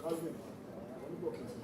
Calvin, only book is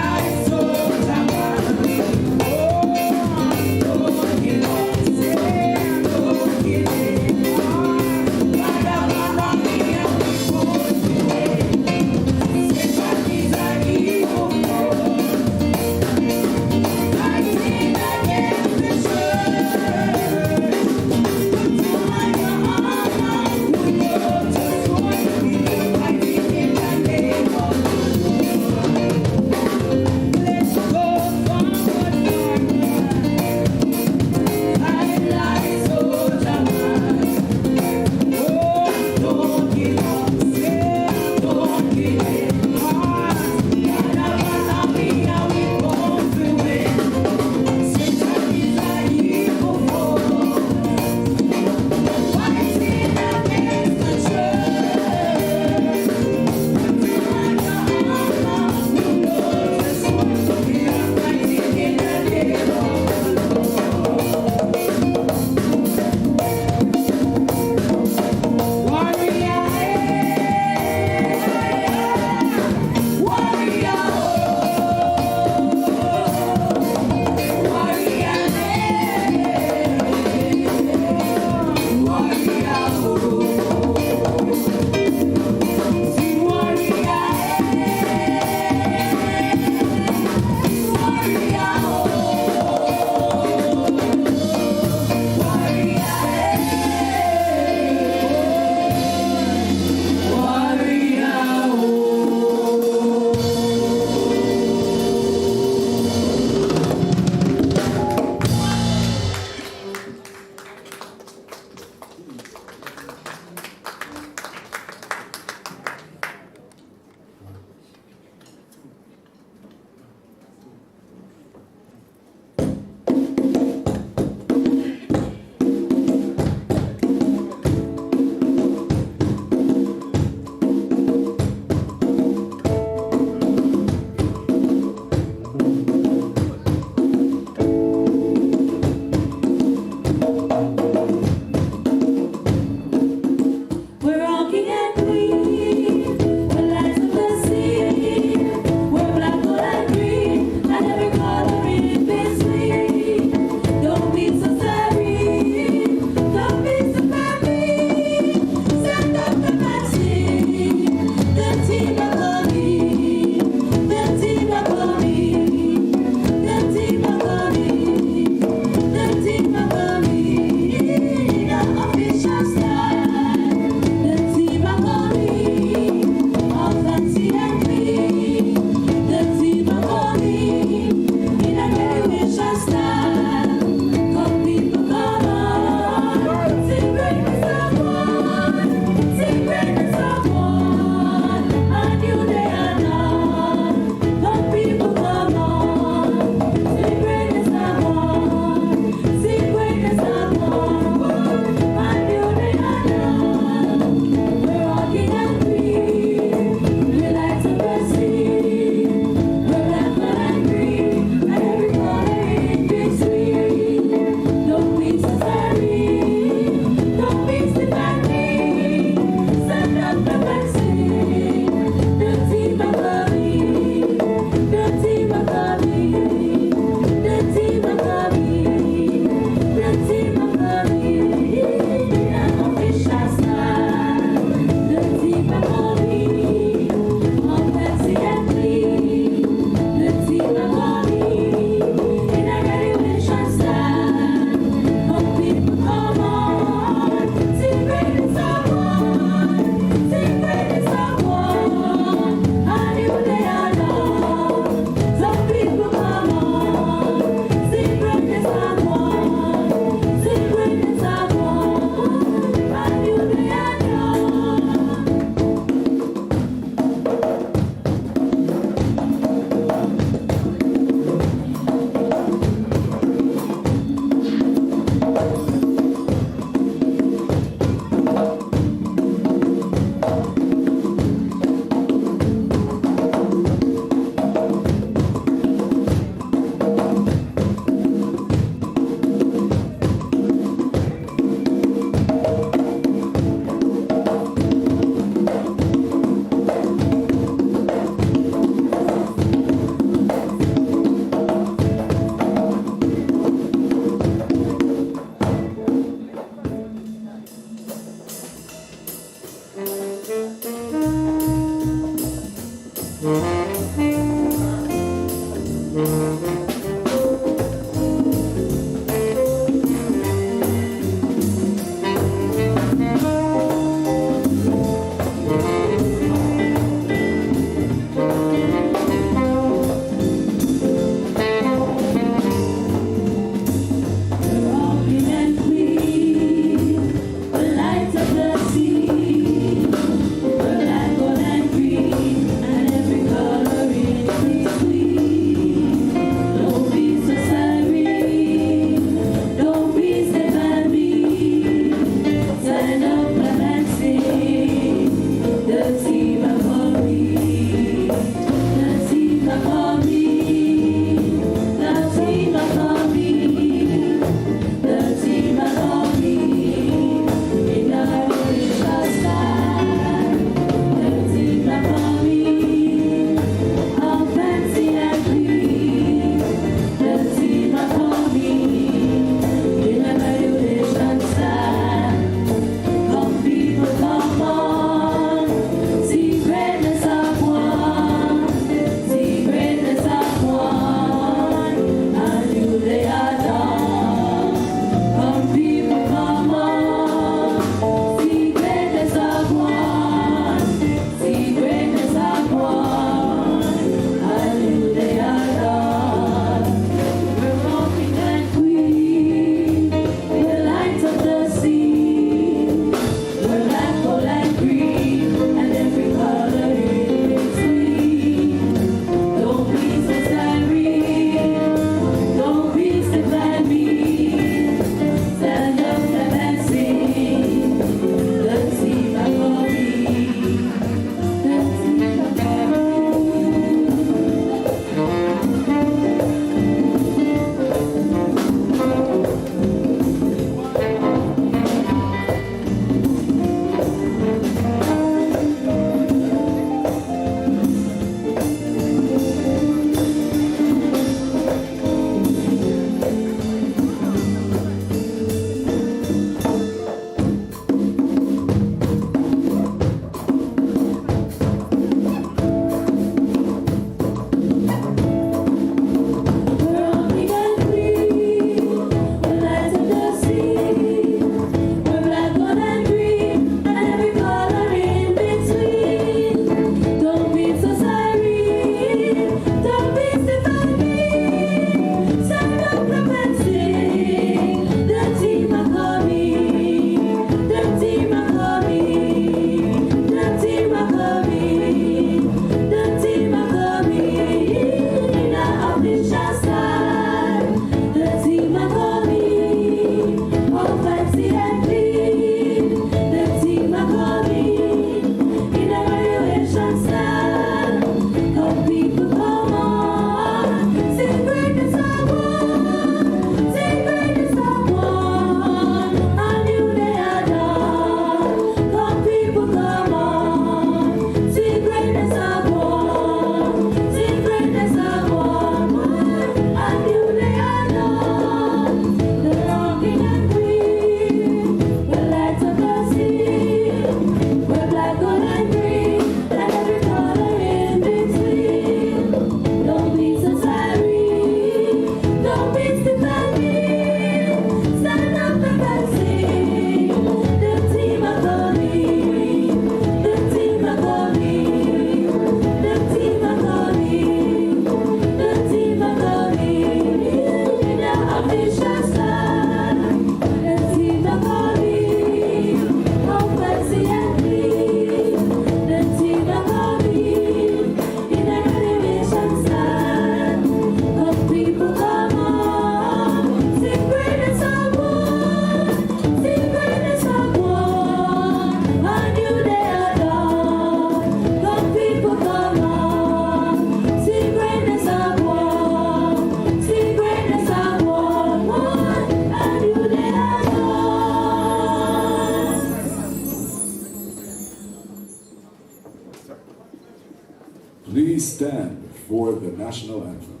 Please stand for the national anthem.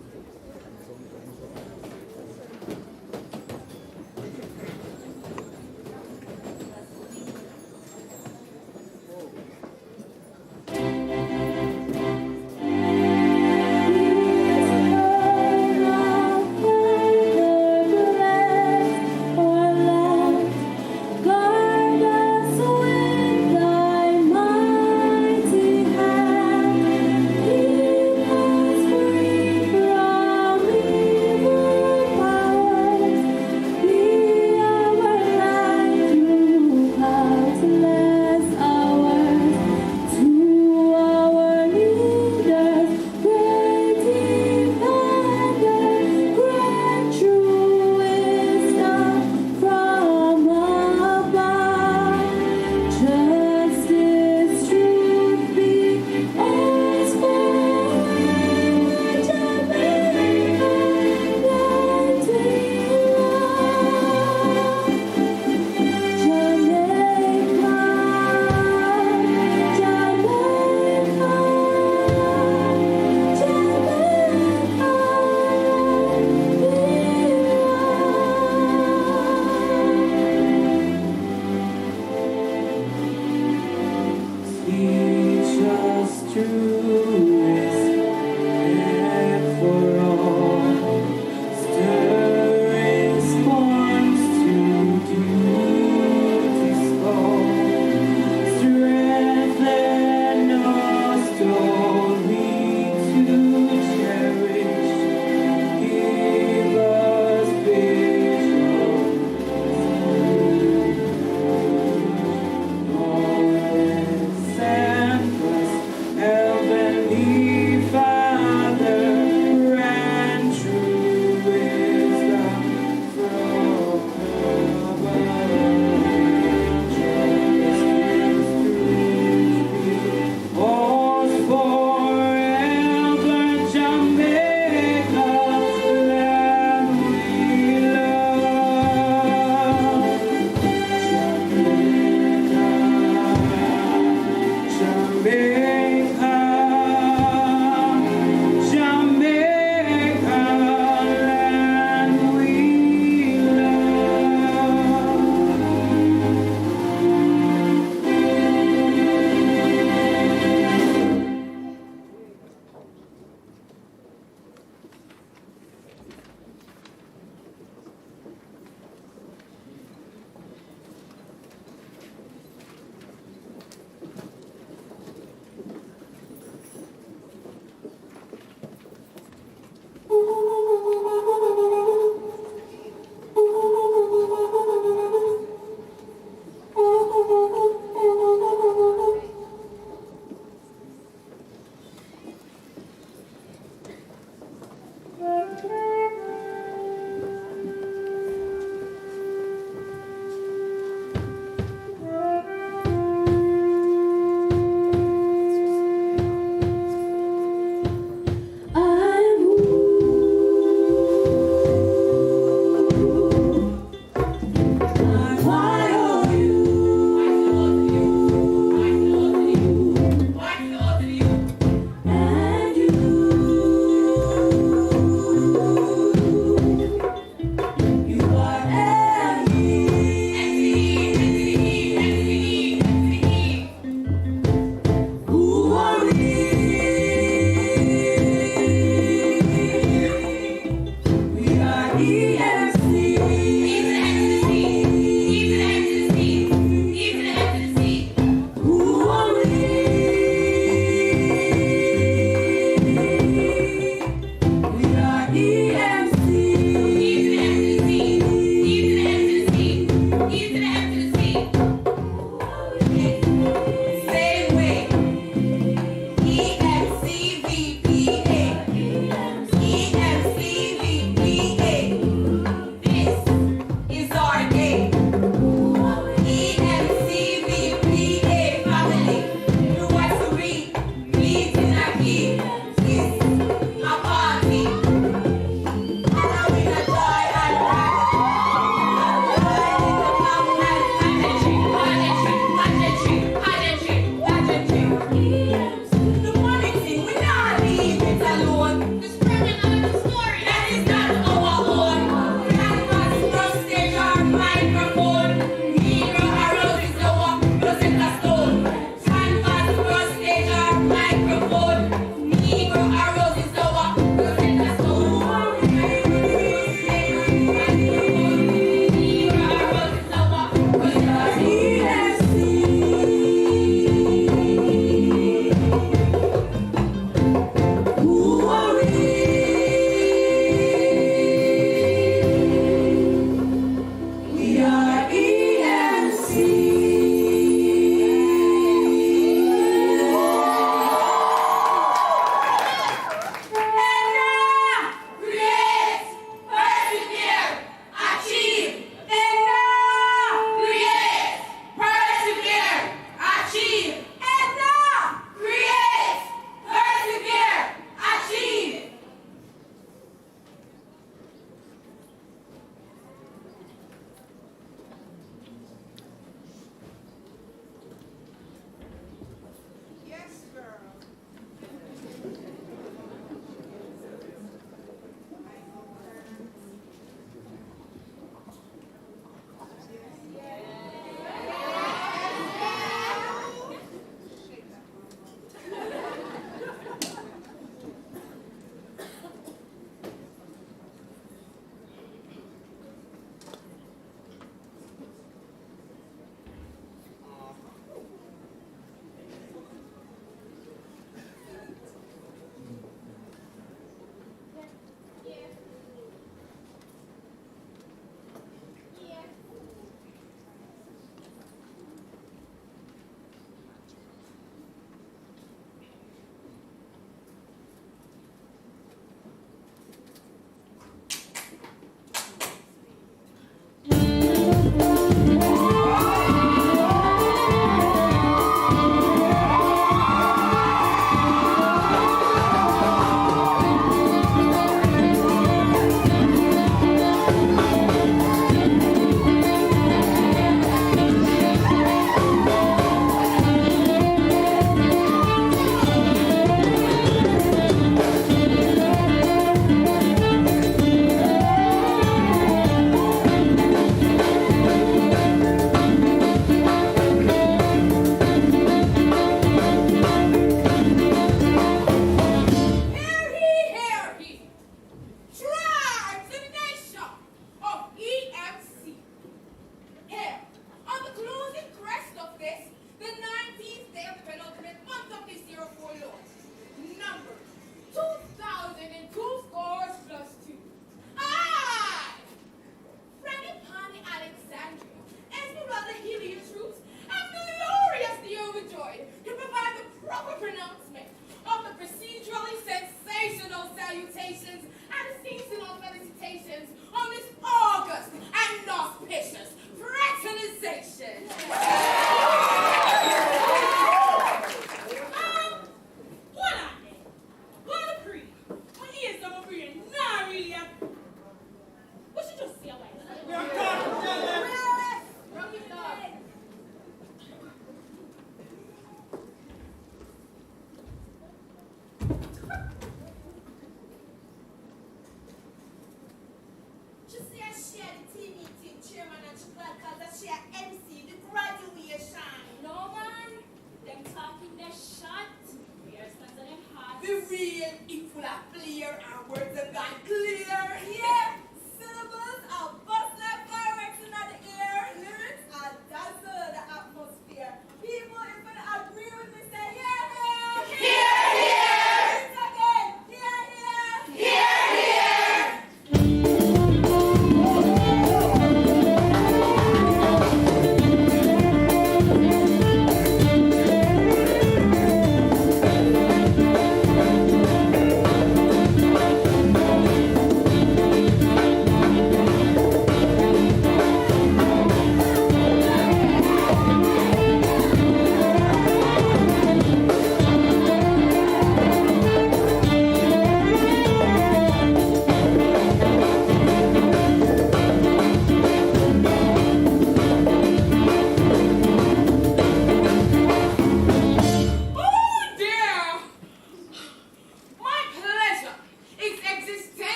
Free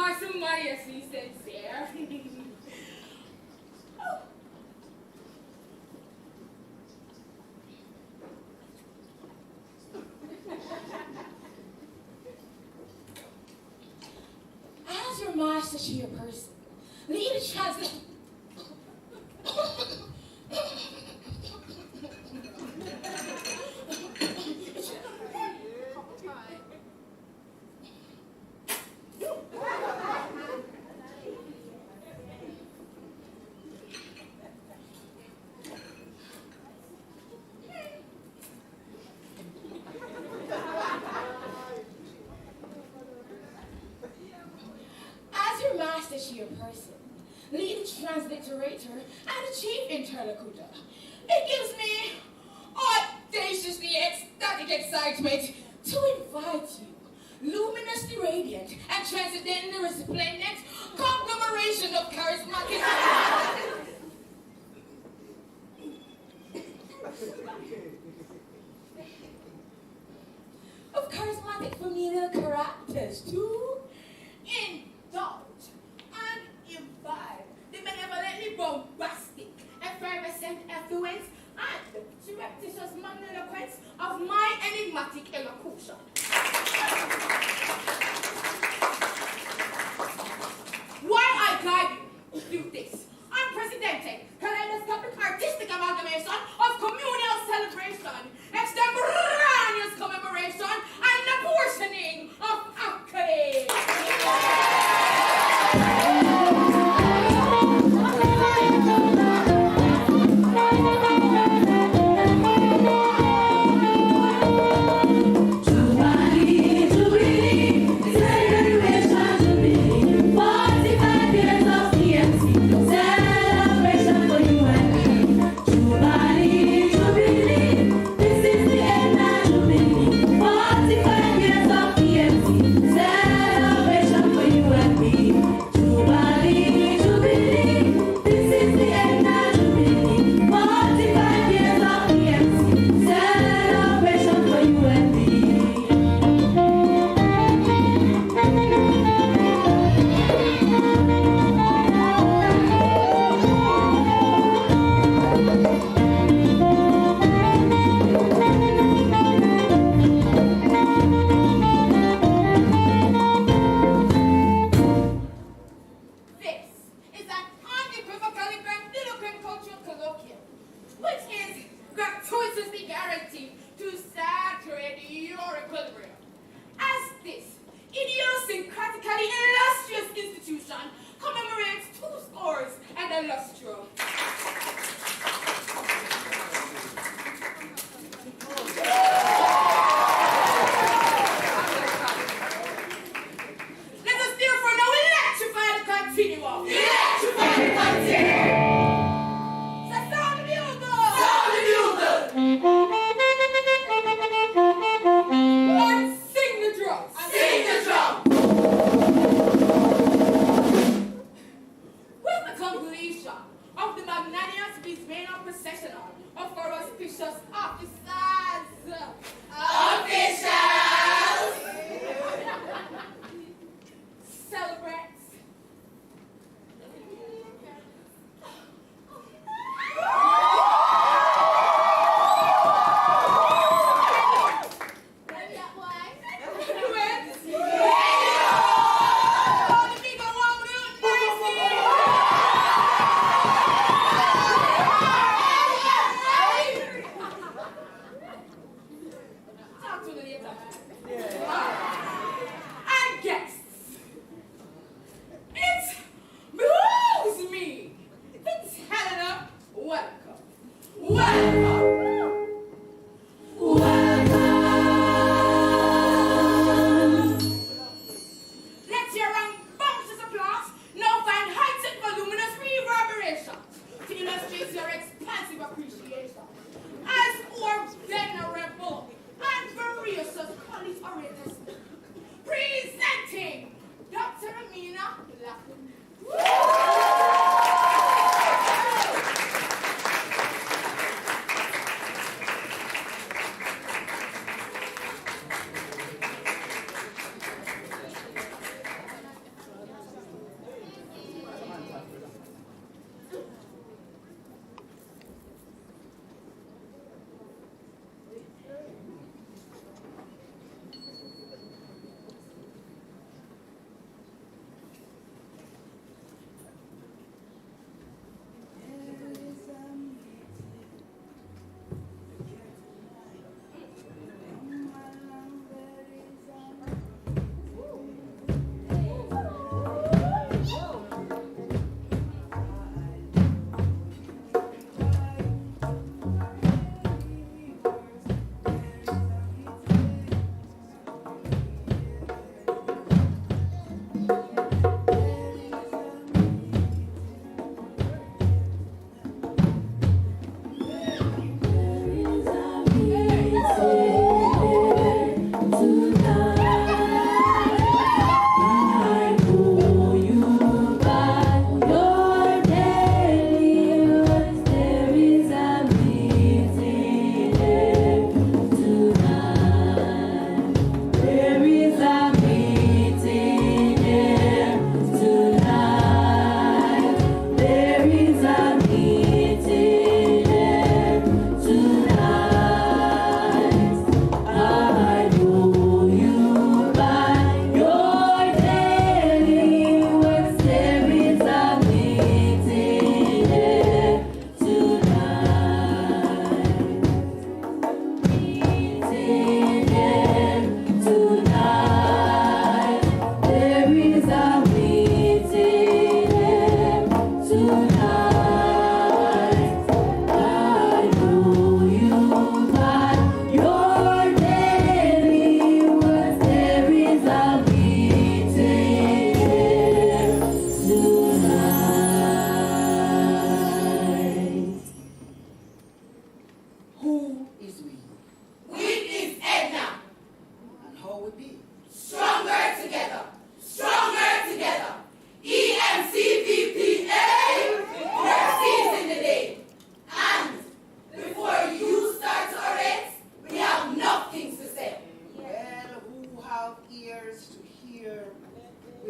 parsimoniously sincere. As your master to your person, lead a transit. To your person, lead the transliterator and the chief interlocutor. It gives me audaciously ecstatic excitement to invite you, luminously radiant and transcendently resplendent conglomeration of charismatic familiar characters to indulge and imbibe the benevolently bombastic, effervescent affluence and surreptitious magniloquence of my enigmatic elocution. While I guide you through this unprecedented, kaleidoscopic artistic amalgamation of communal celebration, extemporaneous commemoration, and apportioning of accolades.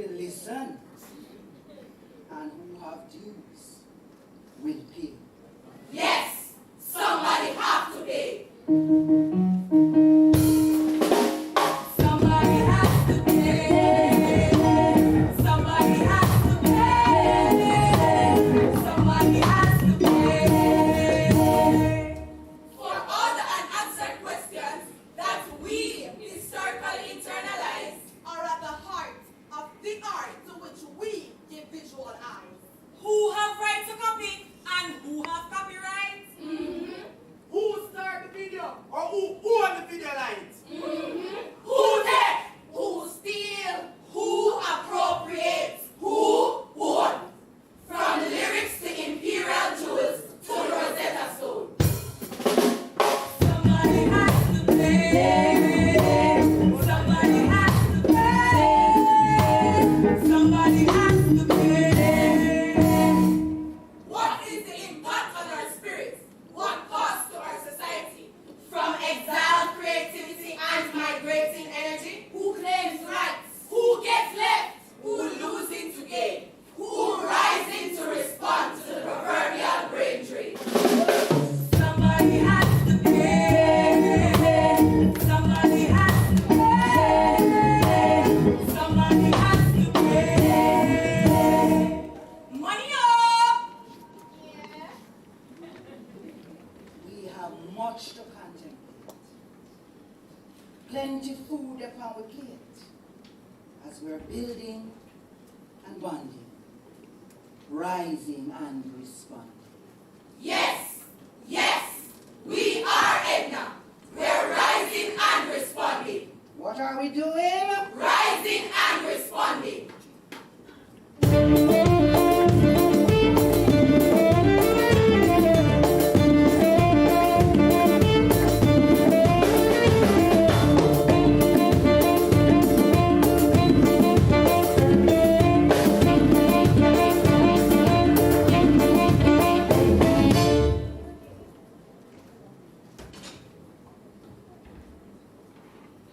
will listen, and who have dues will pay. Yes, somebody have to pay. Somebody has to pay. Somebody has to pay. Somebody has to pay. For all the unanswered questions that we historically internalize are at the heart of the art to which we give visual eyes. Who have right to copy and who have copyright? Who start the video? Or who on the video lines? Who take, who steal, who appropriates, who own. From lyrics to imperial jewels to the Rosetta Stone. Somebody has to pay. Somebody has to pay. Somebody has to pay. What is the impact on our spirits? What cost to our society? From exiled creativity and migrating energy? Who claims rights? Who gets left? Who losing to gain? Who rising to respond to the proverbial brain drain? Somebody has to pay. Somebody has to pay. Somebody has to pay. Money up! We have much to contemplate. Plenty food upon our plate as we're building and bonding, rising and responding. Yes, yes, we are Edna. We're rising and responding. What are we doing? Rising and responding.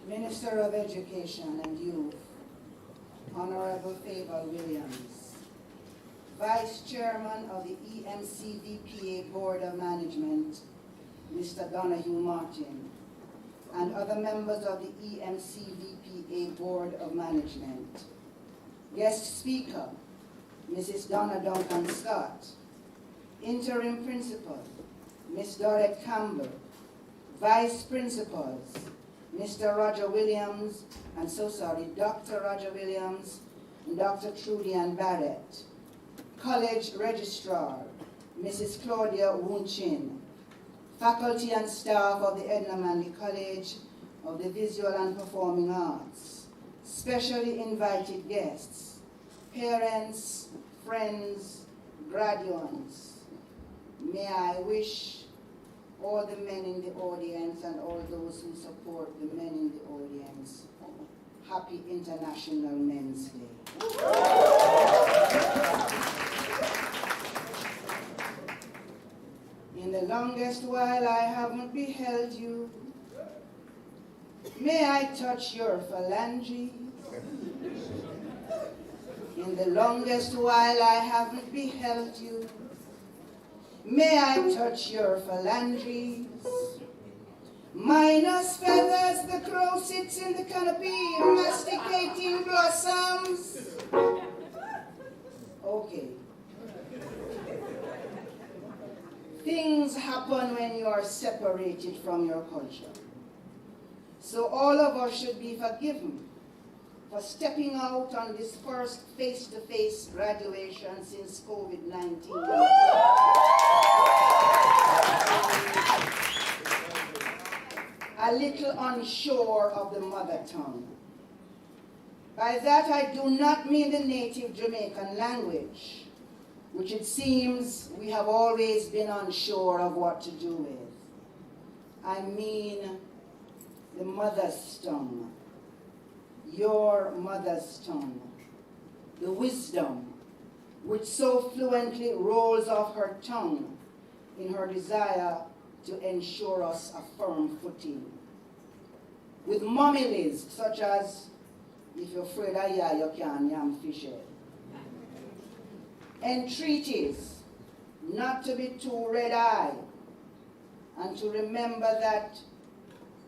Minister of Education and Youth, Honorable Faber Williams, Vice Chairman of the EMCVPA Board of Management, Mr. Donahue Martin, and other members of the EMCVPA Board of Management. Guest speaker, Mrs. Donna Duncan Scott, Interim Principal, Ms. Dorette Campbell, Vice Principals, Mr. Roger Williams, Dr. Roger Williams and Dr. Trudy Ann Barrett, College Registrar, Mrs. Claudia Wunchin, faculty and staff of the Edna Manley College of the Visual and Performing Arts, specially invited guests, parents, friends, graduates. May I wish all the men in the audience and all those who support the men in the audience, happy International Men's Day. In the longest while I haven't beheld you, may I touch your phalanges? In the longest while I haven't beheld you, may I touch your phalanges? Minus feathers, the crow sits in the canopy, masticating blossoms. Okay. Things happen when you are separated from your culture. So all of us should be forgiven for stepping out on this first face-to-face graduation since COVID-19. A little unsure of the mother tongue. By that I do not mean the native Jamaican language, which it seems we have always been unsure of what to do with. I mean the mother's tongue, your mother's tongue, the wisdom which so fluently rolls off her tongue in her desire to ensure us a firm footing. With momilies such as If you're afraid of yeah, you can yam fish head. Entreaties, not to be too red-eyed, and to remember that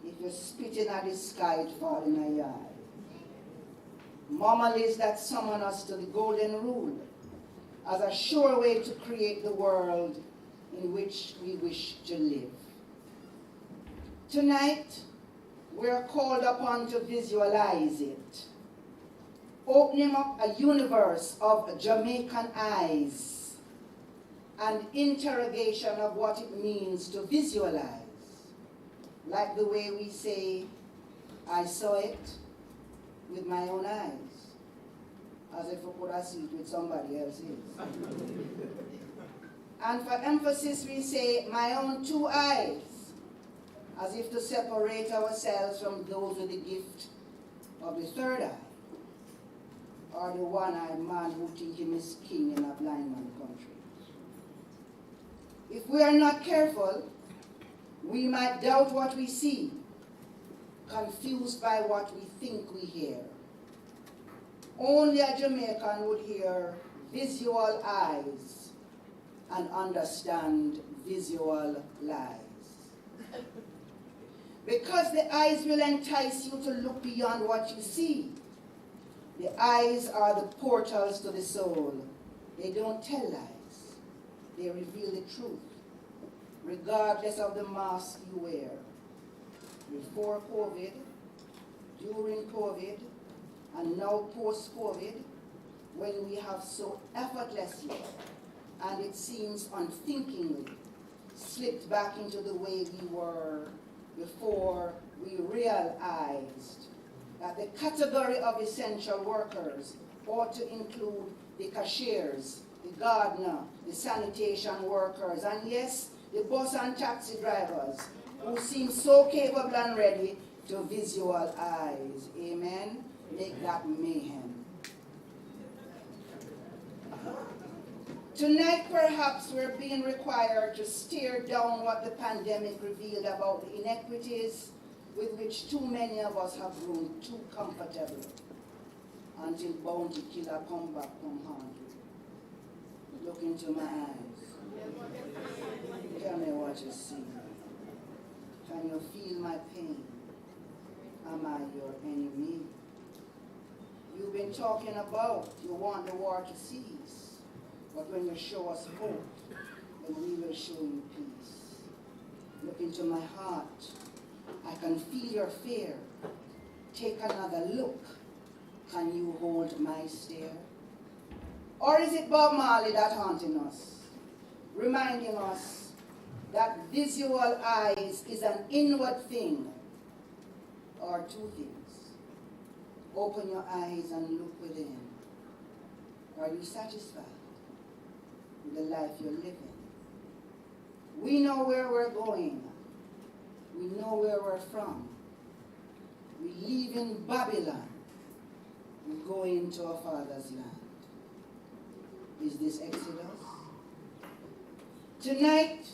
if you're spitting at the sky, it falls in your eye. Homilies that summon us to the golden rule as a sure way to create the world in which we wish to live. Tonight, we're called upon to visualize it, opening up a universe of Jamaican eyes and interrogation of what it means to visualize. Like the way we say, I saw it with my own eyes, as if I could have seen it with somebody else's. And for emphasis, we say, my own two eyes, as if to separate ourselves from those with the gift of the third eye, or the one-eyed man who thinks he is king in a blind man country. If we are not careful, we might doubt what we see, confused by what we think we hear. Only a Jamaican would hear visual eyes and understand visual lies. Because the eyes will entice you to look beyond what you see. The eyes are the portals to the soul. They don't tell lies. They reveal the truth, regardless of the mask you wear. Before COVID, during COVID, and now post-COVID, when we have so effortlessly, and it seems unthinkingly, slipped back into the way we were before we realized that the category of essential workers ought to include the cashiers, the gardener, the sanitation workers, and yes, the bus and taxi drivers, who seem so capable and ready to visual eyes. Amen? Make that mayhem. Tonight, perhaps, we're being required to stare down what the pandemic revealed about the inequities with which too many of us have grown too comfortable until bounty killer come back from haunt you. Look into my eyes. Tell me what you see. Can you feel my pain? Am I your enemy? You've been talking about you want the war to cease, but when you show us hope, then we will show you peace. Look into my heart. I can feel your fear. Take another look. Can you hold my stare? Or is it Bob Marley that haunting us, reminding us that visual eyes is an inward thing, or two things? Open your eyes and look within. Are you satisfied with the life you're living? We know where we're going. We know where we're from. We live in Babylon. We go into our Father's land. Is this Exodus? Tonight,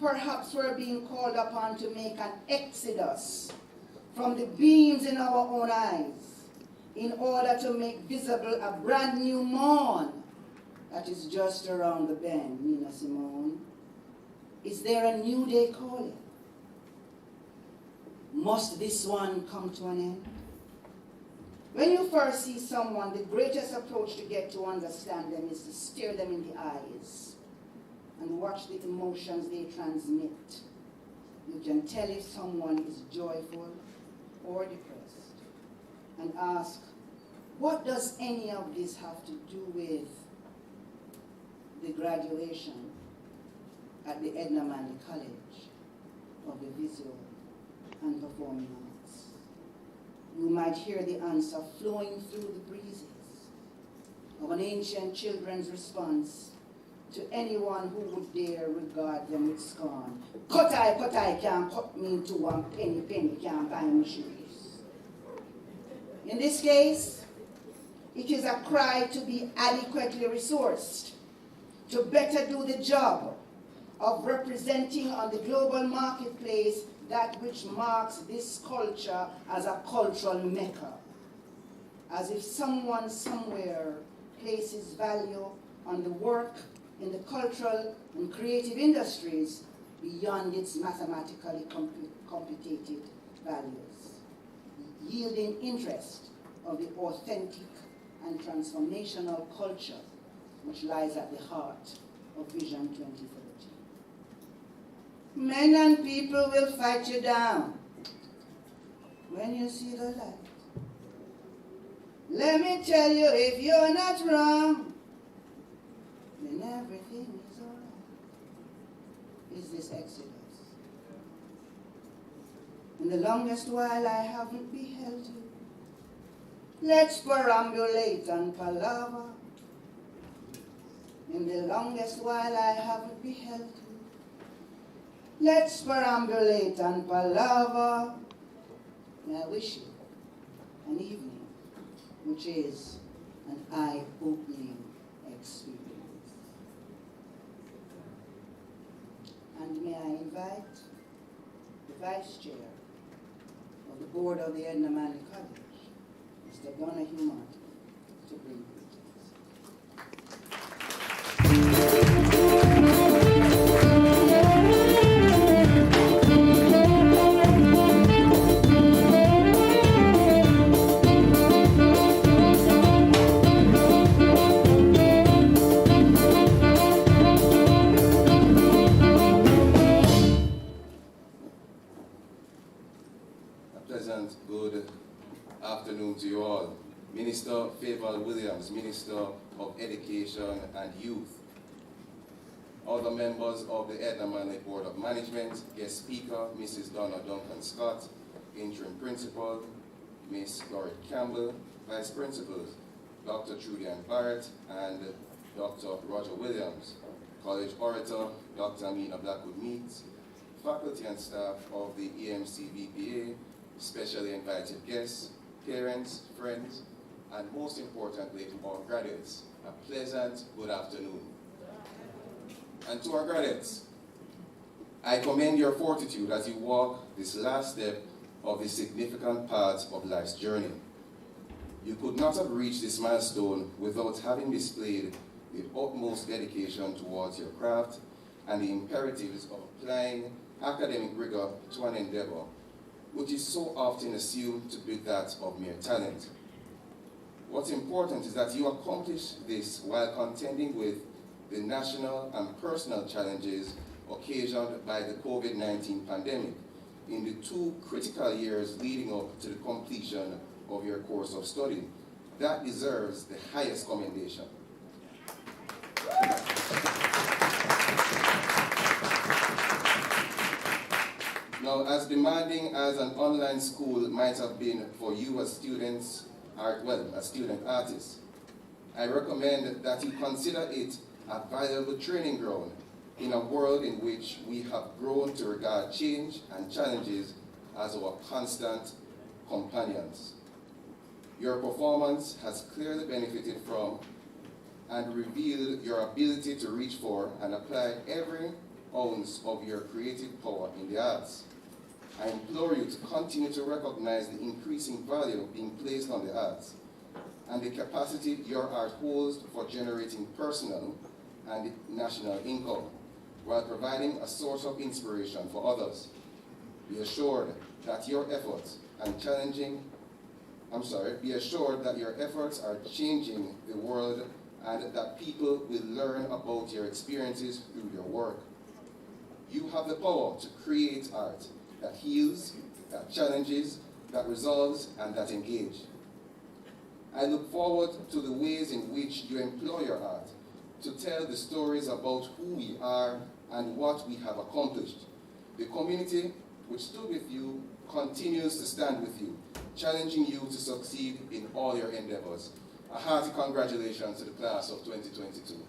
perhaps we're being called upon to make an exodus from the beams in our own eyes in order to make visible a brand new morn that is just around the bend. Nina Simone. Is there a new day calling? Must this one come to an end? When you first see someone, the greatest approach to get to understand them is to stare them in the eyes and watch the emotions they transmit. You can tell if someone is joyful or depressed, and ask, what does any of this have to do with the graduation at the Edna Manley College of the Visual and Performing Arts? You might hear the answer flowing through the breezes of an ancient children's response to anyone who would dare regard them with scorn. Cut I can't cut me into one penny can't buy me shoes. In this case, it is a cry to be adequately resourced, to better do the job of representing on the global marketplace that which marks this culture as a cultural mecca. as if someone somewhere places value on the work in the cultural and creative industries beyond its mathematically computated values, yielding interest of the authentic and transformational culture which lies at the heart of Vision 2030. Men and people will fight you down when you see the light. Let me tell you, if you're not wrong, then everything is all right. Is this Exodus? In the longest while I haven't beheld you. Let's perambulate and palaver. In the longest while I haven't beheld you. Let's perambulate and palaver. May I wish you an evening which is an eye-opening experience. And may I invite the Vice Chair of the Board of the Edna Manley College, Mr. Donahue Martin, to bring Good afternoon to you all. Minister Favour Williams, Minister of Education and Youth, other members of the Edna Manley Board of Management, guest speaker, Mrs. Donna Duncan Scott, interim principal, Miss Dorrit Campbell, vice principals, Dr. Trudian Barrett and Dr. Roger Williams, college orator, Dr. Amina Blackwood-Meeks, faculty and staff of the EMCVPA, specially invited guests, parents, friends, and most importantly, our graduates, a pleasant good afternoon. And to our graduates, I commend your fortitude as you walk this last step of the significant part of life's journey. You could not have reached this milestone without having displayed the utmost dedication towards your craft and the imperatives of applying academic rigor to an endeavor which is so often assumed to be that of mere talent. What's important is that you accomplish this while contending with the national and personal challenges occasioned by the COVID-19 pandemic in the 2 critical years leading up to the completion of your course of study. That deserves the highest commendation. Now, as demanding as an online school might have been for you as students, as student artists, I recommend that you consider it a valuable training ground in a world in which we have grown to regard change and challenges as our constant companions. Your performance has clearly benefited from and revealed your ability to reach for and apply every ounce of your creative power in the arts. I implore you to continue to recognize the increasing value being placed on the arts and the capacity your art holds for generating personal and national income while providing a source of inspiration for others. Be assured that your efforts are changing the world and that people will learn about your experiences through your work. You have the power to create art that heals, that challenges, that resolves, and that engages. I look forward to the ways in which you employ your art to tell the stories about who we are and what we have accomplished. The community which stood with you continues to stand with you, challenging you to succeed in all your endeavors. A hearty congratulations to the class of 2022.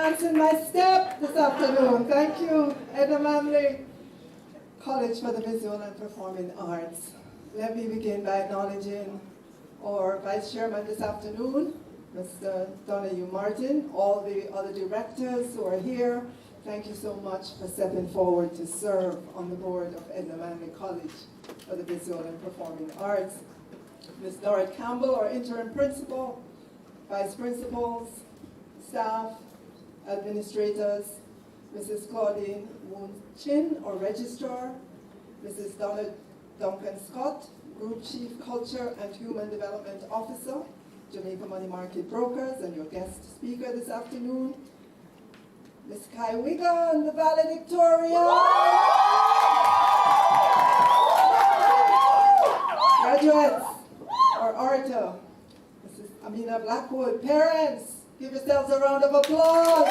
dancing my step this afternoon. Thank you, Edna Manley College for the Visual and Performing Arts. Let me begin by acknowledging our Vice Chairman this afternoon, Mr. Donahue Martin, all the other directors who are here. Thank you so much for stepping forward to serve on the board of Edna Manley College for the Visual and Performing Arts. Ms. Dorrit Campbell, our interim principal, vice principals, staff, administrators, Mrs. Claudine Woon-Chin, our registrar, Mrs. Donna Duncan Scott, Group Chief Culture and Human Development Officer, Jamaica Money Market Brokers, and your guest speaker this afternoon, Ms. Kai Wigan, the Valedictorian. Graduates, our Orator, Mrs. Amina Blackwood. Parents, give yourselves a round of applause.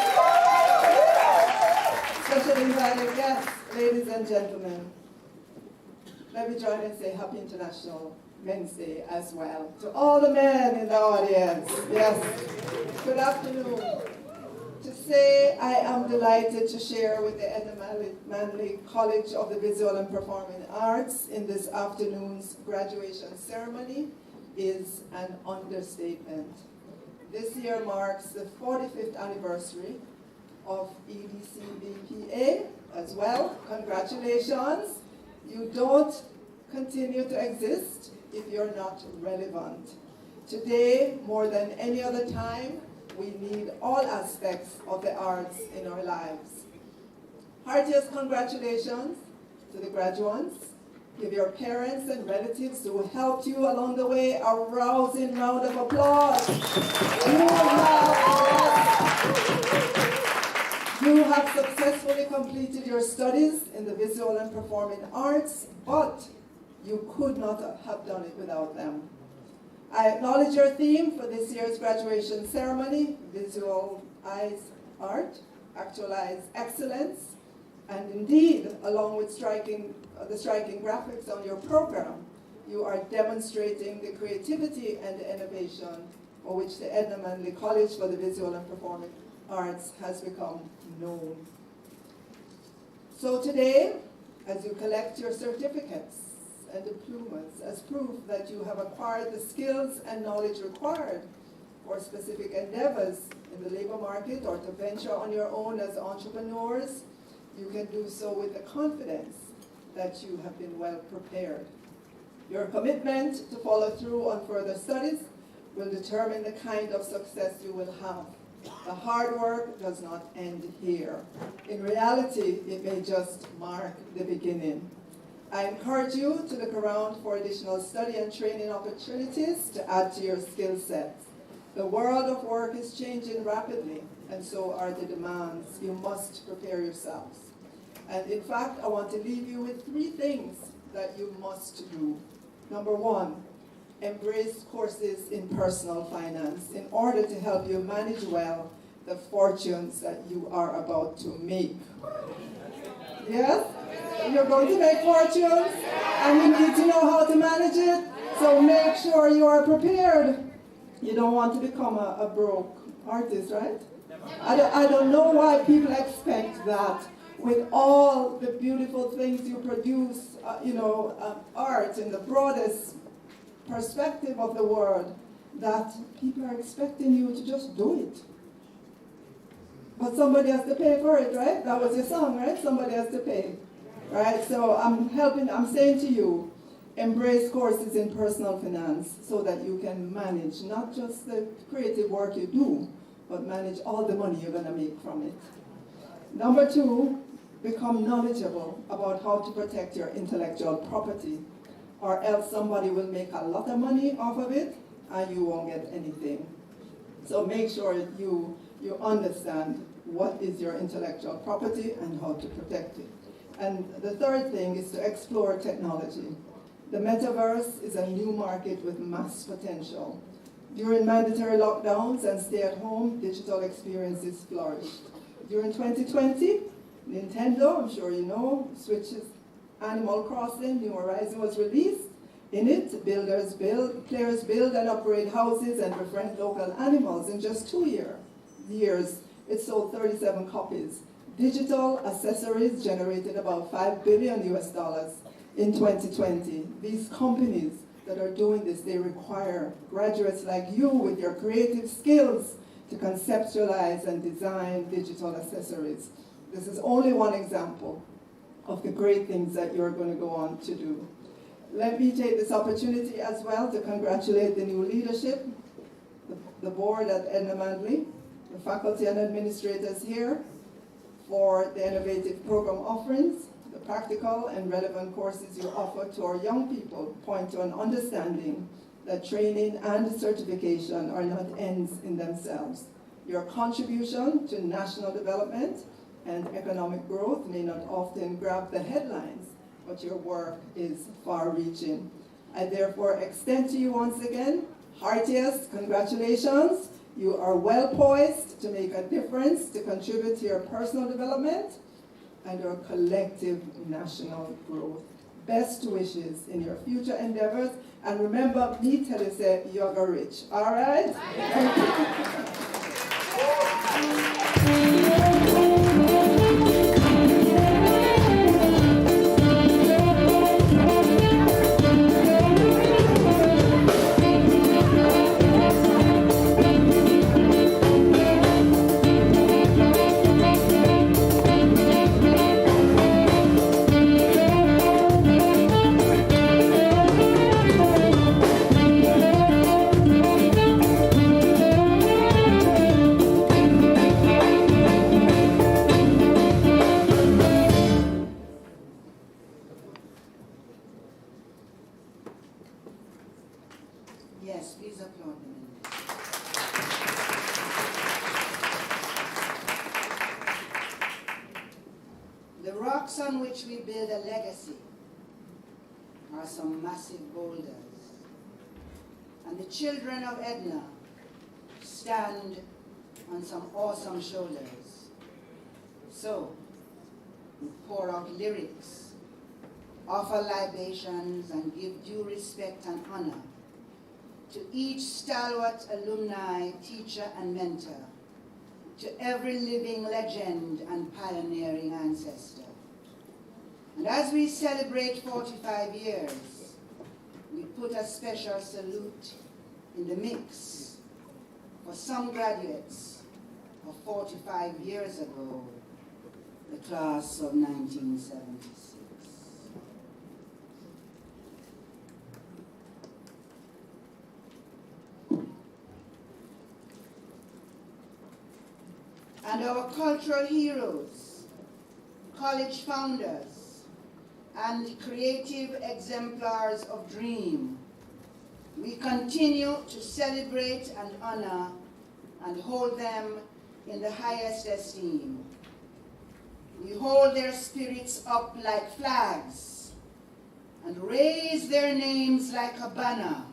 Special invited guests, ladies and gentlemen. Let me join and say Happy International Men's Day as well to all the men in the audience. Yes, good afternoon. To say I am delighted to share with the Edna Manley College of the Visual and Performing Arts in this afternoon's graduation ceremony is an understatement. This year marks the 45th anniversary of EMCVPA as well. Congratulations. You don't continue to exist if you're not relevant. Today, more than any other time, we need all aspects of the arts in our lives. Heartiest congratulations to the graduates. Give your parents and relatives who helped you along the way a rousing round of applause. You have successfully completed your studies in the visual and performing arts, but you could not have done it without them. I acknowledge your theme for this year's graduation ceremony, Visualize Art, Actualize Excellence, and indeed, along with the striking graphics on your program, you are demonstrating the creativity and the innovation for which the Edna Manley College for the Visual and Performing Arts has become known. So today, as you collect your certificates and diplomas as proof that you have acquired the skills and knowledge required for specific endeavors in the labor market or to venture on your own as entrepreneurs, you can do so with the confidence that you have been well prepared. Your commitment to follow through on further studies will determine the kind of success you will have. The hard work does not end here. In reality, it may just mark the beginning. I encourage you to look around for additional study and training opportunities to add to your skill sets. The world of work is changing rapidly, and so are the demands. You must prepare yourselves. And in fact, I want to leave you with 3 things that you must do. Number 1, embrace courses in personal finance in order to help you manage well the fortunes that you are about to make. Yes? You're going to make fortunes, and you need to know how to manage it, so make sure you are prepared. You don't want to become a broke artist, right? I don't know why people expect that with all the beautiful things you produce, art in the broadest perspective of the word, that people are expecting you to just do it. But somebody has to pay for it, right? That was your song, right? Somebody has to pay, right? So I'm saying to you, embrace courses in personal finance so that you can manage not just the creative work you do, but manage all the money you're going to make from it. Number 2, become knowledgeable about how to protect your intellectual property, or else somebody will make a lot of money off of it and you won't get anything. So make sure you understand what is your intellectual property and how to protect it. And the 3rd thing is to explore technology. The metaverse is a new market with mass potential. During mandatory lockdowns and stay-at-home, digital experiences flourished. During 2020, Nintendo, I'm sure you know, Switch's Animal Crossing, New Horizon was released. In it, players build and operate houses and befriend local animals. In just 2 years, it sold 37 copies. Digital accessories generated about $5 billion in 2020. These companies that are doing this, they require graduates like you with your creative skills to conceptualize and design digital accessories. This is only one example of the great things that you're going to go on to do. Let me take this opportunity as well to congratulate the new leadership, the board at Edna Manley, the faculty and administrators here for the innovative program offerings. The practical and relevant courses you offer to our young people point to an understanding that training and certification are not ends in themselves. Your contribution to national development and economic growth may not often grab the headlines, but your work is far-reaching. I therefore extend to you once again, heartiest congratulations. You are well poised to make a difference, to contribute to your personal development and your collective national growth. Best wishes in your future endeavors. And remember, me tell you, say, you're go rich. All right? Yes, please applaud them. The rocks on which we build a legacy are some massive boulders. And the children of Edna stand on some awesome shoulders. So, we pour out lyrics, offer libations, and give due respect and honor to each stalwart alumni, teacher, and mentor, to every living legend and pioneering ancestor. And as we celebrate 45 years, we put a special salute in the mix for some graduates of 45 years ago, the class of 1976. And our cultural heroes, college founders, and creative exemplars of dream, we continue to celebrate and honor and hold them in the highest esteem. We hold their spirits up like flags and raise their names like a banner.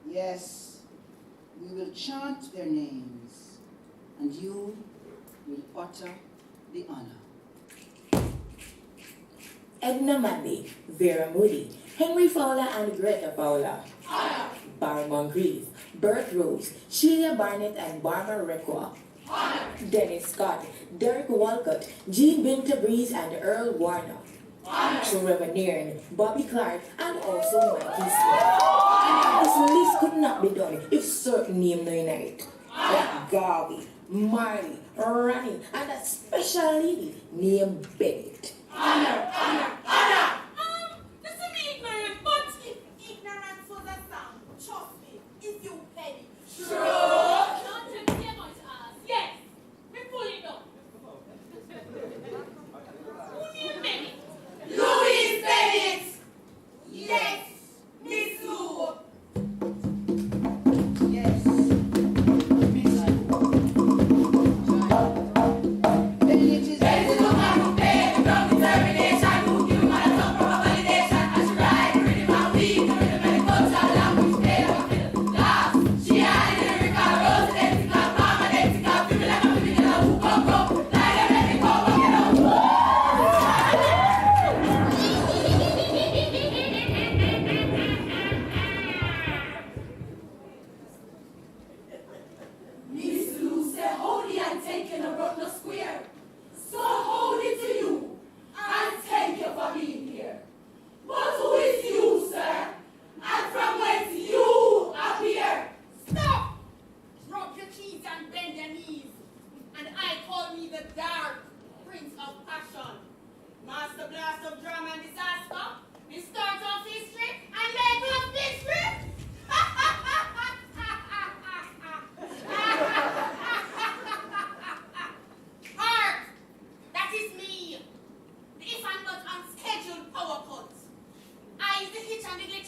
Yes, we will chant their names, and you will utter the honor. Edna Manley, Vera Moody, Henry Fowler and Greta Fowler, Barry Moncrief, Bert Rose, Sheila Barnett and Barbara Requa, Dennis Scott, Derek Walcott, Jean Binta Breeze and Earl Warner, Trevor Nairn, Bobby Clark, and also Mikey Smith. This list could not be done if certain names no unite, like Garvey, Marley, Ronnie, and a special lady named Bennett. Honor, honor, honor! This is me ignorant, but if ignorance was a sound, trust me, if you petty. True! Not to be able to ask. Yes, we fully know. Who named Bennett? Louise Bennett! Yes, Miss Lou! Yes. Bennett is There is no man who paid from determination.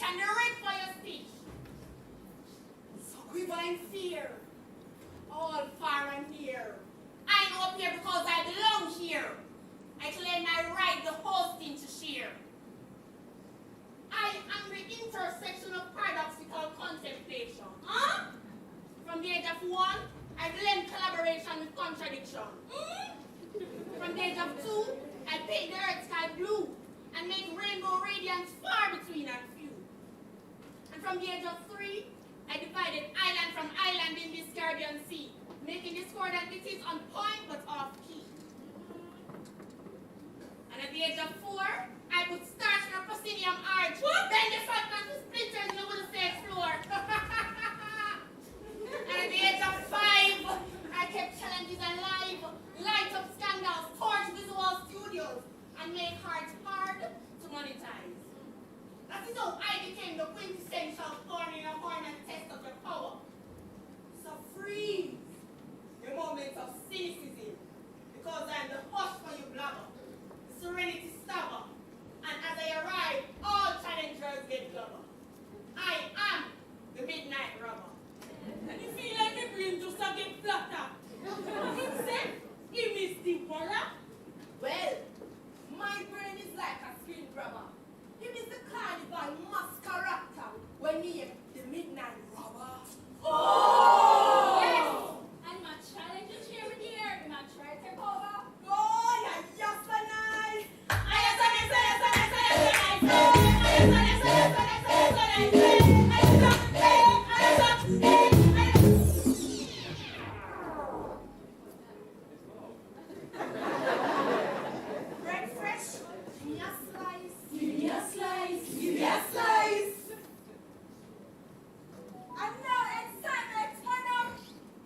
benediction, the rig for your speech. So quiver in fear, all far and near. I know up here because I belong here. I claim my right the hosting to share. I am the intersection of paradoxical contemplation. Huh? From the age of 1, I blend collaboration with contradiction. From the age of 2, I paint the earth sky blue and make rainbow radiance far between and few. And from the age of 3, I divided island from island in this Caribbean Sea, making discordant cities on point but off key. And at the age of 4, I put starch in a proscenium arch, bend the fragments to splinters in the wooden stage floor. And at the age of 5, I kept challenges alive, light up scandals, torch visual studios, and make hearts hard to monetize. That is how I became the quintessential thorn in a horn and test of your power. So freeze your moments of cynicism, because I'm the hush for you blabber, the serenity stabber, and as I arrive, all challengers get blubber. I am the midnight robber. And you feel like the brain just a get flatter. Himself, he missed the horror. Well, my brain is like a screen grabber. He is the carnival masquerade when he is the midnight robber. Oh! Yes! And my challenge is here with the air. My try to take over. Oh, yeah, just so nice. Bread fresh, give me a slice. Give me a slice. Give me a slice. And now excitement, madam.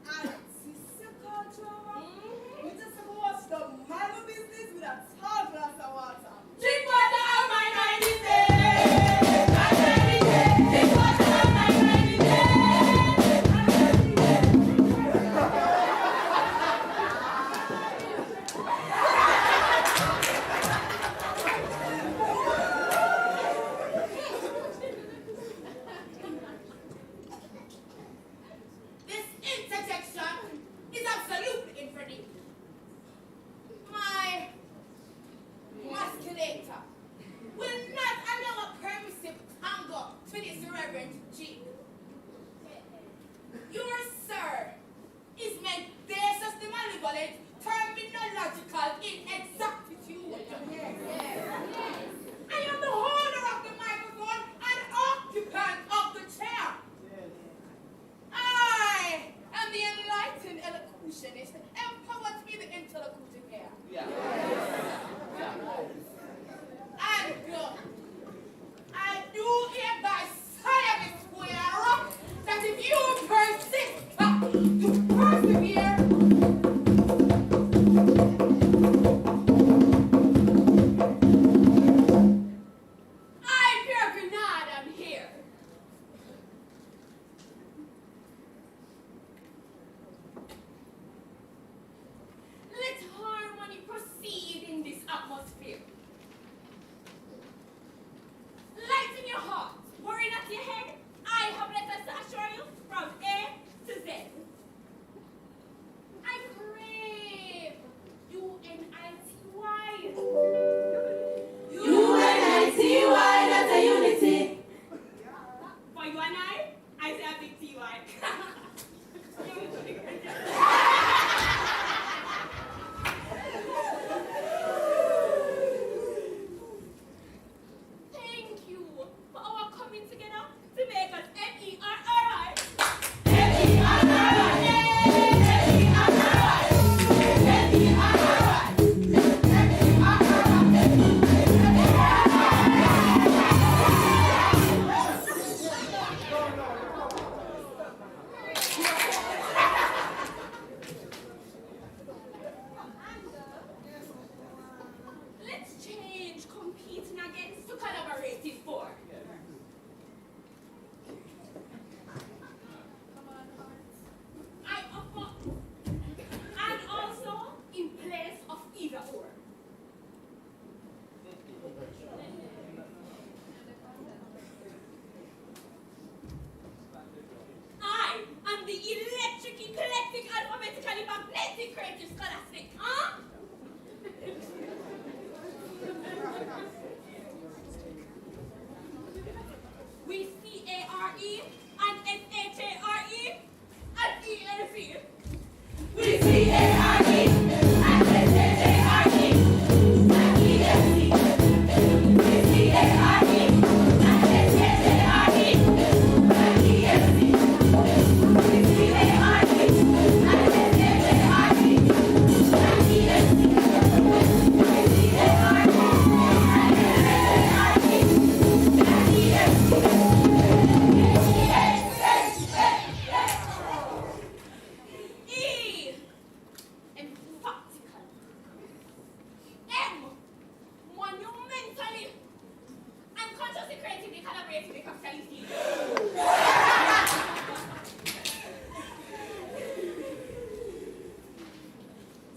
And sister culture. We just watch the Bible business with a tall glass of water. Drink water out my mind is dead. Drink water out my mind is dead. This interjection is absolutely infernal. My musculator will not allow a permissive tango to this reverend cheek. Your sir is mendaciously malevolent, terminological inexactitude. I am the holder of the microphone and occupant of the chair. I am the enlightened elocutionist, empowered to be the interlocutor here. And I do hereby solemnly swear that if you persist to persevere, I, Pierre Bernard, am here. Let harmony proceed in this atmosphere. Light in your heart, worry not your head. I have letters to assure you from A to Z. I crave UNITY. UNITY, that's a unity. For you and I say a big TY. Thank you for our coming together to make us MERRI. hospitality.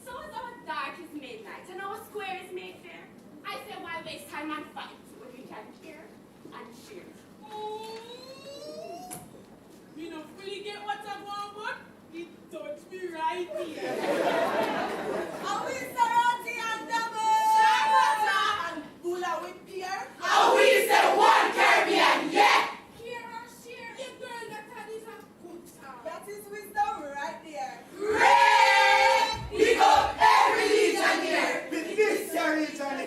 So as our dark is midnight and our square is made fair, I say why waste time and fight when we can hear and cheer. You don't really get what I want, but it touched me right here. Are we Sarati and double? Charlotte and Bula with Pierre? And we say one Caribbean, yeah! Pierre or share? The girl that had is a good time. That is wisdom right there. Great! We go every region here! With this your region.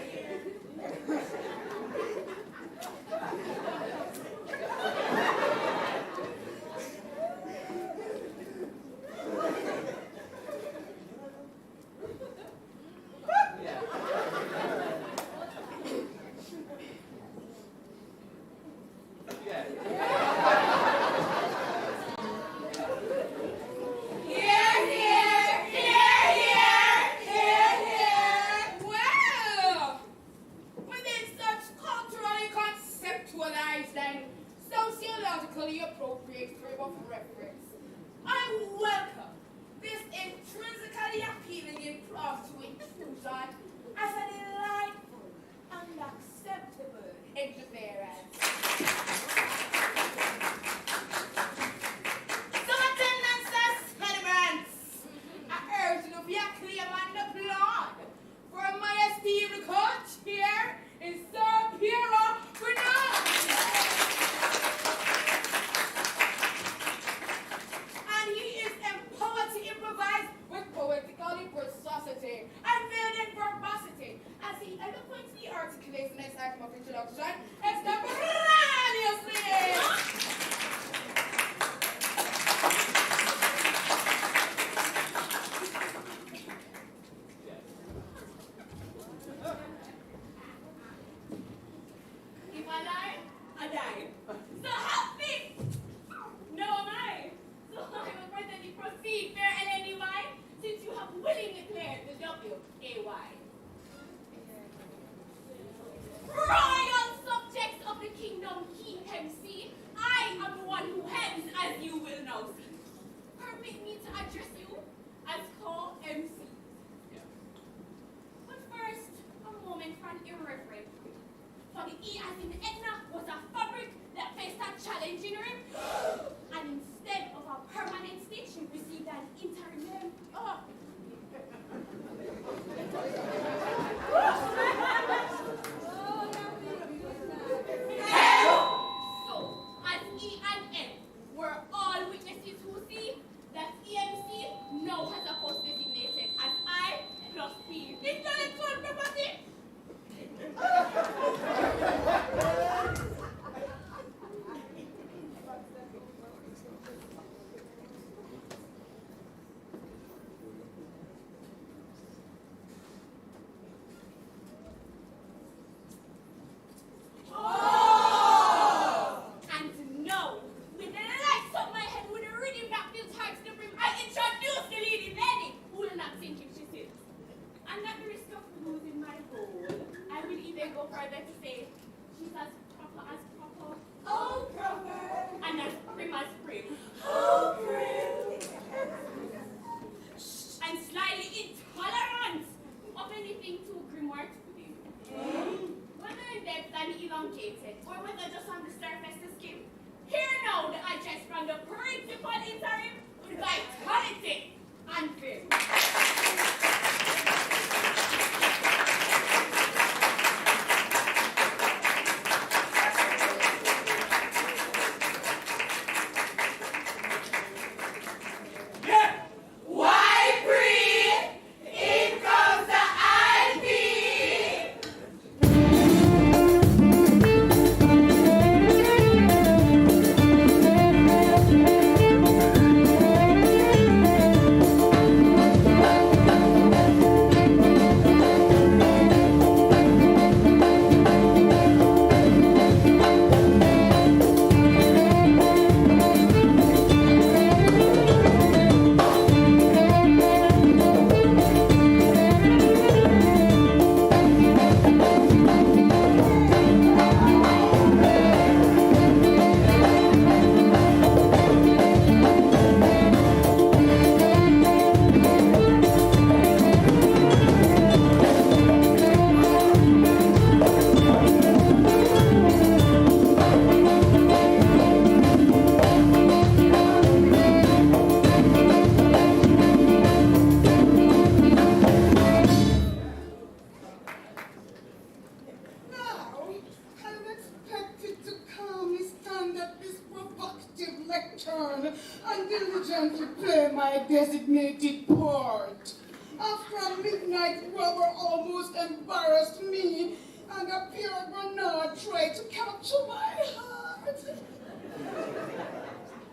Well, within such culturally conceptualized and sociologically appropriate frame of reference, I welcome this intrinsically appealing improv to intrusion as a delightful and acceptable interference. Some attendance as celebrants. I urge you to be acclaim and applaud for my esteemed coach here in Sir Piero Bernard. And he is empowered to improvise with poetical impetuosity and building verbosity as he eloquently articulates the next item of introduction extemporaneously. If I die, I die. So help me! No, am I? So I will presently proceed, fair LNEY, since you have willingly declared the W-A-Y. Royal subjects of the kingdom, EMC, I am the one who hems, as you will now see. Permit me to address you as co-MC. But first, a moment for an irreverent prayer. For the E as in Edna was a fabric that faced a challenging rim. And instead of a permanent stitch, she received an interim. Oh. So, as E and M were all witnesses who see that EMC lectern and diligently play my designated part. After a midnight robber almost embarrassed me, and a pure grenade tried to capture my heart.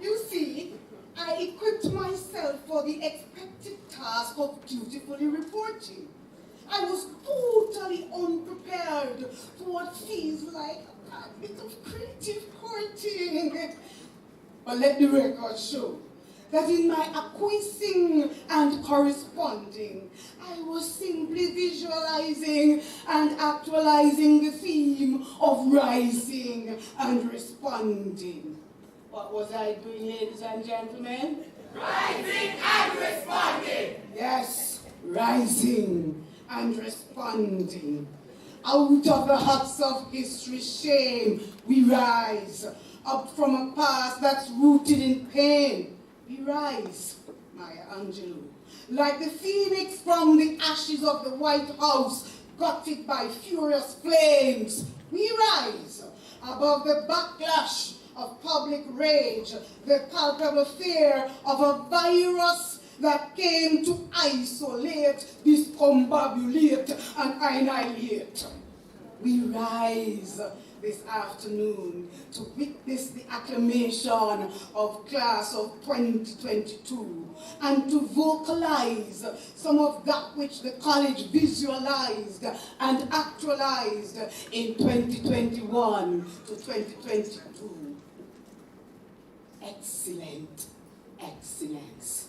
You see, I equipped myself for the expected task of dutifully reporting. I was totally unprepared for what feels like a bit of creative courting. But let the record show that in my acquiescing and corresponding, I was simply visualizing and actualizing the theme of rising and responding. What was I doing, ladies and gentlemen? Rising and responding. Yes, rising and responding. Out of the huts of history's shame, we rise. Up from a past that's rooted in pain, we rise, Maya Angelou. Like the phoenix from the ashes of the White House, gutted by furious flames, we rise. Above the backlash of public rage, the palpable fear of a virus that came to isolate, discombobulate, and annihilate. We rise this afternoon to witness the acclamation of class of 2022 and to vocalize some of that which the college visualized and actualized in 2021 to 2022. Excellent excellence.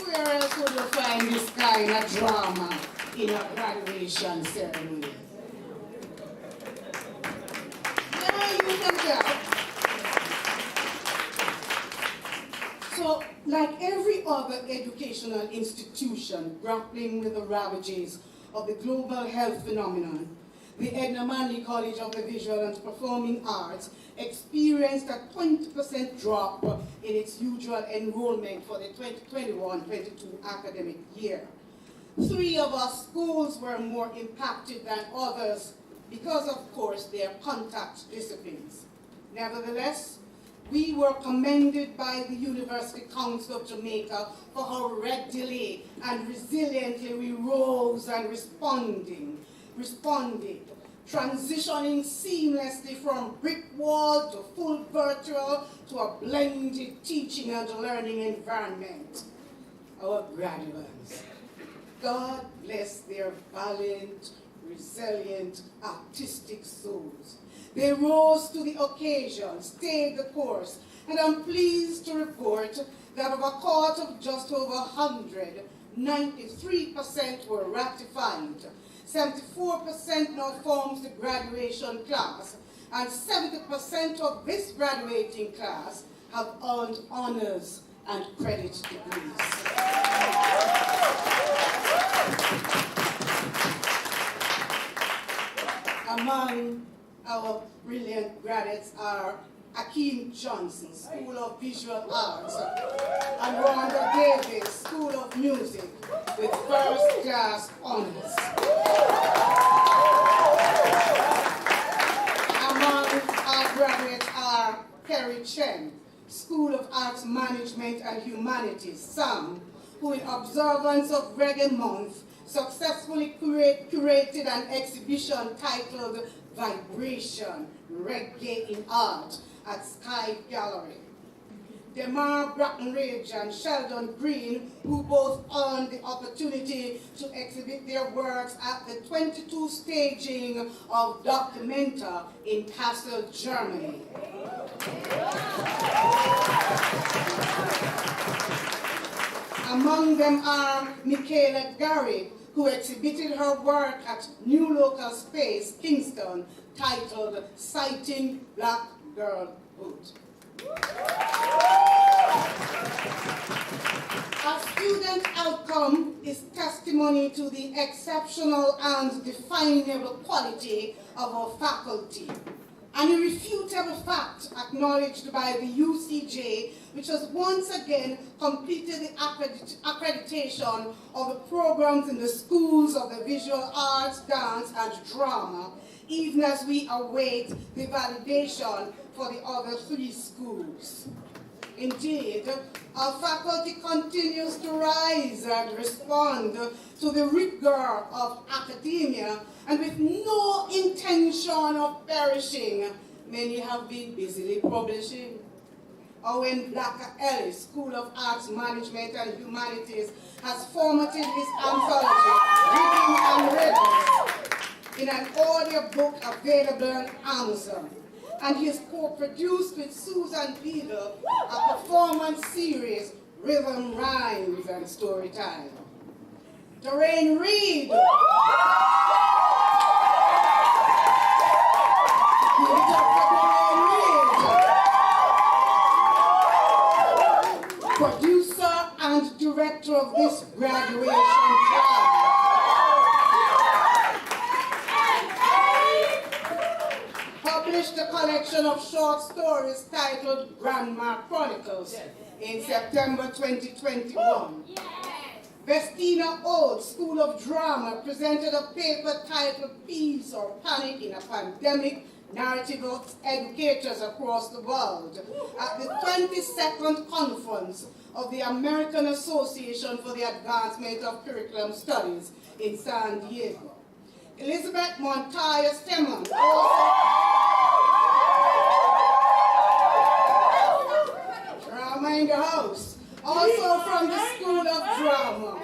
Where else would you find this kind of drama in a graduation ceremony? So, like every other educational institution grappling with the ravages of the global health phenomenon, the Edna Manley College of the Visual and Performing Arts experienced a 20% drop in its usual enrollment for the 2021-22 academic year. 3 of our schools were more impacted than others because, of course, their contact disciplines. Nevertheless, we were commended by the University Council of Jamaica for how readily and resiliently we rose and responded, transitioning seamlessly from brick wall to full virtual to a blended teaching and learning environment. Our graduates, God bless their valiant, resilient, artistic souls. They rose to the occasion, stayed the course, and I'm pleased to report that of a cohort of just over 100, 93% were ratified. 74% now forms the graduation class, and 70% of this graduating class have earned honors and credit degrees. Among our brilliant graduates are Akeem Johnson, School of Visual Arts, and Rhonda Davis, School of Music, with first-class honors. Among our graduates are Kerry Chen, School of Arts Management and Humanities, SAM, who in observance of Reggae Month successfully curated an exhibition titled Vibration, Reggae in Art at Sky Gallery. Demar Brattonridge and Sheldon Green, who both earned the opportunity to exhibit their works at the 22 staging of Documenta in Kassel, Germany. Among them are Michaela Garrick, who exhibited her work at New Local Space, Kingston, titled Citing Black Girlhood. A student outcome is testimony to the exceptional and definable quality of our faculty. An irrefutable fact acknowledged by the UCJ, which has once again completed the accreditation of the programs in the schools of the visual arts, dance, and drama, even as we await the validation for the other 3 schools. Indeed, our faculty continues to rise and respond to the rigor of academia, and with no intention of perishing, many have been busily publishing. Owen Blacker Ellis School of Arts, Management and Humanities has formatted his anthology, Reading and Rhythms, in an audio book available on Amazon. And he has co-produced with Susan Beadle a performance series, Rhythm, Rhymes and Storytime. Doreen Reed. Give it up for Doreen Reed. Producer and director of this graduation drama. Published a collection of short stories titled Grandma Chronicles in September 2021. Vestina Old School of Drama presented a paper titled Peace or Panic in a Pandemic, Narrative of Educators Across the World at the 22nd Conference of the American Association for the Advancement of Curriculum Studies in San Diego. Elizabeth Montoya Stemon Drama in the House, also from the School of Drama,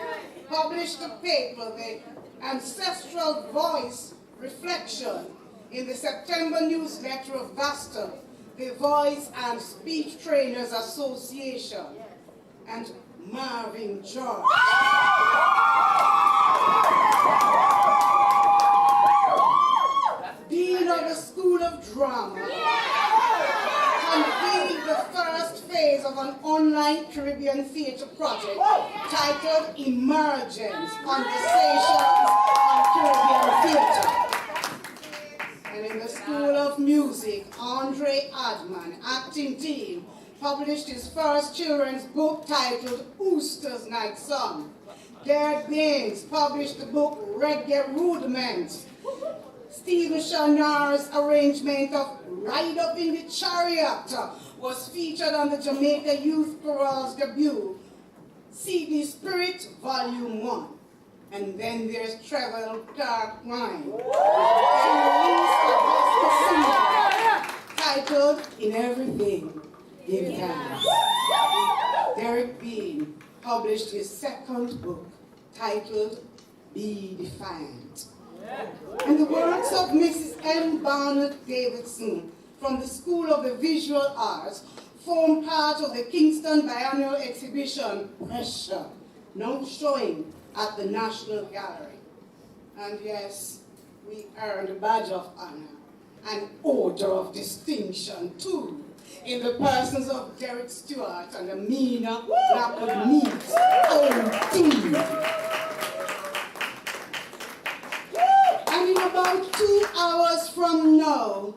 published a paper, The Ancestral Voice Reflection, in the September newsletter of VASTA, the Voice and Speech Trainers Association, and Marvin George. Dean of the School of Drama, convened the first phase of an online Caribbean theatre project titled Emergence, Conversations on Caribbean Theatre. And in the School of Music, Andre Adman, acting dean, published his first children's book titled Ooster's Night Song. Derek Baines published the book Reggae Rudiments. Stephen Shanar's arrangement of Ride Up in the Chariot was featured on the Jamaica Youth Chorale's debut, CD Spirit Volume 1. And then there's Travel Dark Mind, titled In Everything Give Thanks. Derek Bean published his second book titled Be Defiant. And the works of Mrs. M. Barnett Davidson from the School of the Visual Arts form part of the Kingston Biennial Exhibition Pressure, now showing at the National Gallery. And yes, we earned a badge of honor, an order of distinction too, in the persons of Derek Stewart and Amina Blackwood-Meeks, OD. And in about 2 hours from now,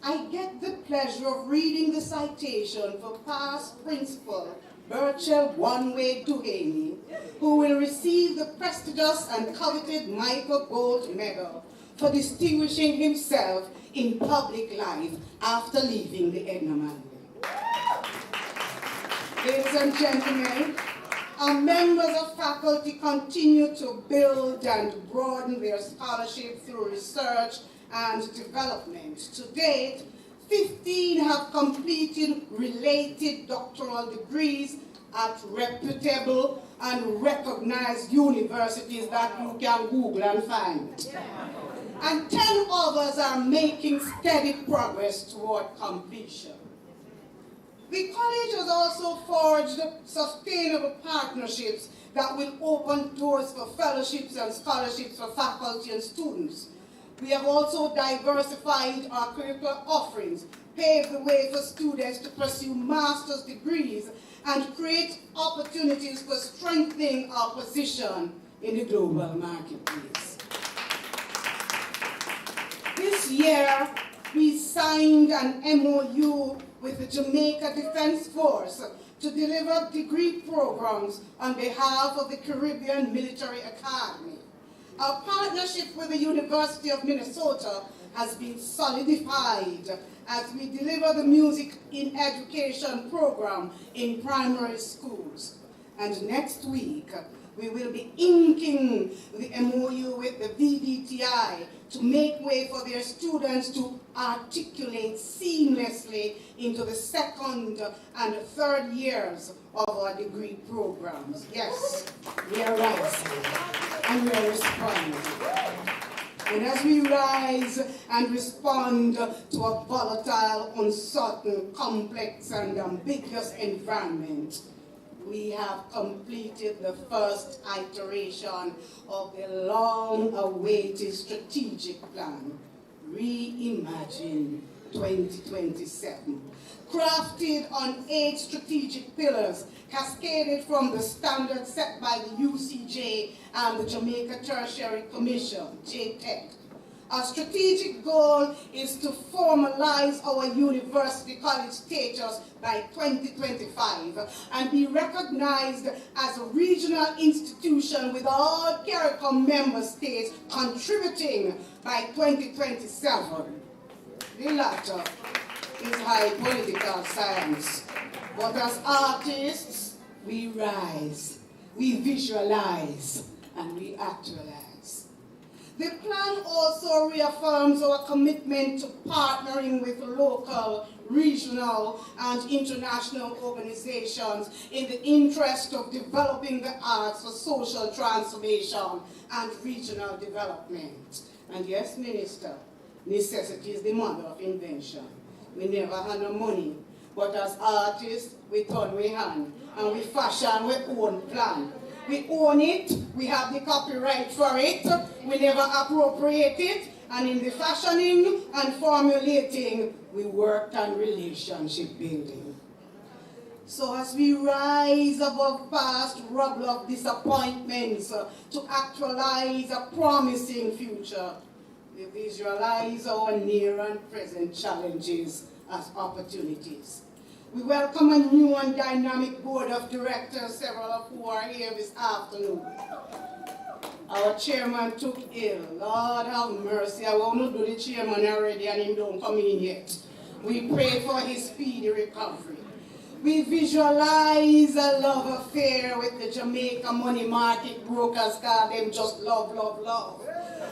I get the pleasure of reading the citation for past principal Burchell One-Way Duhaney, who will receive the prestigious and coveted Michael Gold Medal for distinguishing himself in public life after leaving the Edna Manley. Ladies and gentlemen, our members of faculty continue to build and broaden their scholarship through research and development. To date, 15 have completed related doctoral degrees at reputable and recognized universities that you can Google and find. And 10 others are making steady progress toward completion. The college has also forged sustainable partnerships that will open doors for fellowships and scholarships for faculty and students. We have also diversified our curricular offerings, paved the way for students to pursue master's degrees, and create opportunities for strengthening our position in the global marketplace. This year, we signed an MOU with the Jamaica Defense Force to deliver degree programs on behalf of the Caribbean Military Academy. Our partnership with the University of Minnesota has been solidified as we deliver the Music in Education program in primary schools. And next week, we will be inking the MOU with the VDTI to make way for their students to articulate seamlessly into the second and third years of our degree programs. Yes, we are rising and we are responding. And as we rise and respond to a volatile, uncertain, complex, and ambiguous environment, we have completed the first iteration of the long-awaited strategic plan, Reimagine 2027, crafted on 8 strategic pillars, cascaded from the standards set by the UCJ and the Jamaica Tertiary Commission, JTEC. Our strategic goal is to formalize our university college status by 2025 and be recognized as a regional institution with all CARICOM member states contributing by 2027. The latter is high political science. But as artists, we rise, we visualize, and we actualize. The plan also reaffirms our commitment to partnering with local, regional, and international organizations in the interest of developing the arts for social transformation and regional development. And yes, Minister, necessity is the mother of invention. We never had no money, but as artists, we turn we hand and we fashion our own plan. We own it, we have the copyright for it, we never appropriate it, and in the fashioning and formulating, we worked on relationship building. So as we rise above past rubble of disappointments to actualize a promising future, we visualize our near and present challenges as opportunities. We welcome a new and dynamic board of directors, several of who are here this afternoon. Our chairman took ill. Lord have mercy. I want to do the chairman already and he don't come in yet. We pray for his speedy recovery. We visualize a love affair with the Jamaica money market brokers, called them just love, love, love.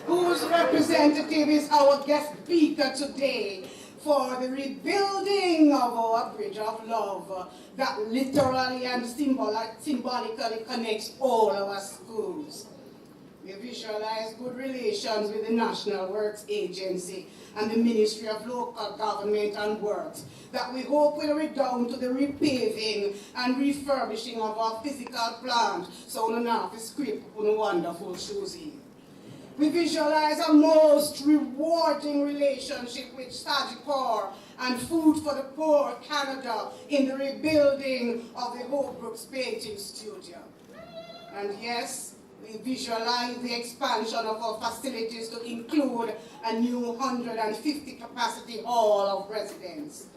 Whose representative is our guest speaker today for the rebuilding of our bridge of love that literally and symbolically connects all our schools. We visualize good relations with the National Works Agency and the Ministry of Local Government and Works that we hope will redound to the repaving and refurbishing of our physical plant so we don't have to scrape on wonderful shoes here. We visualize a most rewarding relationship with Sagicor and Food for the Poor Canada in the rebuilding of the Hope Brooks Painting Studio. And yes, we visualize the expansion of our facilities to include a new 150 capacity hall of residence.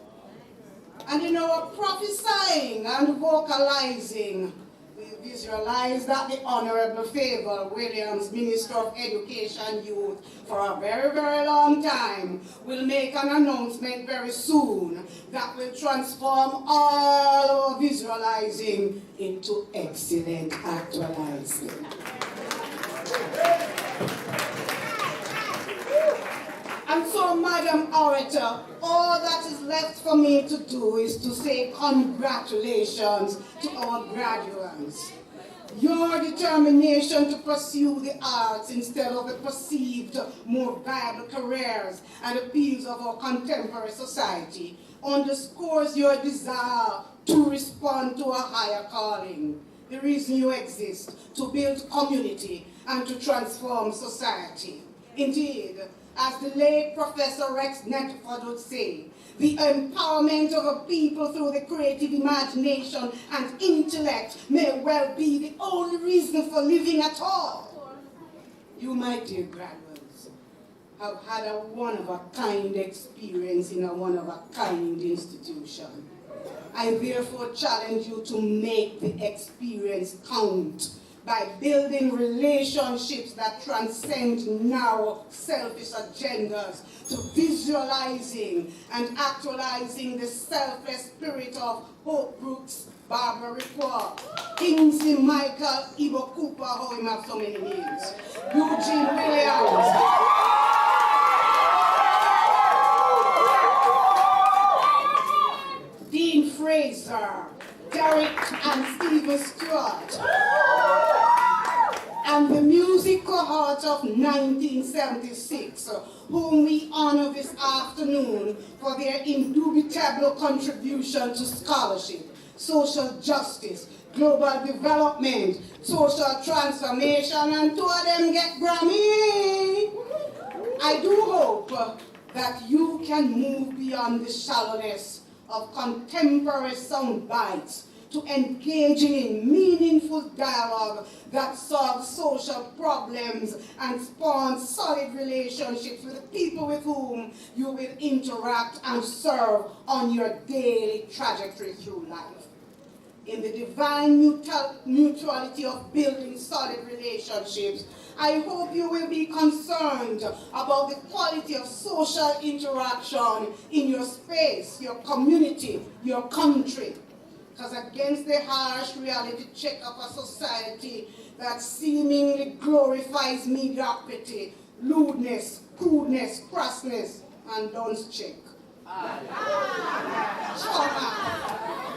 And in our prophesying and vocalizing, we visualize that the Honorable Favour Williams, Minister of Education Youth, for a very, very long time, will make an announcement very soon that will transform all our visualizing into excellent actualizing. And so, Madam Orator, all that is left for me to do is to say congratulations to our graduates. Your determination to pursue the arts instead of the perceived, more viable careers and appeals of our contemporary society underscores your desire to respond to a higher calling. The reason you exist, to build community and to transform society. Indeed, as the late Professor Rex Netford would say, the empowerment of a people through the creative imagination and intellect may well be the only reason for living at all. You, my dear graduates, have had a one-of-a-kind experience in a one-of-a-kind institution. I therefore challenge you to make the experience count by building relationships that transcend narrow, selfish agendas, to visualizing and actualizing the selfless spirit of Hope Brooks, Barbara Riqua, Kingsley Michael, Ibo Cooper, how him have so many names, Eugene Williams, Dean Fraser, Derek and Stephen Stewart, and the music cohort of 1976, whom we honor this afternoon for their indubitable contribution to scholarship, social justice, global development, social transformation, and two of them get Grammy. I do hope that you can move beyond the shallowness of contemporary sound bites to engaging in meaningful dialogue that solves social problems and spawns solid relationships with the people with whom you will interact and serve on your daily trajectory through life. In the divine mutuality of building solid relationships, I hope you will be concerned about the quality of social interaction in your space, your community, your country. Because against the harsh reality check of a society that seemingly glorifies mediocrity, lewdness, crudeness, crassness, and dunce check.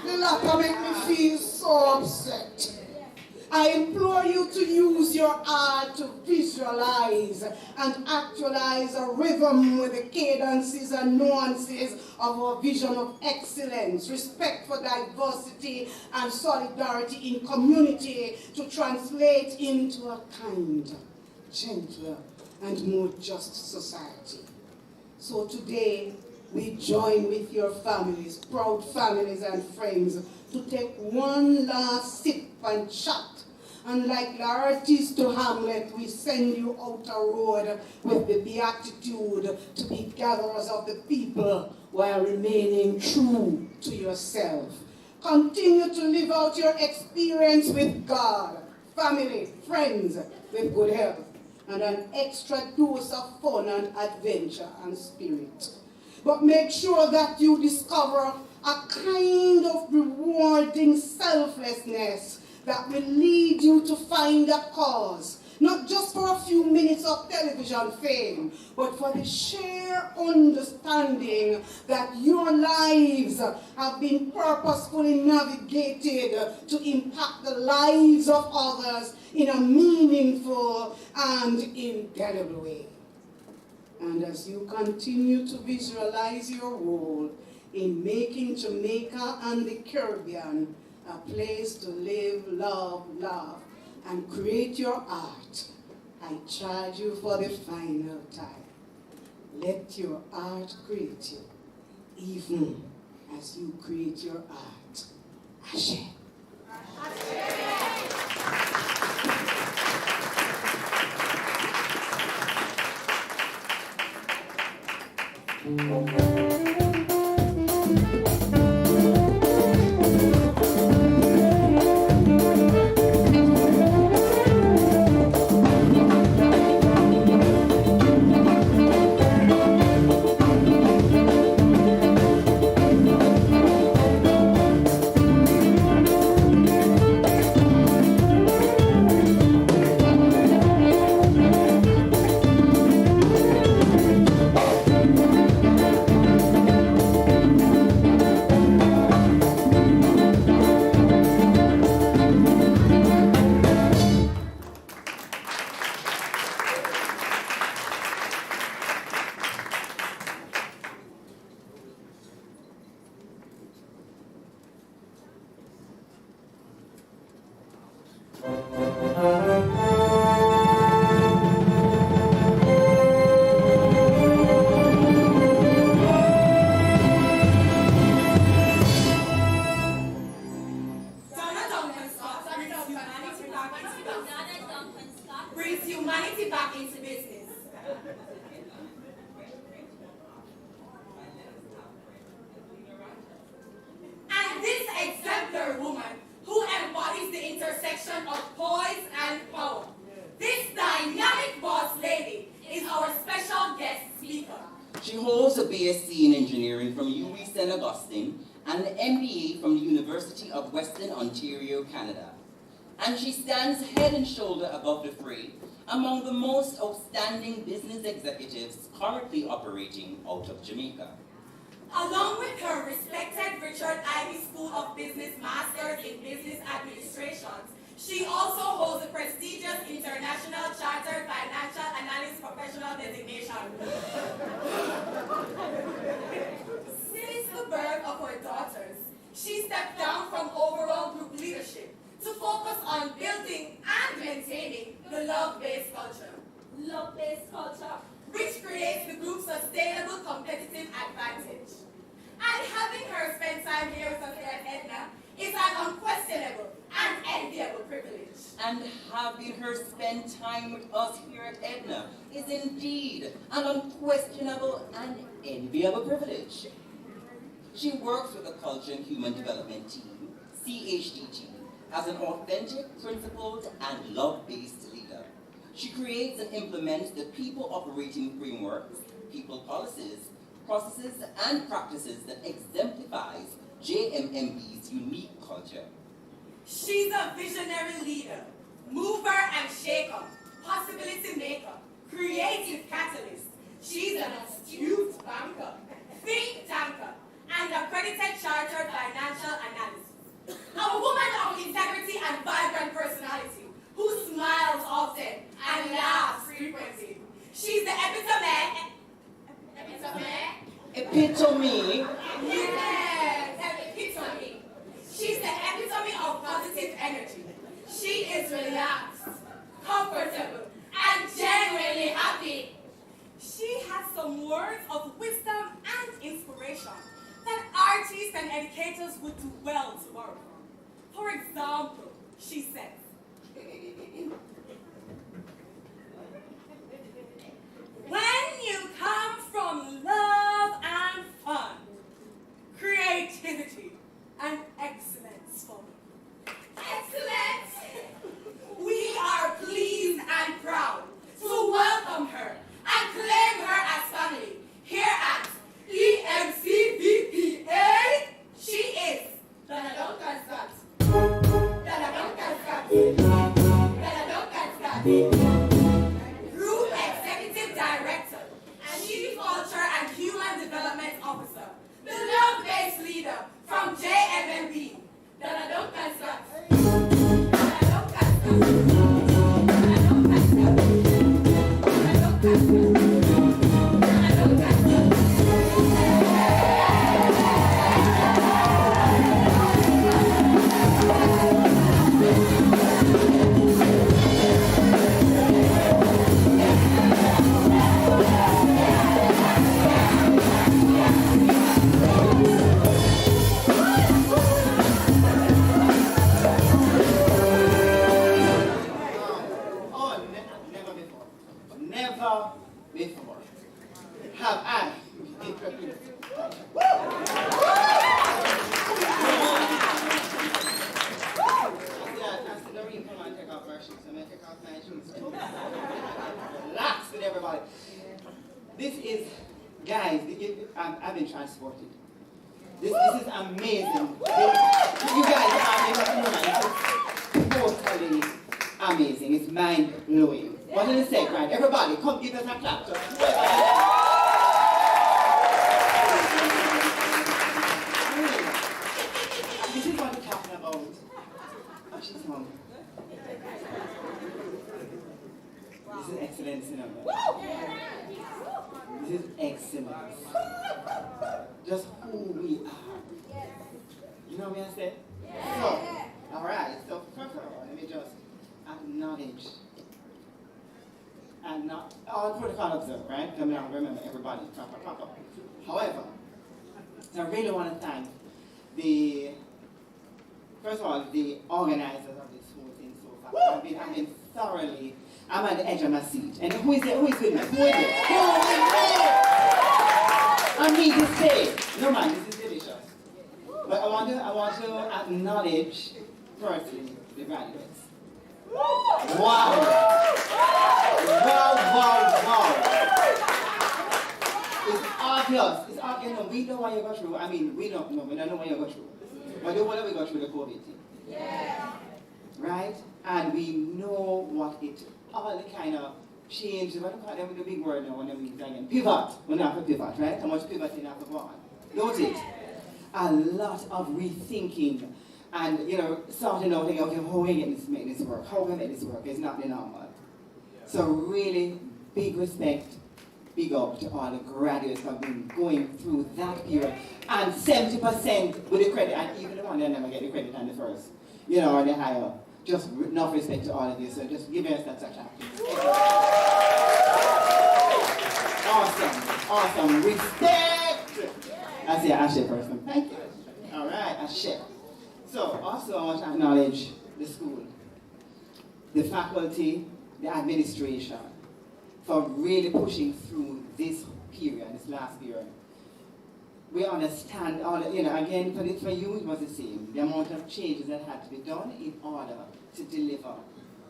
The latter make me feel so upset. I implore you to use your art to visualize and actualize a rhythm with the cadences and nuances of our vision of excellence, respect for diversity and solidarity in community to translate into a kinder, gentler, and more just society. So today, we join with your families, proud families and friends, to take one last sip and chat. And like Laertes to Hamlet, we send you out a road with the beatitude to be gatherers of the people while remaining true to yourself. Continue to live out your experience with God, family, friends, with good health, and an extra dose of fun and adventure and spirit. But make sure that you discover a kind of rewarding selflessness that will lead you to find a cause, not just for a few minutes of television fame, but for the sheer understanding that your lives have been purposefully navigated to impact the lives of others in a meaningful and indelible way. And as you continue to visualize your role in making Jamaica and the Caribbean a place to live, love, laugh, and create your art, I charge you for the final time. Let your art create you, even as you create your art. Ashe. And this exemplary woman who embodies the intersection of poise BSc in Engineering from UWI St. Augustine and an MBA from the University of Western Ontario, Canada. And she stands head and shoulder above the fray among the most outstanding business executives currently operating out of Jamaica. Along with her respected Richard Ivey School of Business Masters in Business Administration, she also holds the prestigious International Chartered Financial Analyst Professional designation. Since the birth of her daughters, she stepped down from overall group leadership to focus on building and maintaining the love-based culture. Love-based culture, which creates the group's sustainable competitive advantage. And having her spend time here with us here at Edna is an unquestionable and enviable privilege. And having her spend time with us here at Edna is indeed an unquestionable and enviable privilege. She works with the Culture and Human Development Team, CHDT, as an authentic, principled, and love-based leader. She creates and implements the people operating frameworks, people policies, processes, and practices that exemplifies JMMB's unique culture. She's a visionary leader, mover and shaker, possibility maker, creative catalyst. She's an astute banker, think tanker, and accredited chartered financial analyst. A woman of integrity and vibrant personality, who smiles often and laughs frequently. She's the epitome. Epitome? Yes, epitome. She's the epitome of positive energy. She is relaxed, comfortable, and genuinely happy. She has some words of wisdom and inspiration that artists and educators would do well to borrow from. For example, she says, when you come from love and fun, creativity and excellence for me. Excellence! We are pleased and proud to welcome her and claim her as family here at EMCVPA. She is Donna Duncan Scott. Donna Duncan Scott. Donna Duncan Scott. Group Executive Director, Chief Culture and Human Development Officer, the love-based leader from JMMB, Donna Duncan Scott. Donna Duncan Scott. Donna Duncan Scott. Donna Duncan Scott. Donna Duncan Scott. Never before have I introduced. Come on, take off our shoes. I'm going to take off my shoes too. Relax with everybody. This is, guys, I've been transported. This is amazing. You guys are totally amazing. It's mind-blowing. What did it say, right? Everybody, come give us a clap. This is what we're talking about. Oh, she's home. This is excellence, you know. This is excellence. Just who we are. You know what I said? So, alright, so first of all, let me just acknowledge. And not all protocol observed, right? I mean, I remember everybody, proper. However, I really want to thank first of all, the organizers of this whole thing so far. I've been thoroughly, I'm at the edge of my seat. And who is there? Who is with me? Who is it? I mean to say, no man, this is delicious. But I want to acknowledge firstly the graduates. Wow! Wow! It's obvious. It's obvious. You know, we know why you got through. I mean, we don't know why you got through. But the one that we got through the COVID thing. Yeah. Right? And we know what it, all the kind of change, what do you call them, the big word now, when they mean again, pivot. When they have to pivot, right? How much pivot you have to go on. Don't it? A lot of rethinking and, you know, sorting out, thinking, okay, how we make this work? How we make this work? It's not the normal. So really, big respect, big up to all the graduates who have been going through that period. And 70% with the credit, and even the one that never get the credit on the first, you know, or the higher. Just enough respect to all of you, so just give us that such awesome, respect! I say Ashe person, thank you. All right, Ashe. So also I want to acknowledge the school, the faculty, the administration, for really pushing through this period, this last period. We understand all the, you know, again, for you it was the same. The amount of changes that had to be done in order to deliver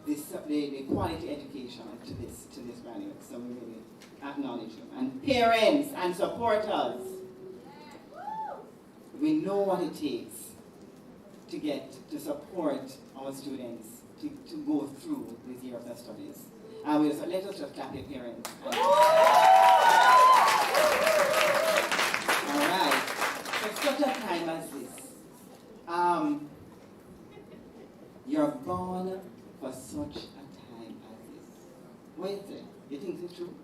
this, the quality education to this graduate. So we really acknowledge you. And parents and supporters, we know what it takes to support our students to go through these years of studies. And so let us just clap your parents. All right. For such a time as this, you're born for such a time as this. What is it? You think it's true?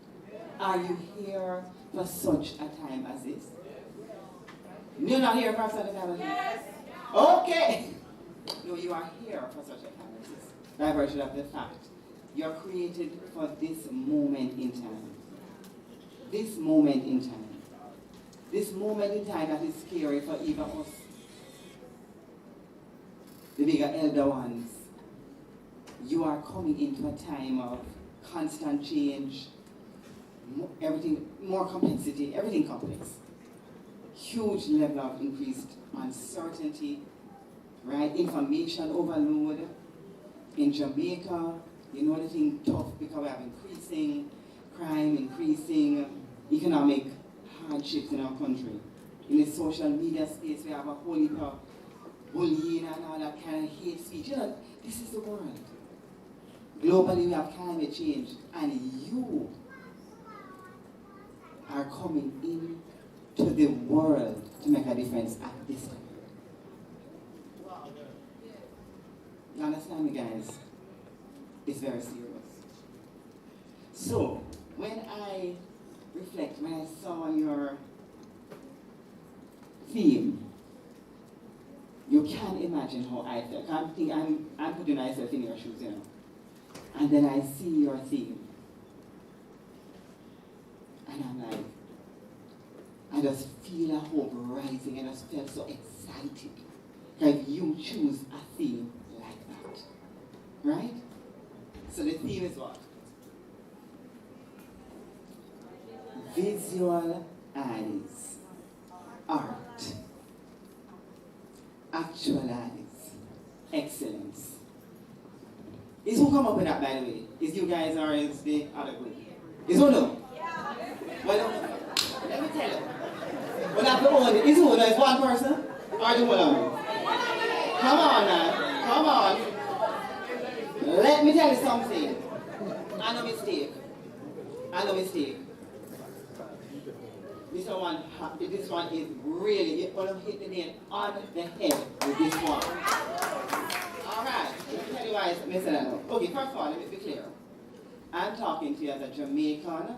Are you here for such a time as this? You're not here for such a time as this? Yes. Okay. No, you are here for such a time as this. By virtue of the fact you're created for this moment in time. This moment in time. This moment in time that is scary for even us. The bigger elder ones. You are coming into a time of constant change, everything, more complexity, everything complex. Huge level of increased uncertainty, right? Information overload. In Jamaica, you know the thing tough because we have increasing crime, increasing economic hardships in our country. In the social media space, we have a whole heap of bullying and all that kind of hate speech. You know, this is the world. Globally, we have climate change, and you are coming into the world to make a difference at this time. You understand me, guys? It's very serious. So, when I reflect, when I saw your theme, you can't imagine how I felt. I'm putting myself in your shoes, you know. And then I see your theme. And I'm like, I just feel a hope rising, and I just felt so excited. Like you choose a theme like that. Right? So the theme is what? Visual eyes, art, actualize, excellence. Is who come up with that, by the way? Is you guys or is the other group? Is who know? Yeah. Well, let me tell you. Well, that's the only, is who know? Is one person? Or the one of them? Come on now. Come on. Let me tell you something. I know mistake. This one is really, you're going to hit the nail on the head with this one. Alright, let me tell you why I said that now. Okay, first of all, let me be clear. I'm talking to you as a Jamaican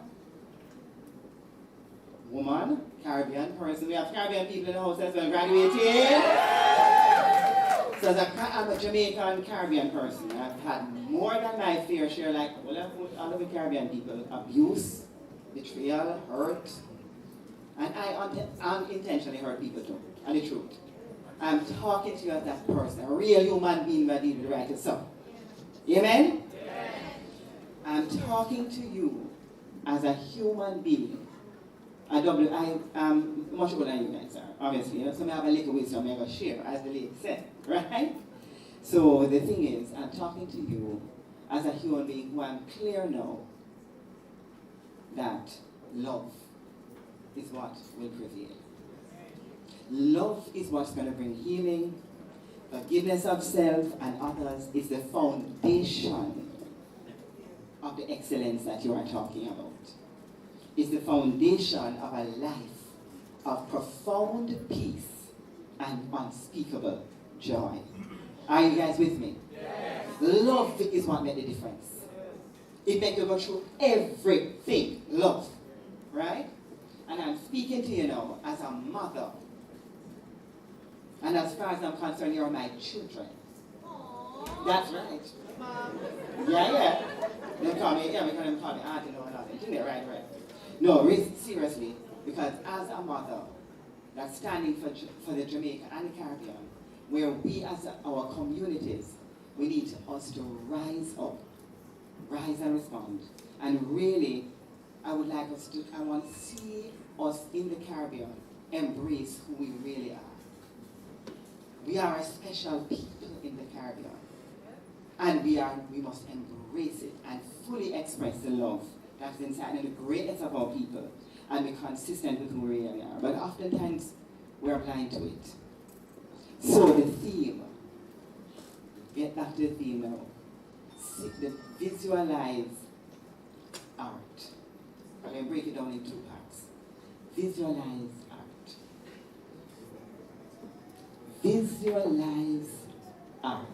woman, Caribbean person. We have Caribbean people in the house as well graduating. So I'm a Jamaican Caribbean person. I've had more than my fair share, like all of the Caribbean people, abuse, betrayal, hurt. And I unintentionally hurt people too, and the truth. I'm talking to you as that person, a real human being that did the right stuff. Amen? Yes. I'm talking to you as a human being. I'm much older than you guys are, obviously. You know, so I have a little wisdom I'm going to share, as the lady said, right? So the thing is, I'm talking to you as a human being who I'm clear now that love is what will prevail. Love is what's going to bring healing. Forgiveness of self and others is the foundation of the excellence that you are talking about. It's the foundation of a life of profound peace and unspeakable joy. Are you guys with me? Yes. Love is what makes the difference. It makes you go through everything. Love. Right? And I'm speaking to you now as a mother. And as far as I'm concerned, you're my children. Aww. That's right. Yeah. They call me, yeah, because they call me auntie, no, nothing. Isn't it? Right. No, seriously, because as a mother that's standing for the Jamaica and the Caribbean, where we as our communities, we need us to rise up, rise and respond. And really, I want to see us in the Caribbean embrace who we really are. We are a special people in the Caribbean. And we must embrace it and fully express the love that's inside and the greatness of our people and be consistent with who we really are. But oftentimes, we're blind to it. So the theme, get back to the theme now. Visualize art. I'm going to break it down in 2 parts. Visualize art. Visualize art.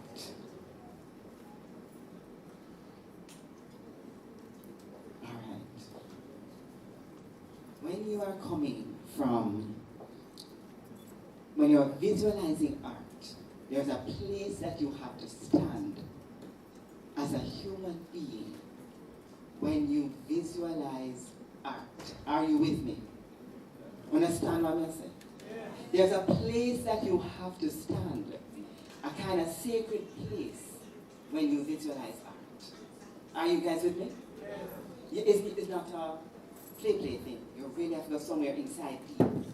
All right. When you are coming from, when you're visualizing art, there's a place that you have to stand as a human being when you visualize art. Are you with me? Understand what I'm saying? There's a place that you have to stand, a kind of sacred place when you visualize art. Are you guys with me? It's not a play thing. You really have to go somewhere inside people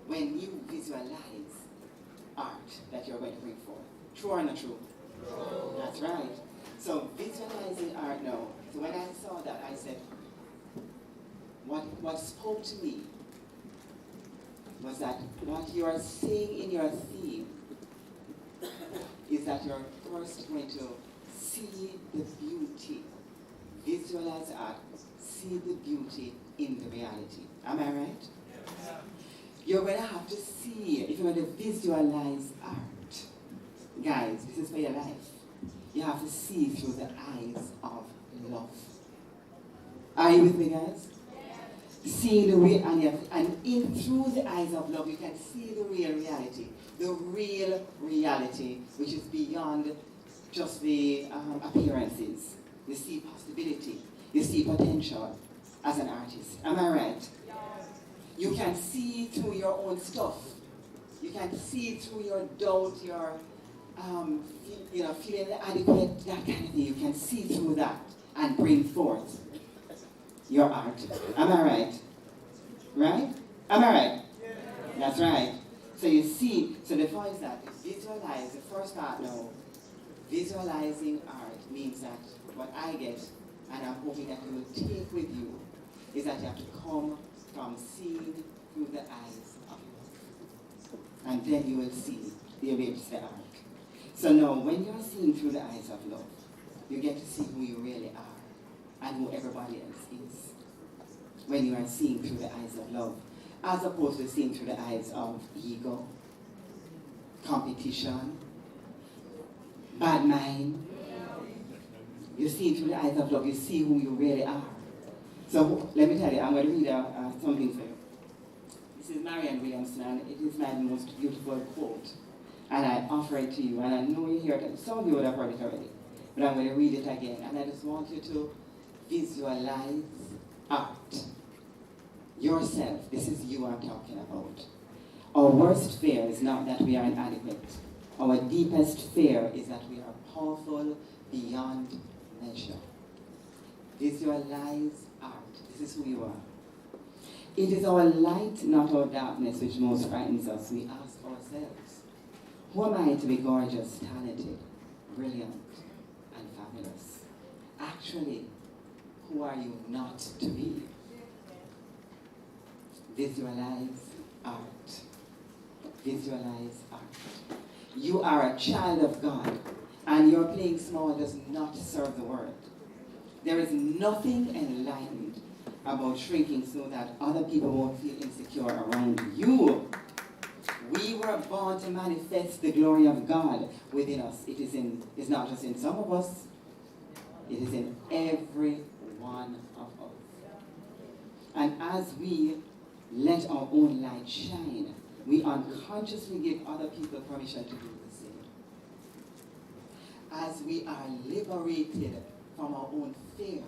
when you visualize art that you're going to bring forth. True or not true? True. That's right. So visualizing art now. So when I saw that, I said, what spoke to me was that what you are saying in your theme is that you're first going to see the beauty. Visualize art, see the beauty in the reality. Am I right? Yes. You're going to have to see, if you're going to visualize art, guys, this is for your life. You have to see through the eyes of love. Are you with me, guys? Seeing the real, and in through the eyes of love, you can see the real reality. The real reality, which is beyond just the appearances. You see possibility. You see potential as an artist. Am I right? Yes. You can see through your own stuff. You can see through your doubt, your feeling inadequate, that kind of thing. You can see through that and bring forth your art. Am I right? Right? Am I right? Yeah. That's right. So you see, so the point is that visualize, the first part now, visualizing art means that what I get, and I'm hoping that you will take with you, is that you have to come from seeing through the eyes of love. And then you will see the waves of the art. So now, when you're seeing through the eyes of love, you get to see who you really are and who everybody else is. When you are seeing through the eyes of love, as opposed to seeing through the eyes of ego, competition, bad mind. You see through the eyes of love, you see who you really are. So let me tell you, I'm going to read something for you. This is Marianne Williamson, and it is my most beautiful quote. And I offer it to you, and I know you hear it. Some of you would have heard it already, but I'm going to read it again. And I just want you to visualize art. Yourself. This is you I'm talking about. Our worst fear is not that we are inadequate. Our deepest fear is that we are powerful beyond measure. Visualize art. This is who you are. It is our light, not our darkness, which most frightens us. We ask ourselves, who am I to be gorgeous, talented, brilliant, and fabulous? Actually, who are you not to be? Visualize art. Visualize art. You are a child of God, and your playing small does not serve the world. There is nothing enlightened about shrinking so that other people won't feel insecure around you. We were born to manifest the glory of God within us. It's not just in some of us, it is in every one of us. And as we let our own light shine, we unconsciously give other people permission to do the same. As we are liberated from our own fear,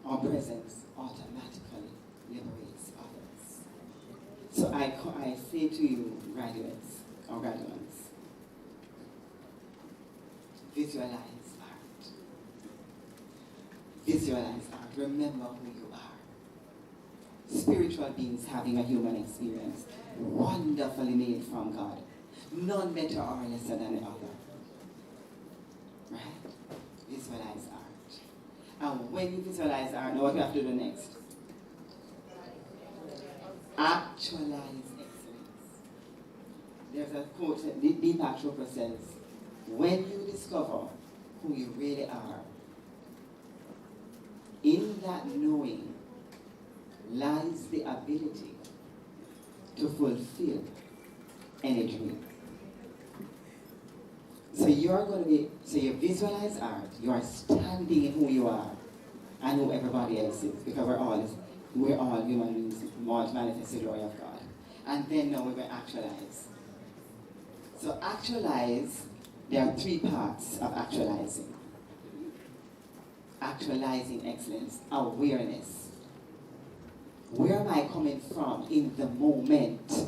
our presence automatically liberates others. So I say to you, graduates or graduates, visualize art. Visualize art. Remember who you are. Spiritual beings having a human experience, wonderfully made from God. None better or lesser than the other. Right? Visualize art. And when you visualize art, now what you have to do next? Actualize excellence. There's a quote that Deepak Chopra says, when you discover who you really are, in that knowing lies the ability to fulfill any dream. So you visualize art, you are standing in who you are and who everybody else is, because we're all human beings who want to manifest the glory of God. And then now we're going to actualize. So actualize, there are 3 parts of actualizing. Actualizing excellence, awareness. Where am I coming from in the moment?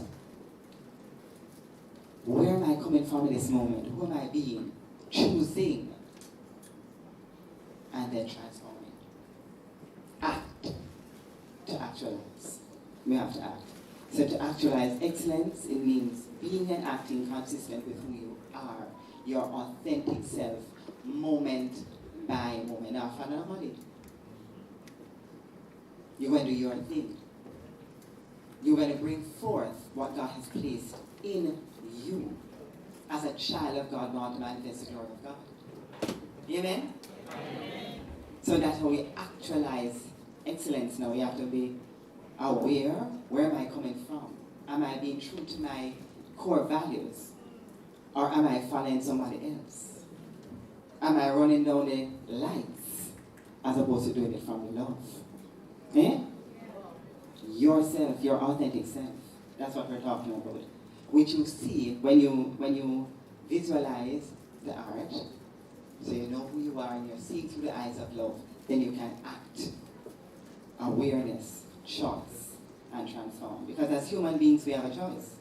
Where am I coming from in this moment? Who am I being? Choosing. And then transforming. Act to actualize. We have to act. So to actualize excellence, it means being and acting consistent with who you are, your authentic self, moment by moment. Now, finally, you're going to do your thing. You're going to bring forth what God has placed in you as a child of God, born to manifest the glory of God. Amen? Amen. So that's how we actualize excellence now. We have to be aware, where am I coming from? Am I being true to my core values? Or am I following somebody else? Am I running down the lights as opposed to doing it from love? Eh? Yourself, your authentic self. That's what we're talking about. Which you see when you visualize the art, so you know who you are and you're seeing through the eyes of love, then you can act. Awareness, choice, and transform. Because as human beings, we have a choice.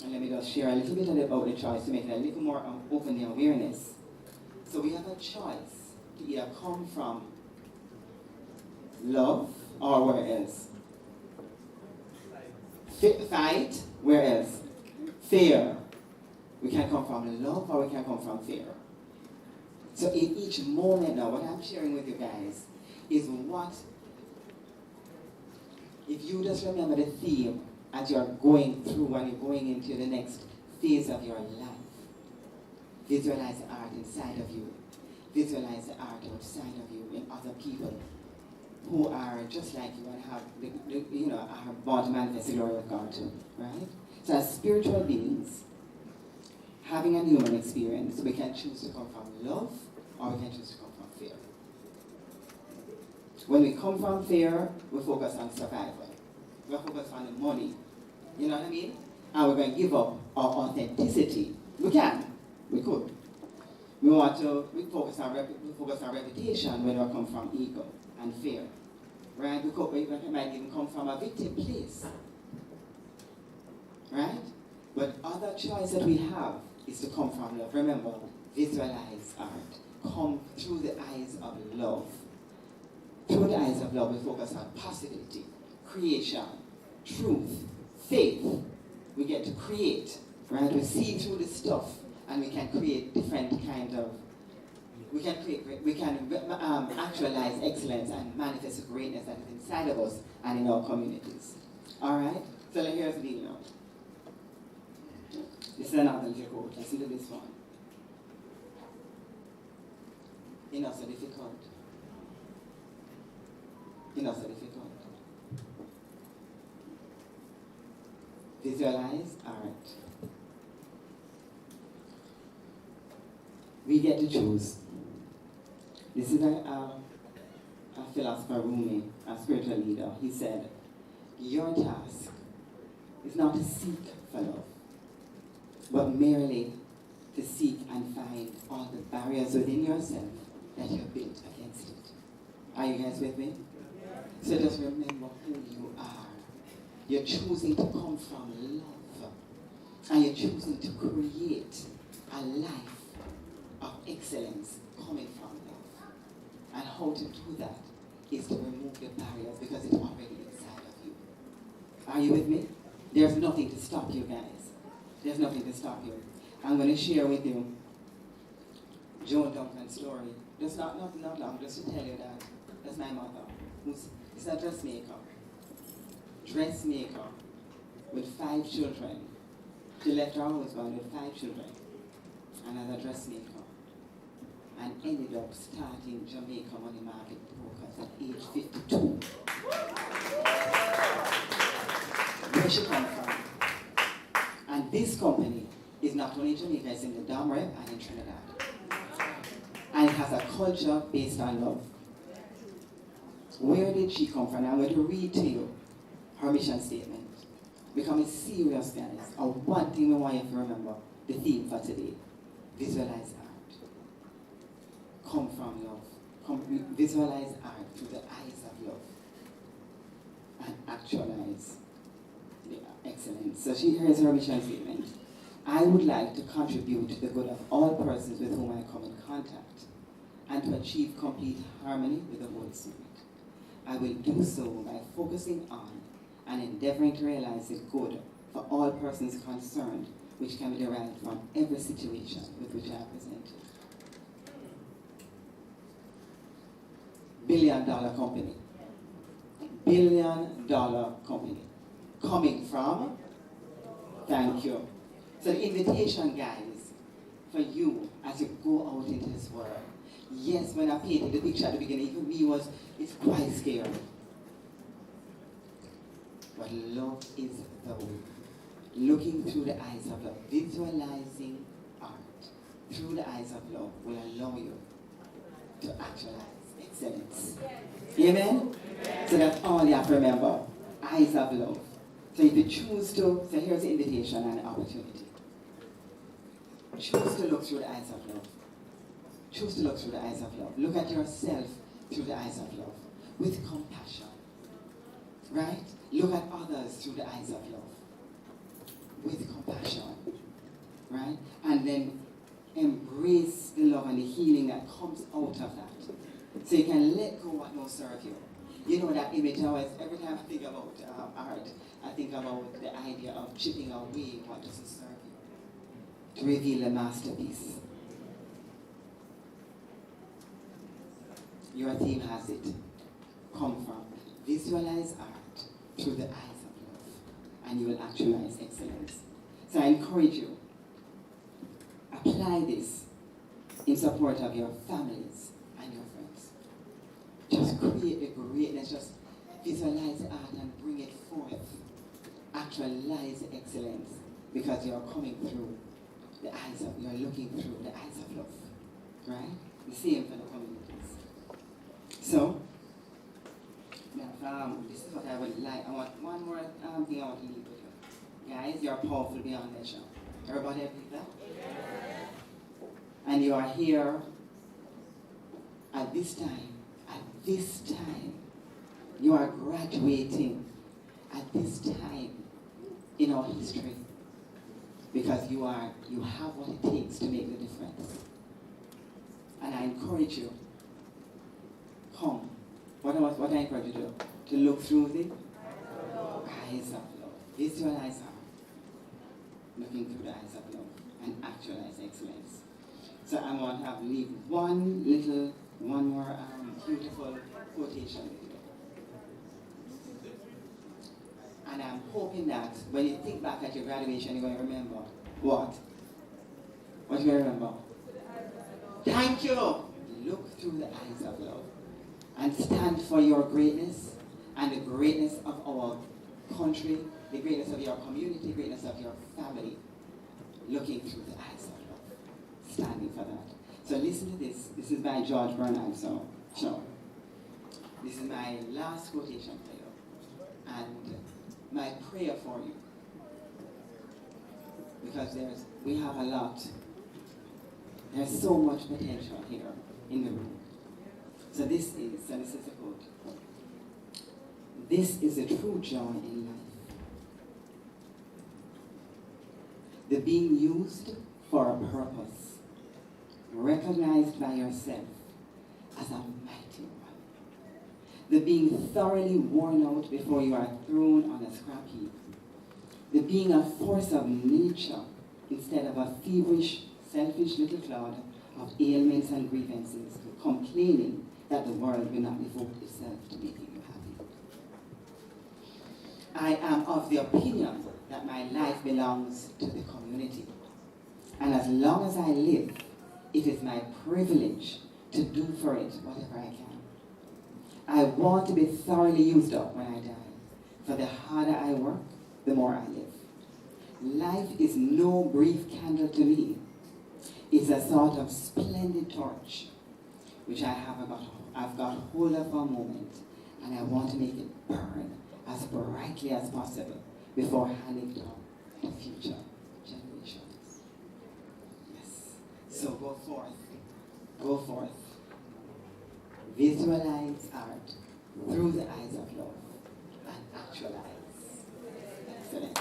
And let me just share a little bit about the choice to make it a little more open the awareness. So we have a choice to either come from love or where else? Fight, where else? Fear. We can come from love or we can come from fear. So in each moment now, what I'm sharing with you guys is what, if you just remember the theme as you're going through when you're going into the next phase of your life. Visualize the art inside of you. Visualize the art outside of you in other people who are just like you and have, are born to manifest the glory of God too, right? So as spiritual beings, having a human experience, we can choose to come from love or we can choose to come from fear. When we come from fear, we focus on survival. We're focused on the money. You know what I mean? And we're going to give up our authenticity. We can. We could. We focus on reputation when we come from ego and fear. Right? We might even come from a victim place. Right? But other choice that we have is to come from love. Remember, visualize art. Come through the eyes of love. Through the eyes of love, we focus on possibility, creation, truth, faith. We get to create, right? We see through the stuff and we can create different kind of we can create we can actualize excellence and manifest the greatness that is inside of us and in our communities. All right? So here's the deal now. This is another little quote. Listen to this one. It's not so difficult. It's not so difficult. Visualize art. We get to choose. This is a philosopher, Rumi, a spiritual leader. He said, your task is not to seek for love, but merely to seek and find all the barriers within yourself that you've built against it. Are you guys with me? So just remember who you are. You're choosing to come from love, and you're choosing to create a life of excellence coming from love. And how to do that is to remove the barriers because it's already inside of you. Are you with me? There's nothing to stop you guys. There's nothing to stop you. I'm going to share with you Joan Duncan's story. Just not long, just to tell you that that's my mother. She's a dressmaker. Dressmaker with 5 children. She left her husband with 5 children and as a dressmaker, and ended up starting Jamaica Money Market Brokers at age 52. Where she come from? And this company is not only in Jamaica, it's in the Dom Rep and in Trinidad. And it has a culture based on love. Where did she come from? I'm going to read to you her mission statement. Becoming serious, guys. And one thing we want you to remember, the theme for today. Visualize art. Come from love. Visualize art through the eyes of love. And actualize the excellence. So here's her mission statement. I would like to contribute to the good of all persons with whom I come in contact, and to achieve complete harmony with the Holy Spirit. I will do so by focusing on and endeavoring to realize the good for all persons concerned, which can be derived from every situation with which I am presented. $1 billion company. $1 billion company. Coming from? Thank you. So the invitation, guys, for you as you go out into this world. Yes, when I painted the picture at the beginning, even me it's quite scary. But love is the way. Looking through the eyes of love, visualizing art through the eyes of love will allow you to actualize excellence. Amen? So that's all you have to remember. Eyes of love. So if you choose to, so here's the invitation and the opportunity. Choose to look through the eyes of love. Choose to look through the eyes of love. Look at yourself through the eyes of love. With compassion. Right? Look at others through the eyes of love. With compassion. Right? And then embrace the love and the healing that comes out of that. So you can let go what don't serve you. You know that image always, every time I think about art, I think about the idea of chipping away what doesn't serve you. To reveal a masterpiece. Your theme has it. Come from. Visualize art through the eyes of love, and you will actualize excellence. So I encourage you, apply this in support of your families and your friends. Just create the greatness, just visualize art and bring it forth. Actualize excellence, because you're coming through the eyes of, you're looking through the eyes of love. Right? The same for the communities. So, this is what I would like. I want one more thing I want to leave with you. Guys, you're powerful beyond measure. Everybody agree with that? And you are here at this time. At this time. You are graduating at this time in our history. Because you have what it takes to make the difference. And I encourage you, come. What I encourage you to do? To look through the eyes of love. Visualize art. Looking through the eyes of love and actualize excellence. So I want to leave one more beautiful quotation with you. And I'm hoping that when you think back at your graduation, you're going to remember what? What are you going to remember? Thank you. Look through the eyes of love and stand for your greatness and the greatness of our country, the greatness of your community, the greatness of your family. Looking through the eyes of love. Standing for that. So listen to this. This is by George Bernard Shaw. This is my last quotation for you. And my prayer for you. Because we have a lot. There's so much potential here in the room. So this is the quote. This is a true joy in life. The being used for a purpose, recognized by yourself as a mighty one. The being thoroughly worn out before you are thrown on a scrap heap. The being a force of nature instead of a feverish, selfish little cloud of ailments and grievances, complaining that the world will not devote itself to making you happy. I am of the opinion that my life belongs to the community. And as long as I live, it is my privilege to do for it whatever I can. I want to be thoroughly used up when I die, for the harder I work, the more I live. Life is no brief candle to me. It's a sort of splendid torch, which I've got hold of for a moment, and I want to make it burn as brightly as possible before handing down to future generations. Yes. So go forth. Visualize art through the eyes of love and actualize excellence.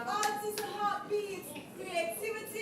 Artists, heartbeats, creativity,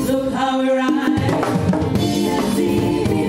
Look how we ride. EMCVPA,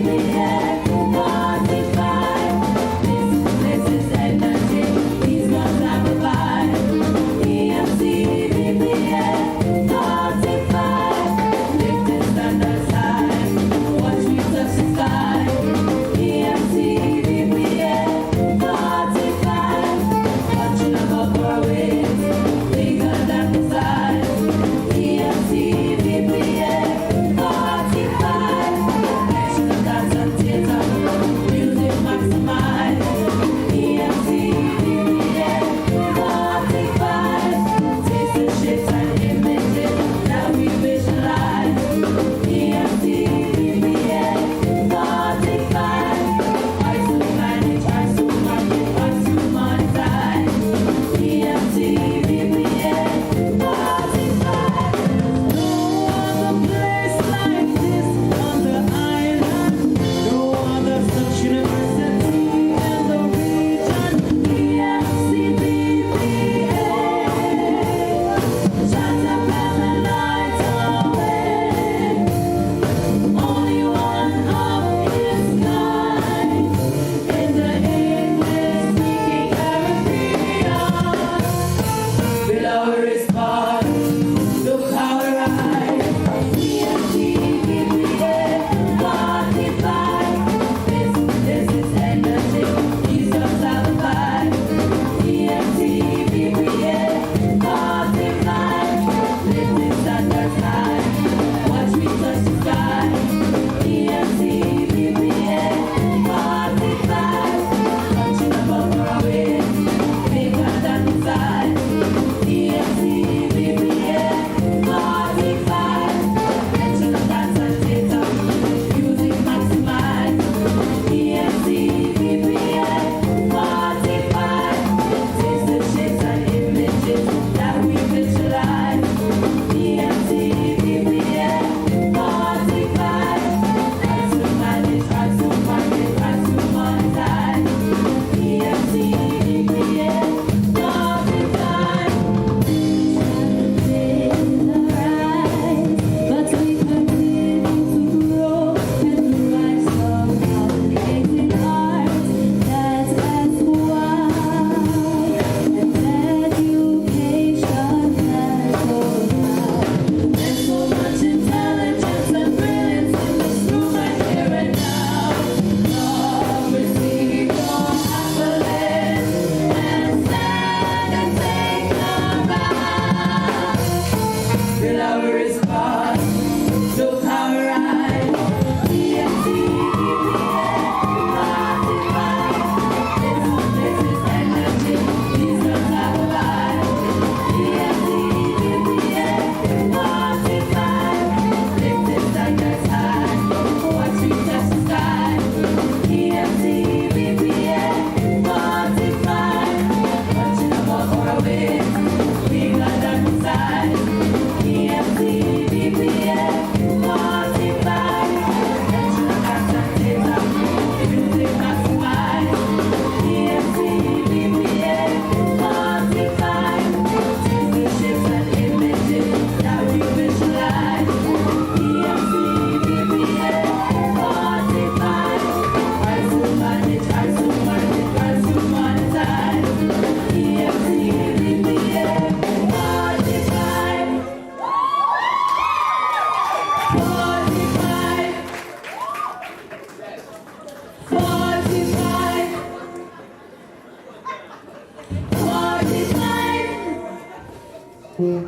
Ladies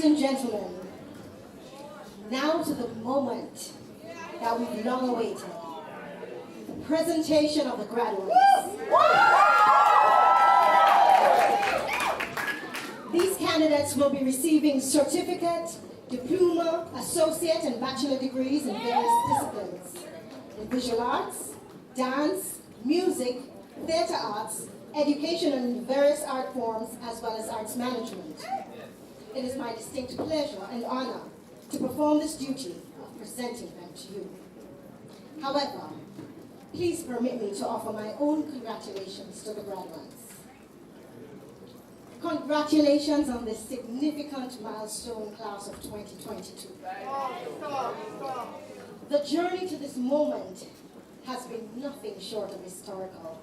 and gentlemen, now to the moment that we've long awaited, the presentation of the graduates. These candidates will be receiving certificate, diploma, associate, and bachelor degrees in various disciplines, in visual arts, dance, music, theater arts, education in various art forms, as well as arts management. It is my distinct pleasure and honor to perform this duty of presenting them to you. However, please permit me to offer my own congratulations to the graduates. Congratulations on this significant milestone class of 2022. The journey to this moment has been nothing short of historical.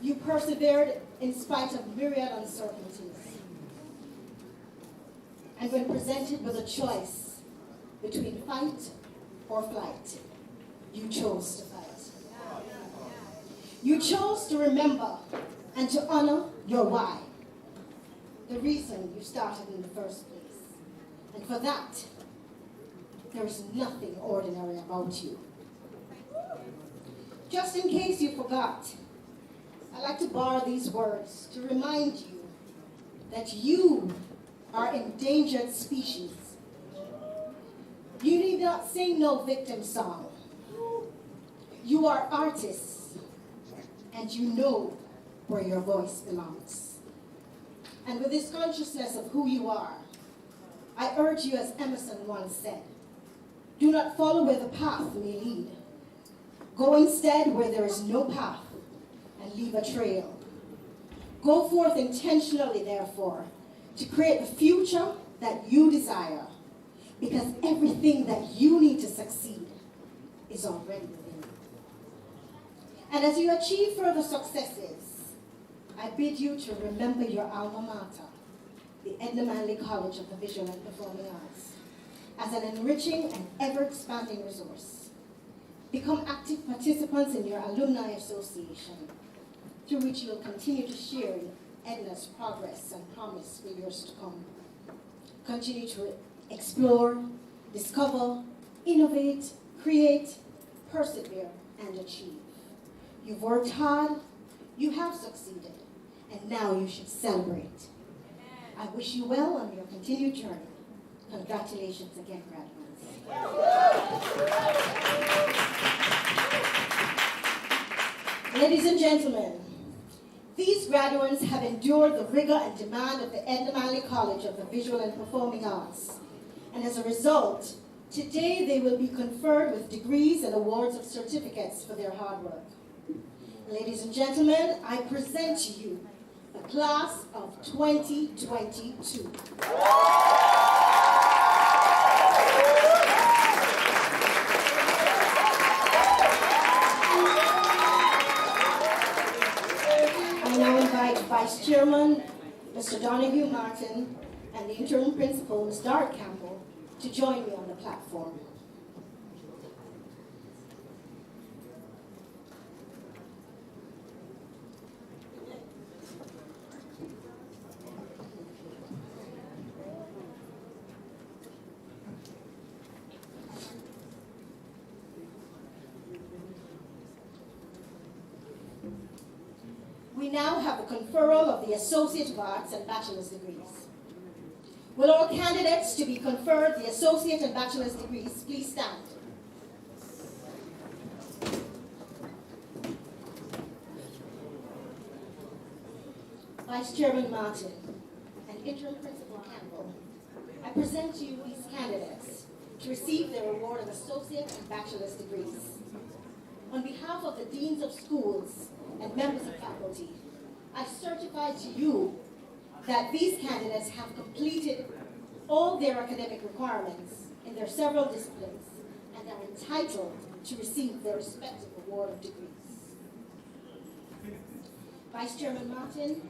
You persevered in spite of myriad uncertainties. And when presented with a choice between fight or flight, you chose to fight. You chose to remember and to honor your why, the reason you started in the first place. And for that, there is nothing ordinary about you. Just in case you forgot, I'd like to borrow these words to remind you that you are endangered species. You need not sing no victim song. You are artists, and you know where your voice belongs. And with this consciousness of who you are, I urge you, as Emerson once said, do not follow where the path may lead. Go instead where there is no path and leave a trail. Go forth intentionally, therefore, to create the future that you desire, because everything that you need to succeed is already within you. And as you achieve further successes, I bid you to remember your alma mater, the Edna Manley College of the Visual and Performing Arts, as an enriching and ever-expanding resource. Become active participants in your Alumni Association, through which you will continue to share in Edna's progress and promise for years to come. Continue to explore, discover, innovate, create, persevere, and achieve. You've worked hard, you have succeeded, and now you should celebrate. I wish you well on your continued journey. Congratulations again, graduates. Ladies and gentlemen, these graduates have endured the rigor and demand of the Edna Manley College of the Visual and Performing Arts. And as a result, today they will be conferred with degrees and awards of certificates for their hard work. Ladies and gentlemen, I present to you the class of 2022. I now invite Vice Chairman, Mr. Donahue Martin, and the interim principal, Ms. Dart Campbell, to join me on the platform. We now have the conferral of the Associate of Arts and Bachelor's degrees. Will all candidates to be conferred the Associate and Bachelor's degrees please stand? Vice Chairman Martin and Interim Principal Campbell, I present to you these candidates to receive their award of Associate and Bachelor's degrees. On behalf of the Deans of Schools and members of faculty, I certify to you that these candidates have completed all their academic requirements in their several disciplines and are entitled to receive their respective award of degrees. Vice Chairman Martin,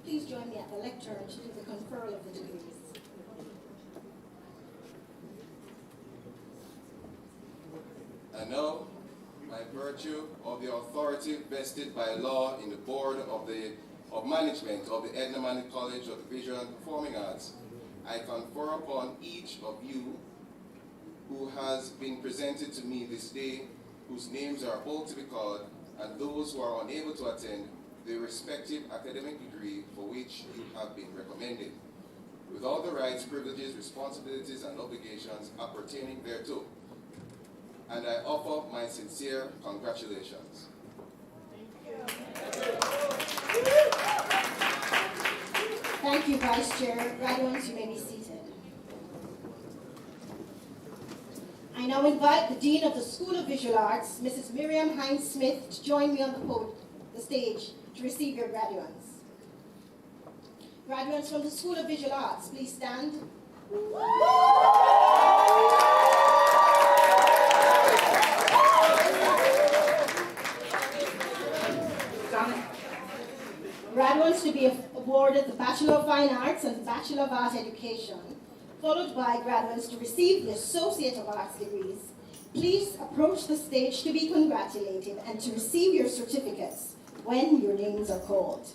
please join me at the lectern to do the conferral of the degrees. And now, by virtue of the authority vested by law in the Board of Management of the Edna Manley College of the Visual and Performing Arts, I confer upon each of you who has been presented to me this day, whose names are about to be called, and those who are unable to attend, the respective academic degree for which you have been recommended, with all the rights, privileges, responsibilities, and obligations appertaining thereto. And I offer my sincere congratulations. Thank you, Vice Chair. Graduates, you may be seated. I now invite the Dean of the School of Visual Arts, Mrs. Miriam Hines-Smith, to join me on the stage to receive your graduates. Graduates from the School of Visual Arts, please stand. Graduates to be awarded the Bachelor of Fine Arts and Bachelor of Arts Education, followed by graduates to receive the Associate of Arts degrees. Please approach the stage to be congratulated and to receive your certificates when your names are called.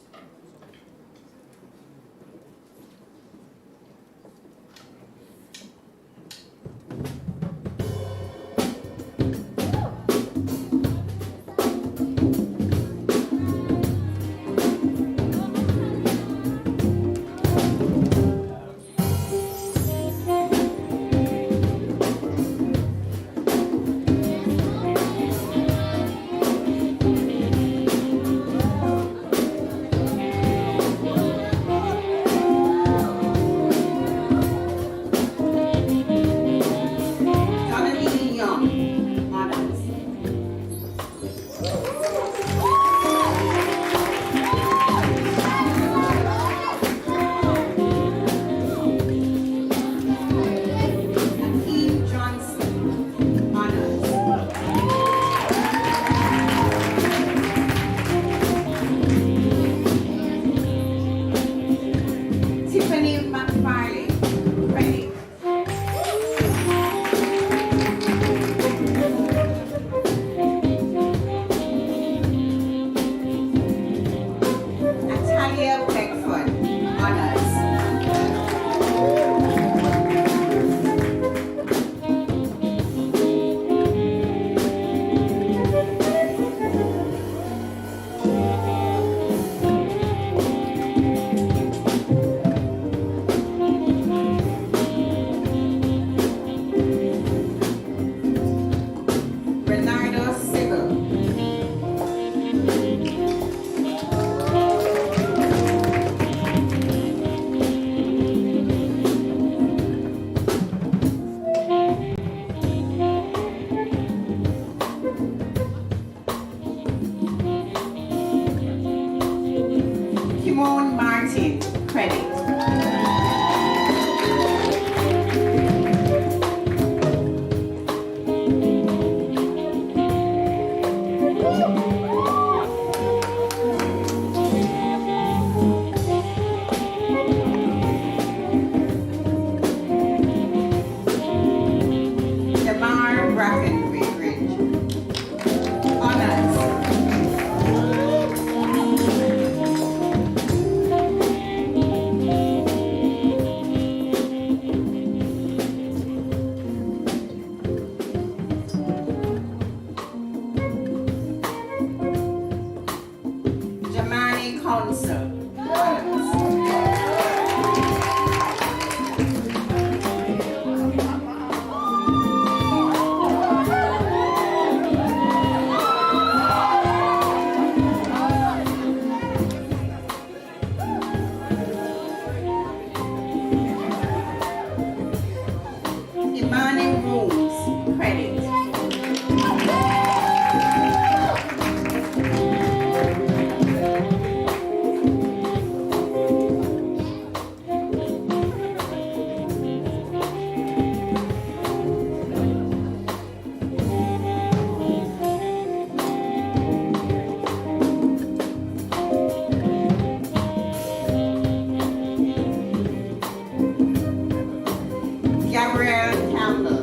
Gabrielle Campbell.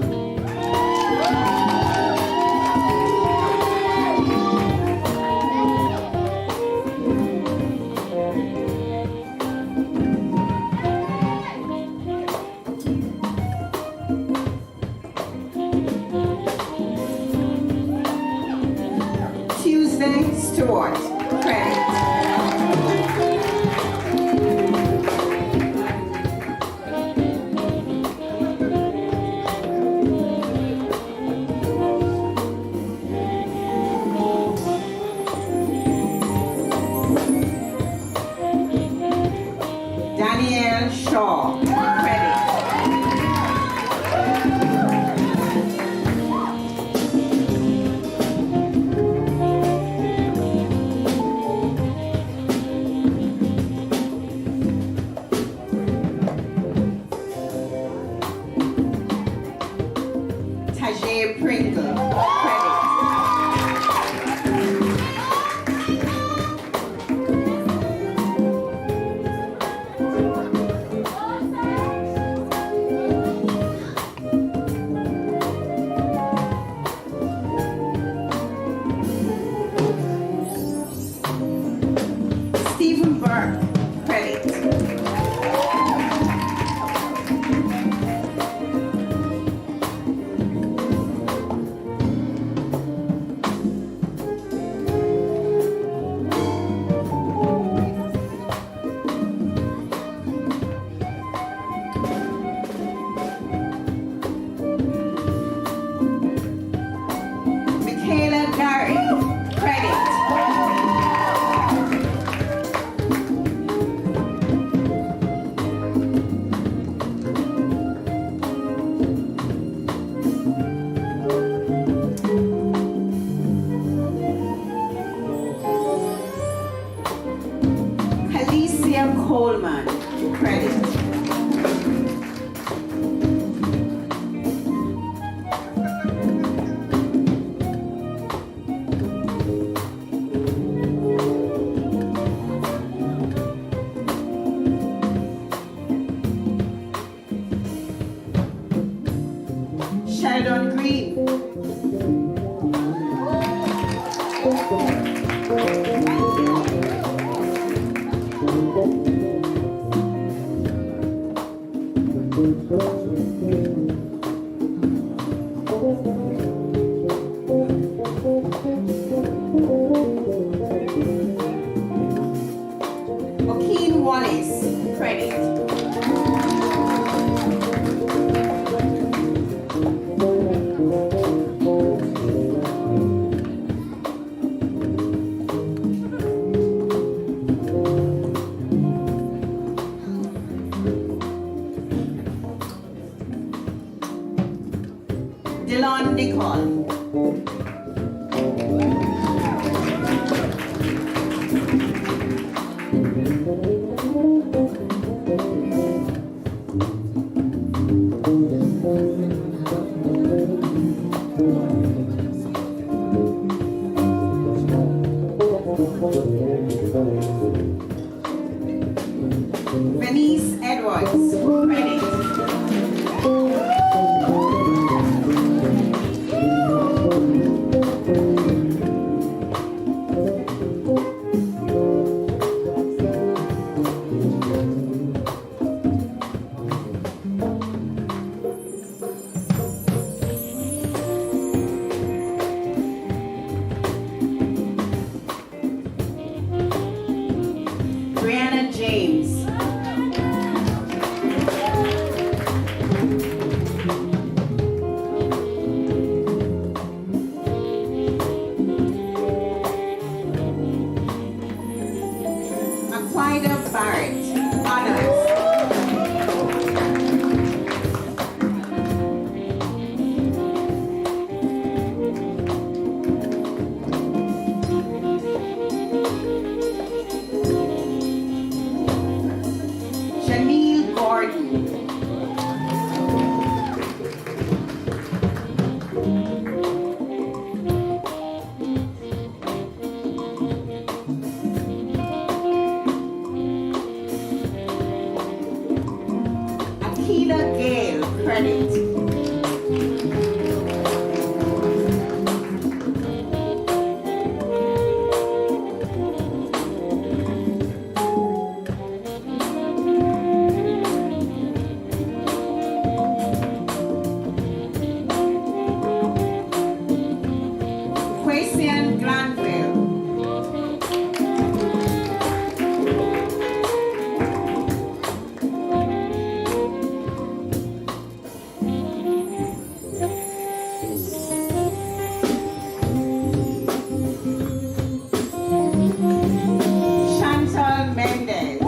Tuesday Stewart. Credit. Danielle Shaw. Credit. Tajay Pringle. Credit. Stephen Burke. Credit. Michaela Gary. Credit. Alicia Coleman. Credit. Sheldon Green. Joaquin Wallace. Credit. Dylan Nicole. Venice Edwards. Credit. Vale credit. Quasian Glanville. Chantal Mendez.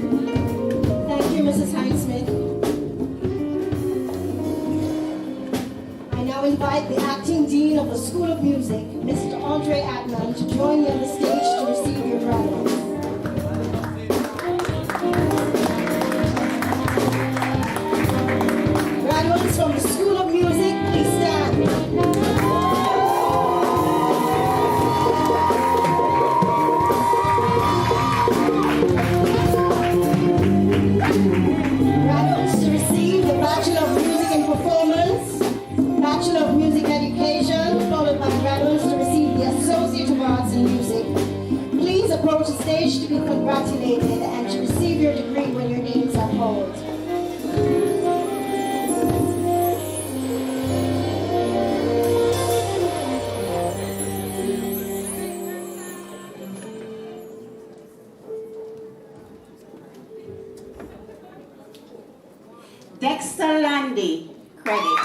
Thank you, Mrs. Hines-Smith. I now invite the acting dean of the School of Music, Mr. Andre Atman, to join me on the stage to receive your graduates. Graduates from the School of Music, please stand. Graduates to receive the Bachelor of Music in Performance, Bachelor of Music Education, followed by graduates to receive the Associate of Arts in Music. Please approach the stage to be congratulated and to receive your degree when your names are called. Dexter Landy credit.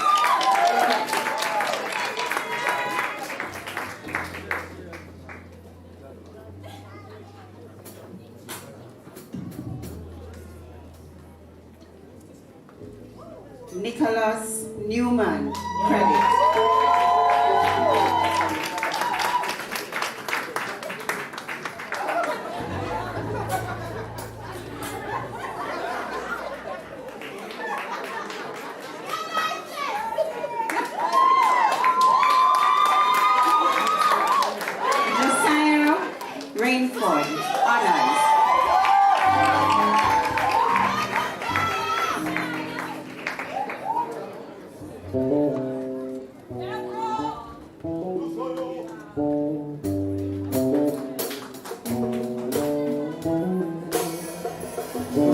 Nicholas Newman credit. Josiah Rainford honors.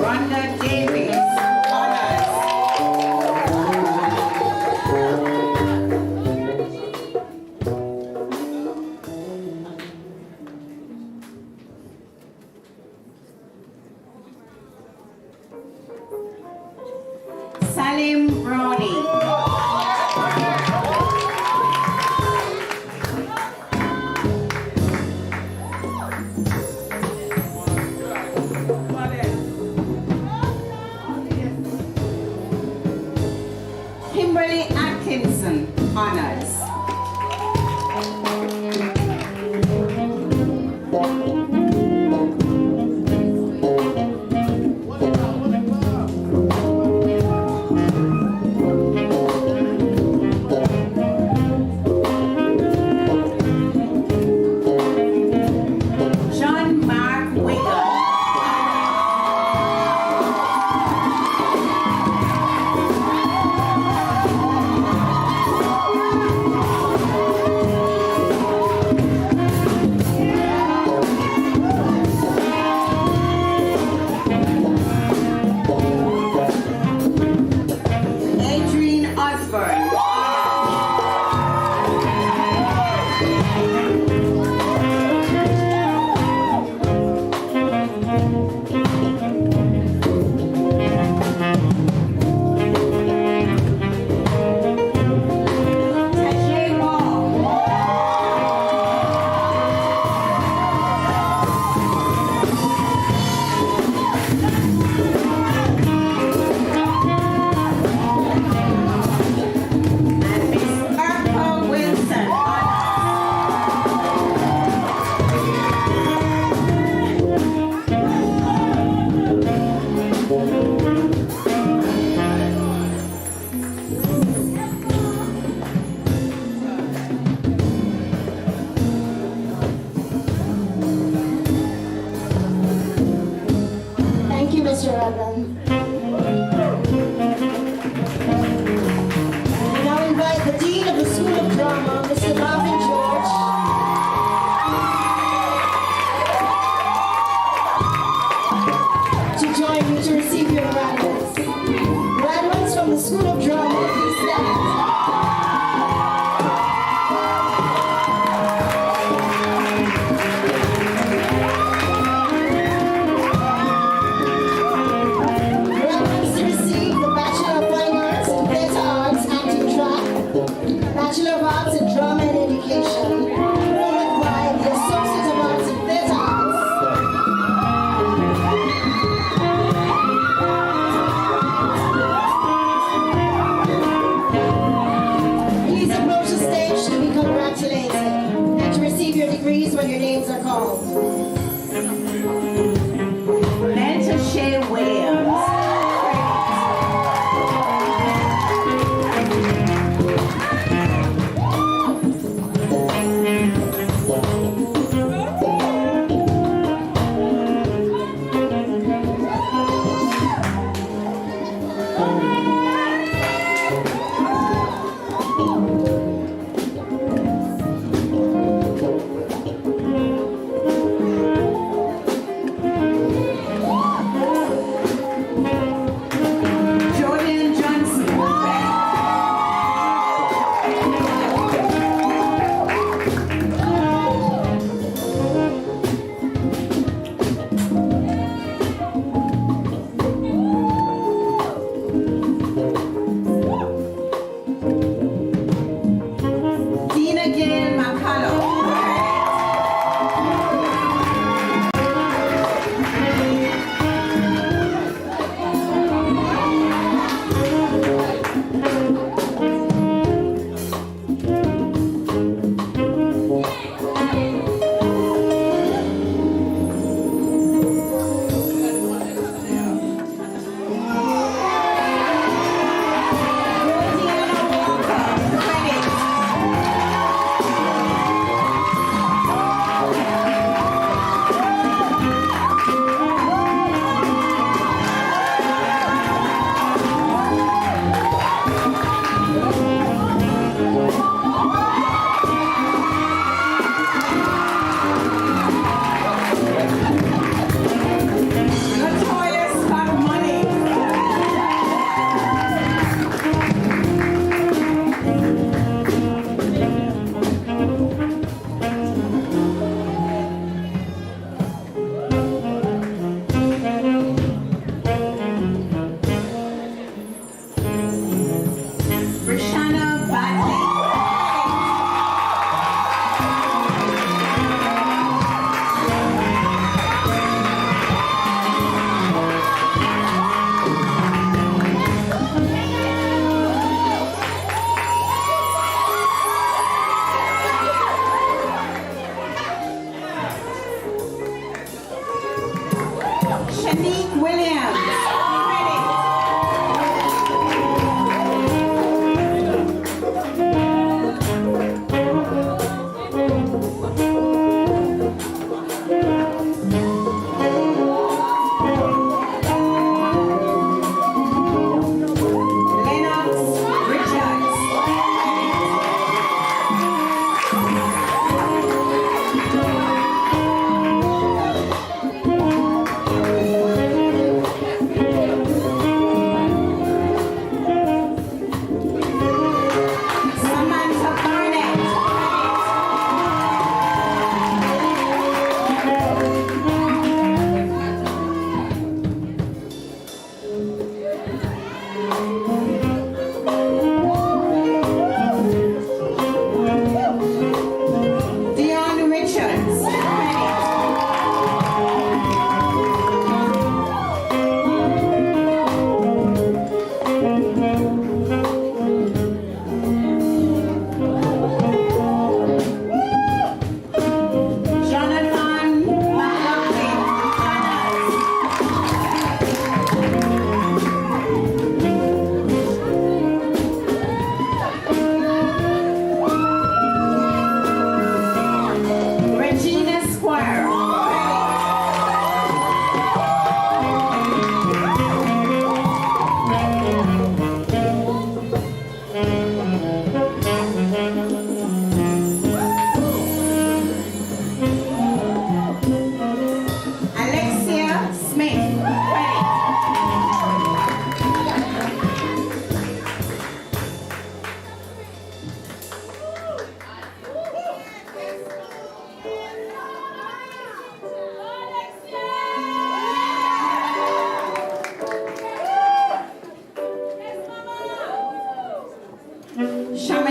Rhonda Davis honors. Salim Brownie. Kimberly Atkinson honors. John Mark Wiggum. the Dean of the School of Drama, Mr. Marvin George. To join me to receive your graduates. Graduates from the School of Drama, please stand. Bachelor of Arts in Drama and Education, followed by the Associate of Arts in Theatre Arts. Please approach the stage to be congratulated and to receive your degrees when your names are called. Mentor Shay Williams.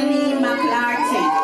Marlene McClarty.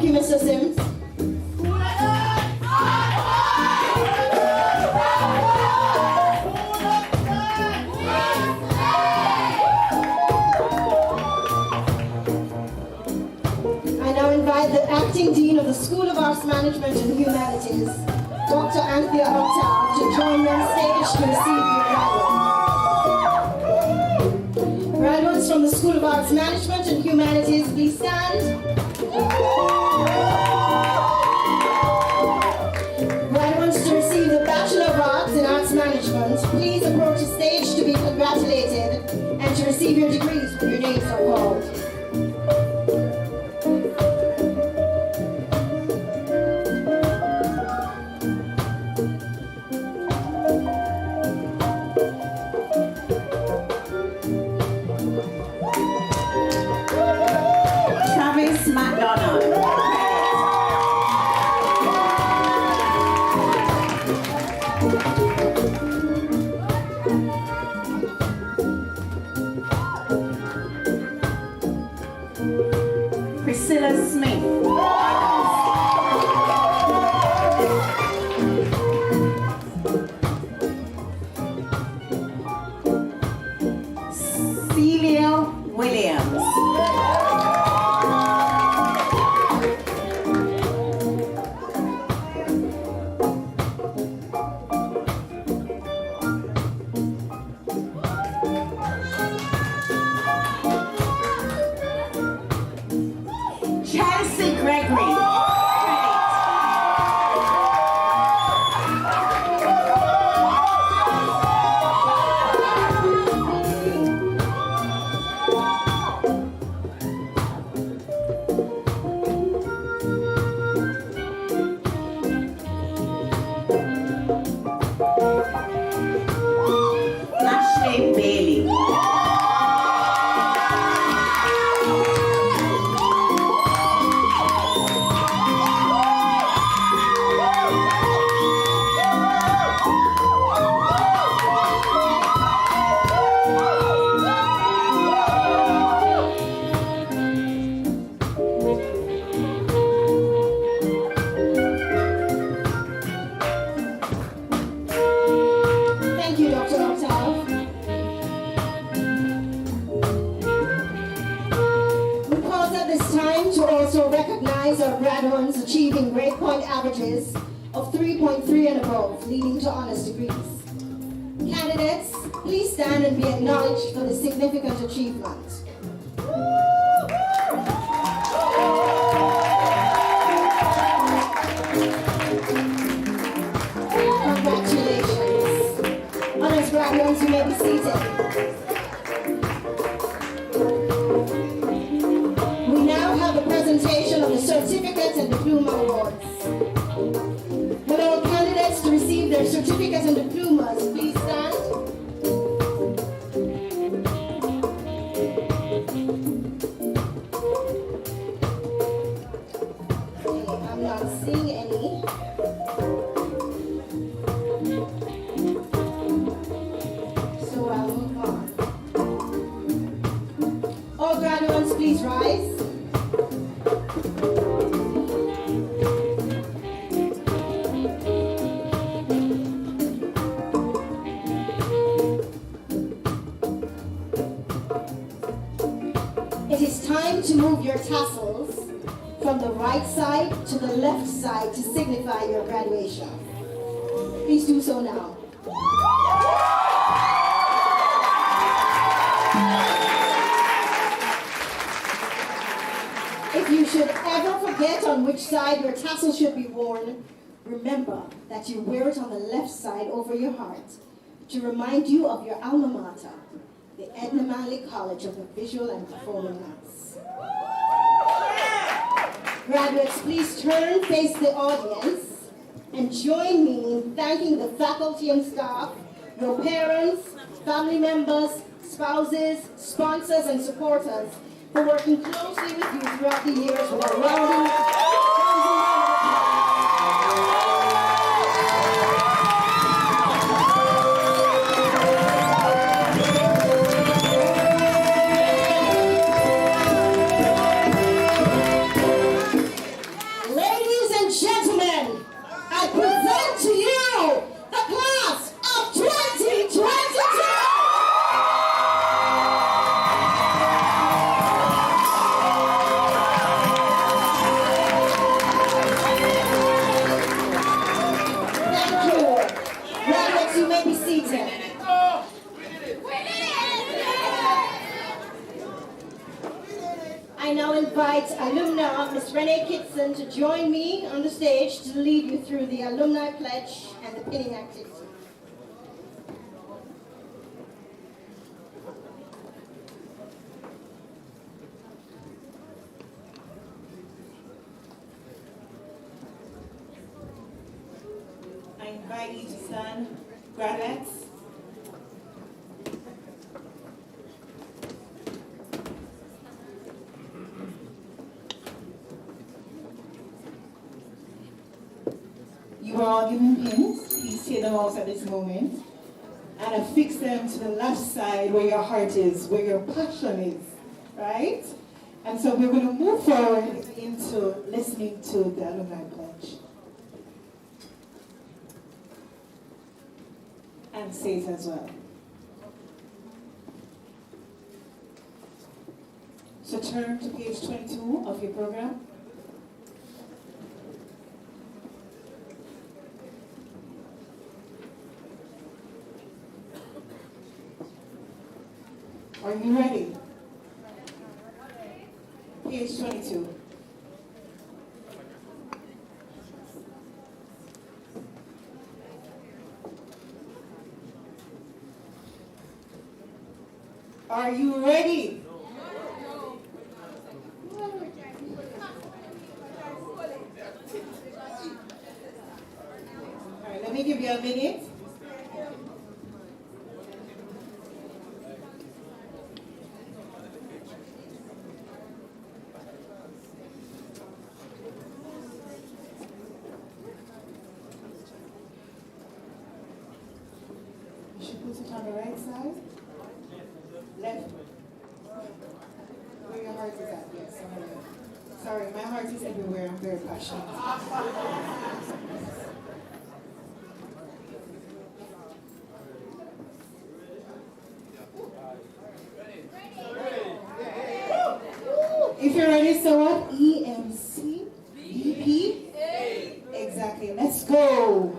Thank you, Mr. Sims. I now invite the Acting Dean of the School of Arts Management and Humanities, Dr. Anthea Octave, to join me on stage to receive your graduates. Graduates from the School of Arts Management and Humanities, please stand. Graduates to receive the Bachelor of Arts in Arts Management, please approach the stage to be congratulated and to receive your degrees when your names are called. Achieving grade point averages of 3.3 and above, leading to honors degrees. Candidates, please stand and be acknowledged for this significant achievement. Congratulations. Honors graduates, you may be seated. Presentation of the certificate and diploma awards. Will all candidates to receive their certificates and diplomas please stand? Okay, I'm not seeing any. So I'll move on. All graduates, please rise. To move your tassels from the right side to the left side to signify your graduation. Please do so now. If you should ever forget on which side your tassel should be worn, remember that you wear it on the left side over your heart to remind you of your alma mater, the Edna Manley College of the Visual and Performing Arts. Graduates, please turn, face the audience, and join me in thanking the faculty and staff, your parents, family members, spouses, sponsors, and supporters for working closely with you throughout the years with a rounding. I now invite alumna Ms. Renee Kitson to join me on the stage to lead you through the alumni pledge and the pinning activity. I invite you to stand, graduates. You are all given pins. Please take them out at this moment and affix them to the left side where your heart is, where your passion is, right? And so we're going to move forward into listening to the alumni pledge. And say it as well. So turn to page 22 of your program. Are you ready? Page 22. Are you ready? All right, let me give you a minute. You should put it on the right side. Left. Where your heart is at, yes. Sorry, my heart is everywhere. I'm very passionate. If you're ready, so what? EMCVPA? Exactly. Let's go.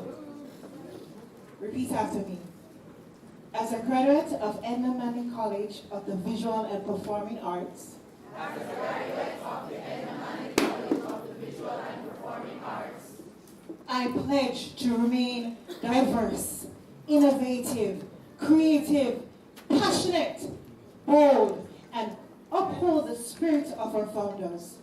Repeat after me. As a graduate of Edna Manley College of the Visual and Performing Arts, I pledge to remain diverse, innovative, creative, passionate, bold, and uphold the spirit of our founders.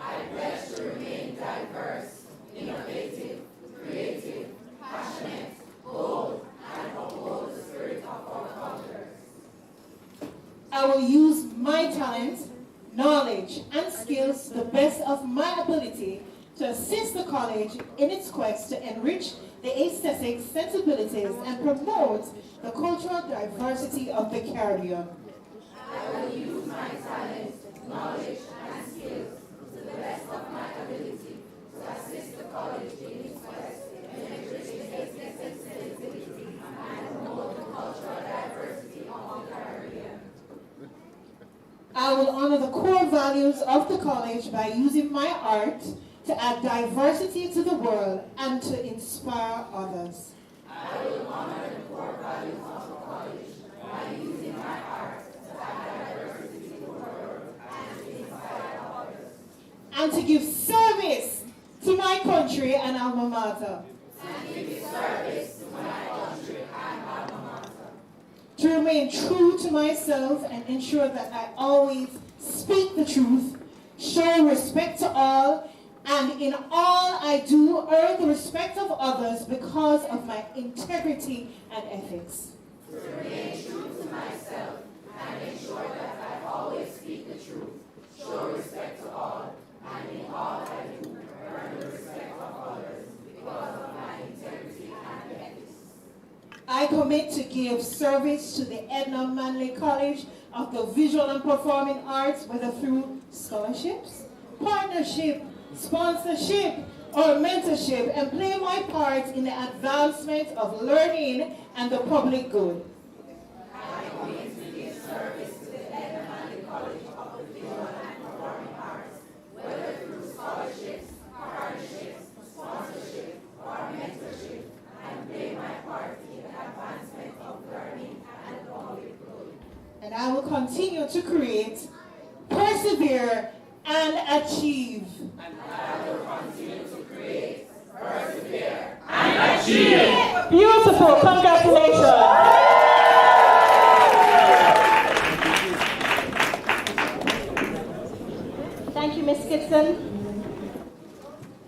I pledge to remain diverse, innovative, creative, passionate, bold, and uphold the spirit of our founders. I will use my talent, knowledge, and skills to the best of my ability to assist the college in its quest to enrich the aesthetic sensibilities and promote the cultural diversity of the Caribbean. I will use my talent, knowledge, and skills to the best of my ability to assist the college in its quest to enrich the aesthetic sensibilities and promote the cultural diversity of the Caribbean. I will honor the core values of the college by using my art to add diversity to the world and to inspire others. I will honor the core values of the college by using my art to add diversity to the world and to inspire others. And to give service to my country and alma mater. And give service to my country and alma mater. To remain true to myself and ensure that I always speak the truth, show respect to all, and in all I do earn the respect of others because of my integrity and ethics. To remain true to myself and ensure that I always speak the truth, show respect to all, and in all I do earn the respect of others because of my integrity and ethics. I commit to give service to the Edna Manley College of the Visual and Performing Arts, whether through scholarships, partnership, sponsorship, or mentorship, and play my part in the advancement of learning and the public good. I commit to give service to the Edna Manley College of the Visual and Performing Arts, whether through scholarships, partnerships, sponsorship, or mentorship, and play my part in the advancement of learning and the public good. And I will continue to create, persevere, and achieve. And I will continue to create, persevere, And achieve. Beautiful. Congratulations. Thank you, Ms. Kitson.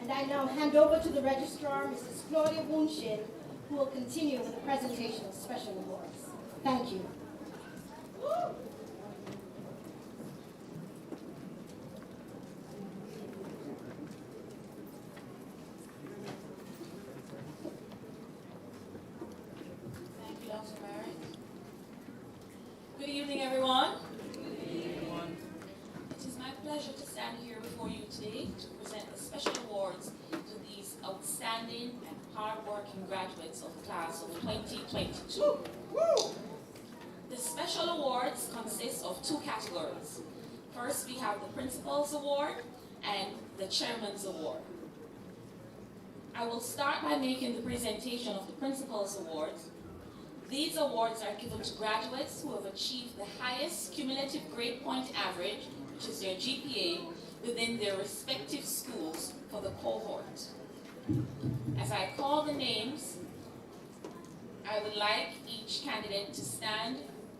And I now hand over to the registrar, Mrs. Claudia Wunshin, who will continue with the presentation of special awards. Thank you. Thank you, Dr. Barrett. Good evening, everyone. It is my pleasure to stand here before you today to present the special awards to these outstanding and hard-working graduates of the class of 2022. The special awards consist of two categories. First, we have the Principal's Award and the Chairman's Award. I will start by making the presentation of the Principal's Awards. These awards are given to graduates who have achieved the highest cumulative grade point average, which is their GPA, within their respective schools for the cohort. As I call the names, I would like each candidate to stand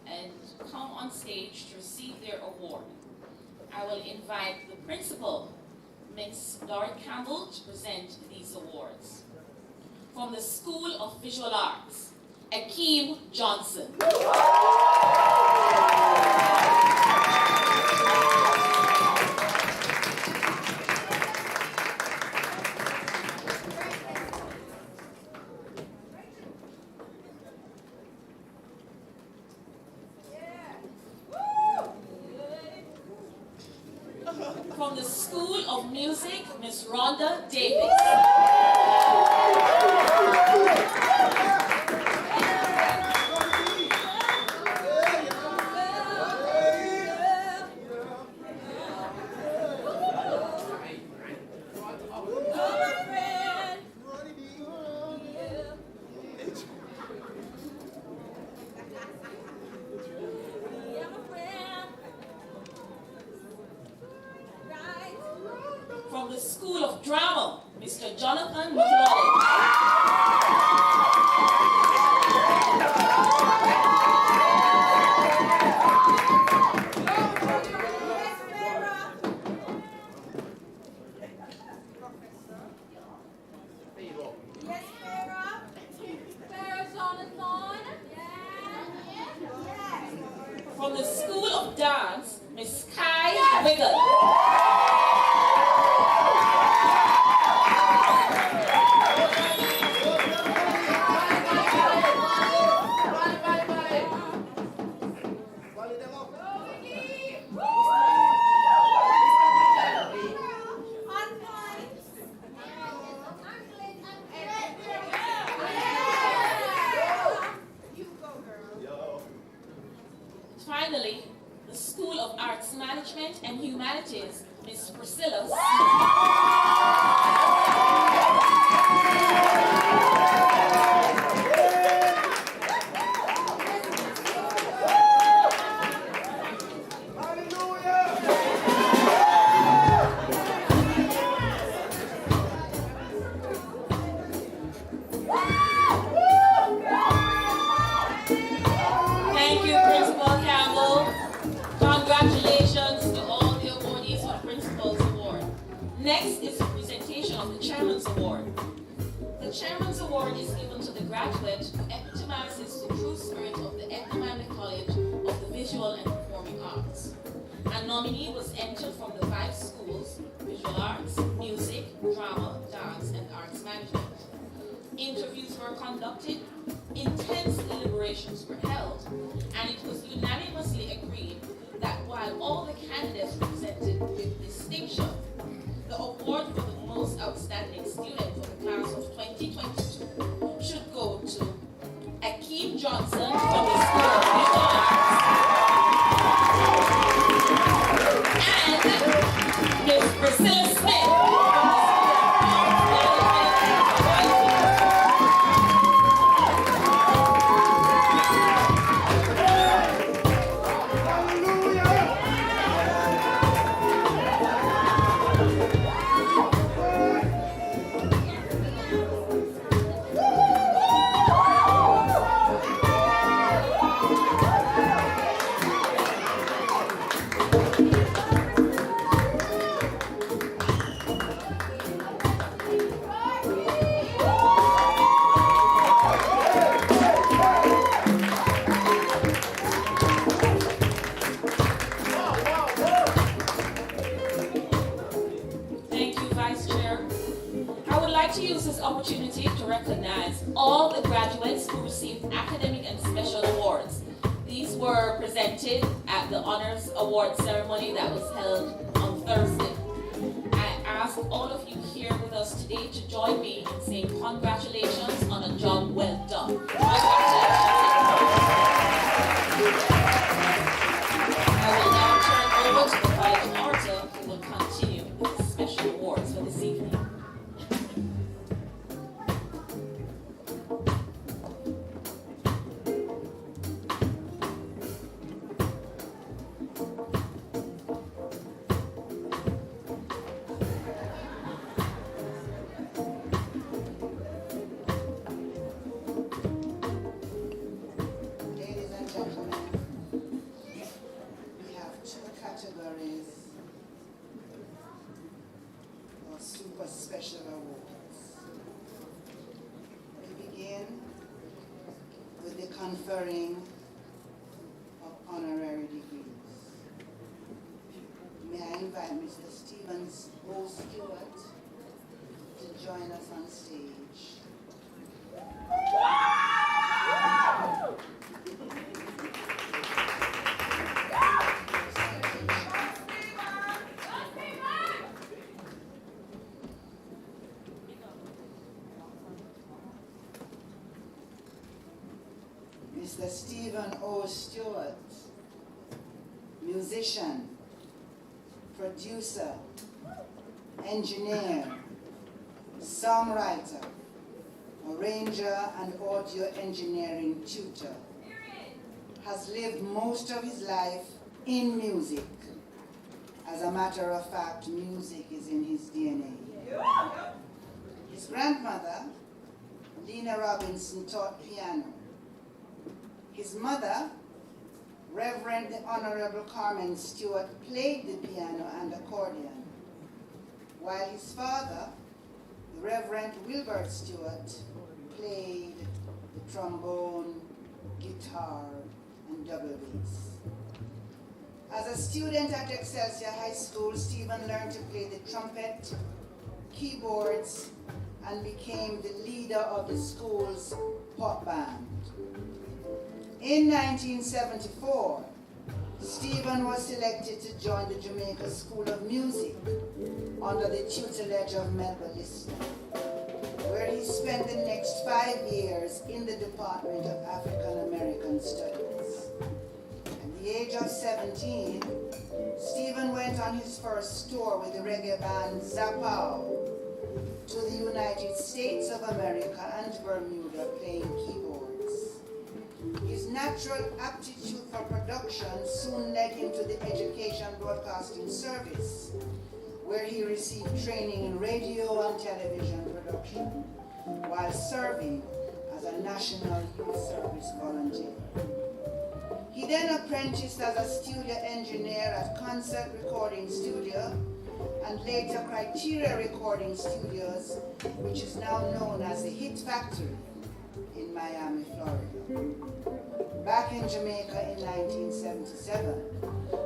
and come on stage to receive their award. I will invite the principal, Ms. Dorrit Campbell, to present these awards. From the School of Visual Arts, Akeem Johnson. From the School of Music, Ms. Rhonda Davis. From the School of Drama, Mr. Jonathan McLaughlin. From the School of Dance, Miss Kai Wiggle. Finally, the School of Arts Management and Humanities, Miss Priscilla Thank you, Principal Campbell. Congratulations to all the awardees for the Principal's Award. Next is the presentation of the Chairman's Award. The Chairman's Award is given to the graduate who epitomizes the true spirit of the Edna College of the Visual and Performing Arts. A nominee was entered from the 5 schools: visual arts, music, drama, dance, and arts management. Interviews were conducted, intense deliberations were held, and it was unanimously agreed that while all the candidates were presented with distinction, the award for the most outstanding student for the class of 2022 should go to Akeem Johnson from the School of Visual Arts and Ms. Priscilla Smith. graduates who received academic and special awards. These were presented at the Honors Award ceremony that was held on Thursday. I ask all of you here with us today to join me in saying congratulations on a job well done. Congratulations. I will now turn over to the college orator who will continue with the special awards for this evening. Ladies and gentlemen, we have two categories of super special awards. We begin with the conferring of honorary degrees. May I invite Mr. Stephen O. Stewart to join us on stage. Mr. Stephen O. Stewart, musician, producer, engineer, songwriter, arranger, and audio engineering tutor, has lived most of his life in music. As a matter of fact, music is in his DNA. His grandmother, Lena Robinson, taught piano. His mother, Reverend the Honorable Carmen Stewart, played the piano and accordion, while his father, the Reverend Wilbert Stewart, played the trombone, guitar, and double bass. As a student at Excelsior High School, Stephen learned to play the trumpet, keyboards, and became the leader of the school's pop band. In 1974, Stephen was selected to join the Jamaica School of Music under the tutelage of Melba Lister, where he spent the next 5 years in the Department of African American Studies. At the age of 17, Stephen went on his first tour with the reggae band Zapow to the United States of America and Bermuda, playing keyboards. His natural aptitude for production soon led him to the Education Broadcasting Service, where he received training in radio and television production, while serving as a National Youth Service volunteer. He then apprenticed as a studio engineer at Concert Recording Studio and later Criteria Recording Studios, which is now known as the Hit Factory in Miami, Florida. Back in Jamaica in 1977,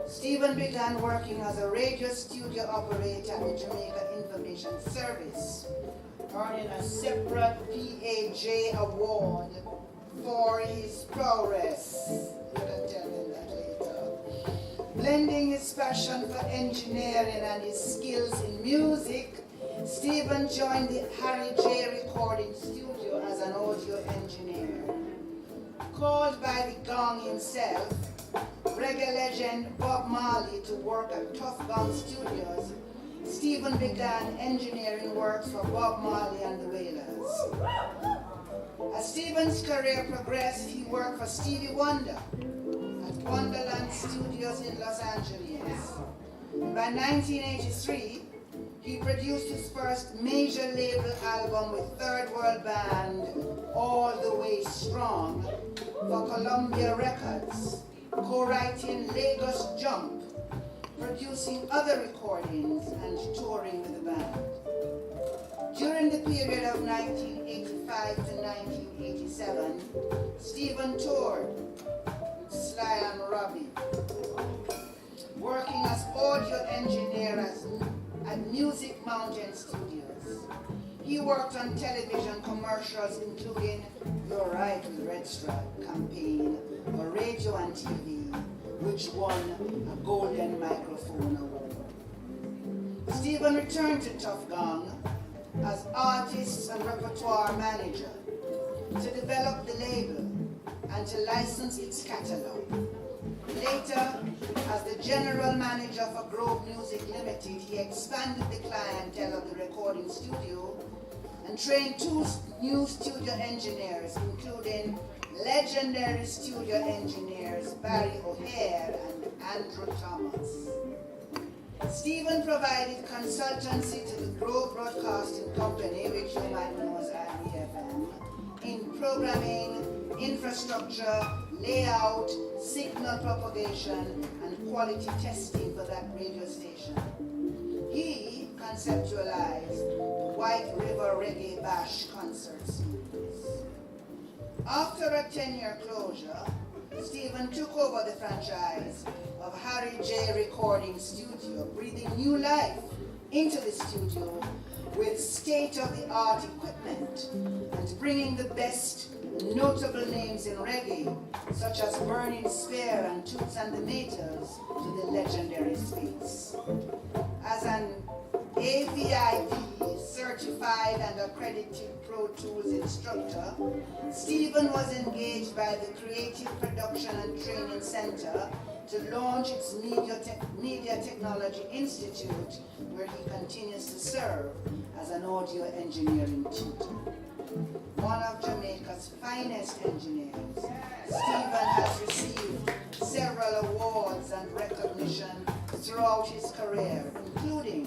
Stephen began working as a radio studio operator at the Jamaica Information Service, earning a separate PAJ award for his prowess. You can tell him that later. Blending his passion for engineering and his skills in music, Stephen joined the Harry J. Recording Studio as an audio engineer. Called by the Gong himself, reggae legend Bob Marley, to work at Tough Gong Studios, Stephen began engineering works for Bob Marley and the Wailers. As Stephen's career progressed, he worked for Stevie Wonder at Wonderland Studios in Los Angeles. By 1983, he produced his first major label album with Third World Band, All the Way Strong, for Columbia Records, co-writing Lagos Jump, producing other recordings, and touring with the band. During the period of 1985 to 1987, Stephen toured with Sly and Robbie, working as audio engineer at Music Mountain Studios. He worked on television commercials including You're Right with Red Stripe campaign for radio and TV, which won a Golden Microphone Award. Stephen returned to Tough Gong as artist and repertoire manager to develop the label and to license its catalog. Later, as the general manager for Grove Music Limited, he expanded the clientele of the recording studio and trained 2 new studio engineers, including legendary studio engineers Barry O'Hare and Andrew Thomas. Stephen provided consultancy to the Grove Broadcasting Company, which you might know as IBFM, in programming, infrastructure, layout, signal propagation, and quality testing for that radio station. He conceptualized the White River Reggae Bash concert series. After a 10-year closure, Stephen took over the franchise of Harry J. Recording Studio, breathing new life into the studio with state-of-the-art equipment and bringing the best notable names in reggae, such as Burning Spear and Toots and the Maytals, to the legendary space. As an AVID certified and accredited Pro Tools instructor, Stephen was engaged by the Creative Production and Training Center to launch its Media Technology Institute, where he continues to serve as an audio engineering tutor. One of Jamaica's finest engineers, Stephen has received several awards and recognition throughout his career, including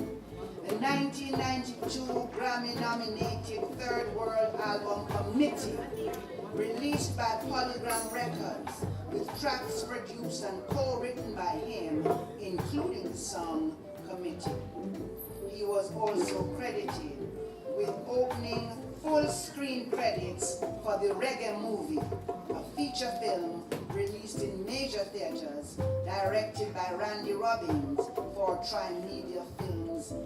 the 1992 Grammy-nominated Third World Album Committee, released by Polygram Records, with tracks produced and co-written by him, including the song Committee. He was also credited with opening full-screen credits for the Reggae Movie, a feature film released in major theaters, directed by Randy Robbins for Trimedia Films in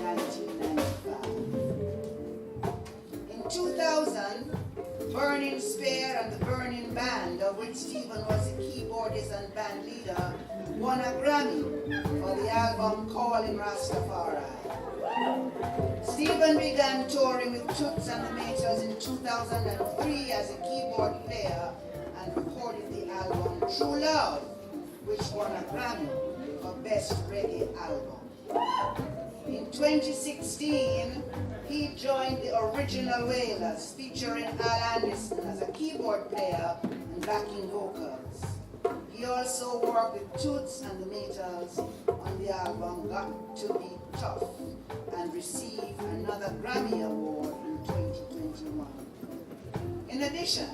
1995. In 2000, Burning Spear and the Burning Band, of which Stephen was the keyboardist and band leader, won a Grammy for the album Calling Rastafari. Stephen began touring with Toots and the Maytals in 2003 as a keyboard player and recorded the album True Love, which won a Grammy for Best Reggae Album. In 2016, he joined the Original Wailers, featuring Al Anderson as a keyboard player and backing vocals. He also worked with Toots and the Maytals on the album Got to Be Tough and received another Grammy Award in 2021. In addition,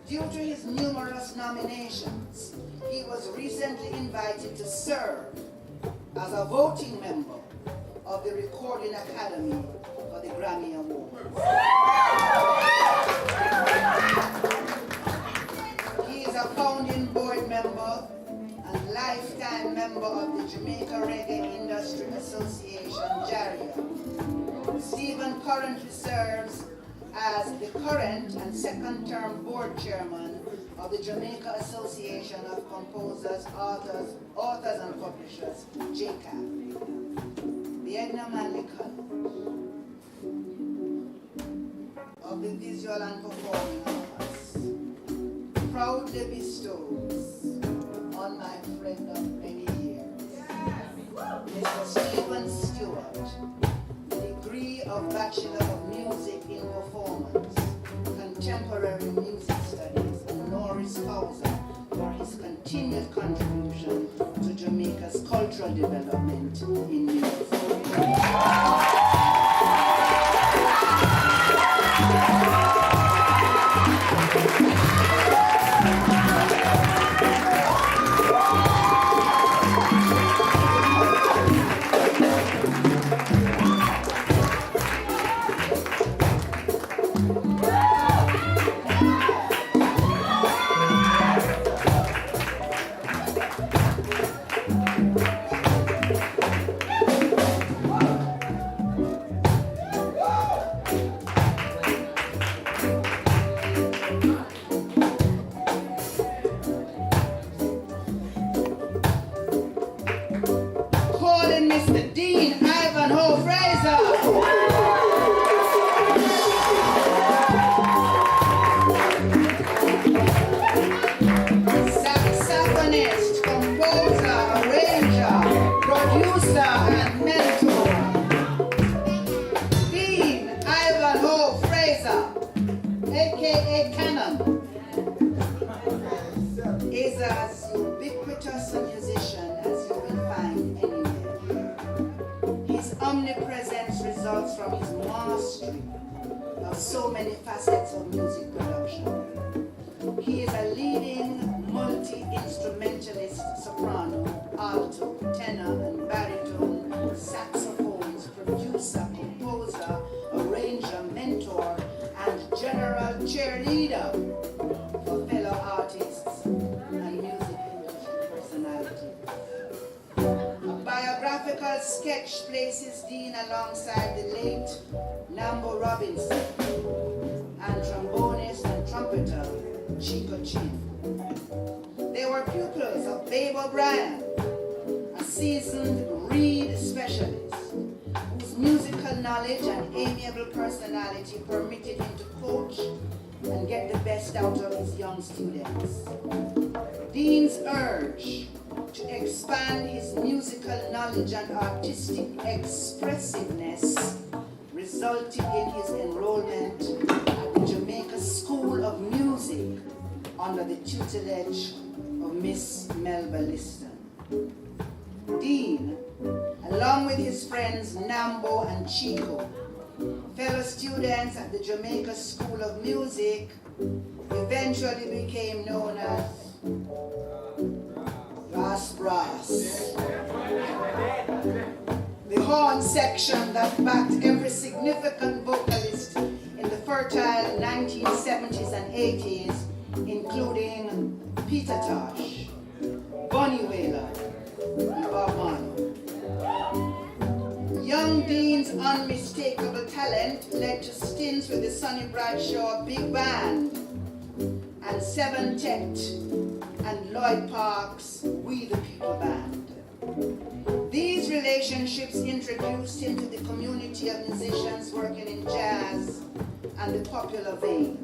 due to his numerous nominations, he was recently invited to serve as a voting member of the Recording Academy for the Grammy Awards. He is a founding board member and lifetime member of the Jamaica Reggae Industry Association, JARIA. Stephen currently serves as the current and second term board chairman of the Jamaica Association of Composers, Authors and Publishers, JCAP. The Edna Manley College of the Visual and Performing Arts proudly bestows on my friend of many years, Mr. Stephen Stewart, the degree of Bachelor of Music in Performance, Contemporary Music Studies, and Norris Causa for his continued contribution to Jamaica's cultural development in music. sketch places Dean alongside the late Nambo Robinson and trombonist and trumpeter Chico Chin. They were pupils of Babe O'Brien, a seasoned reed specialist whose musical knowledge and amiable personality permitted him to coach and get the best out of his young students. Dean's urge to expand his musical knowledge and artistic expressiveness resulted in his enrollment at the Jamaica School of Music under the tutelage of Miss Melba Liston. Dean, along with his friends Nambo and Chico, fellow students at the Jamaica School of Music, eventually became known as Ras Brass, the horn section that backed every significant vocalist in the fertile 1970s and 80s, including Peter Tosh, Bunny Wailer, and Bob Marley. Young Dean's unmistakable talent led to stints with the Sonny Bradshaw Big Band and Seven-Tet and Lloyd Park's We the People Band. These relationships introduced him to the community of musicians working in jazz and the popular vein.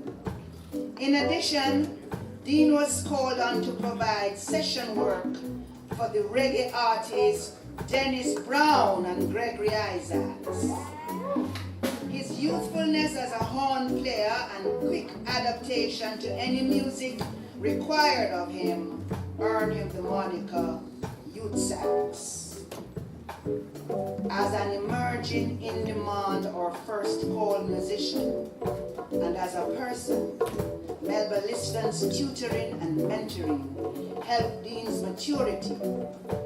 In addition, Dean was called on to provide session work for the reggae artists Dennis Brown and Gregory Isaacs. His youthfulness as a horn player and quick adaptation to any music required of him earned him the moniker Youth Sax. As an emerging in-demand or first-call musician, and as a person, Melba Liston's tutoring and mentoring helped Dean's maturity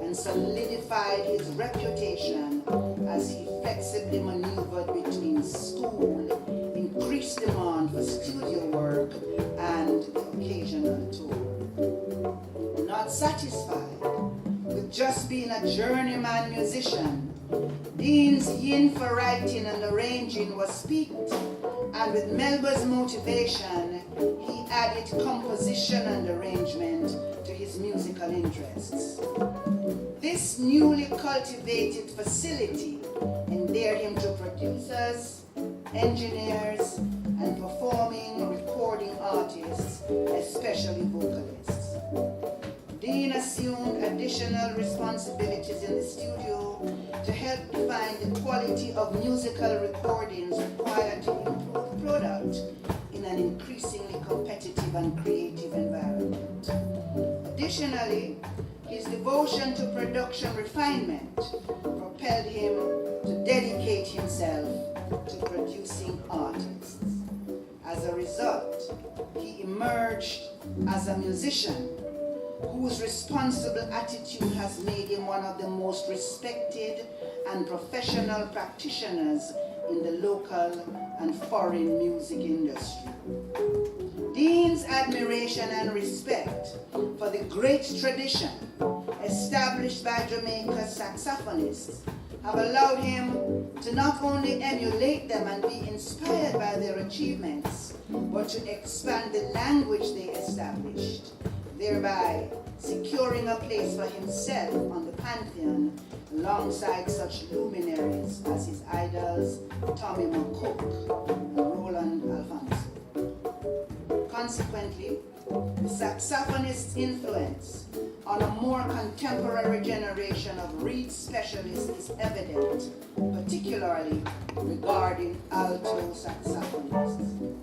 and solidified his reputation as he flexibly maneuvered between school, increased demand for studio work, and the occasional tour. Not satisfied with just being a journeyman musician, Dean's yin for writing and arranging was piqued, and with Melba's motivation, he added composition and arrangement to his musical interests. This newly cultivated facility endeared him to producers, engineers, and performing recording artists, especially vocalists. Dean assumed additional responsibilities in the studio to help define the quality of musical recordings required to improve product in an increasingly competitive and creative environment. Additionally, his devotion to production refinement propelled him to dedicate himself to producing artists. As a result, he emerged as a musician whose responsible attitude has made him one of the most respected and professional practitioners in the local and foreign music industry. Dean's admiration and respect for the great tradition established by Jamaica's saxophonists have allowed him to not only emulate them and be inspired by their achievements, but to expand the language they established, thereby securing a place for himself on the pantheon alongside such luminaries as his idols Tommy McCook and Roland Alfonso. Consequently, the saxophonist's influence on a more contemporary generation of reed specialists is evident, particularly regarding alto saxophonists.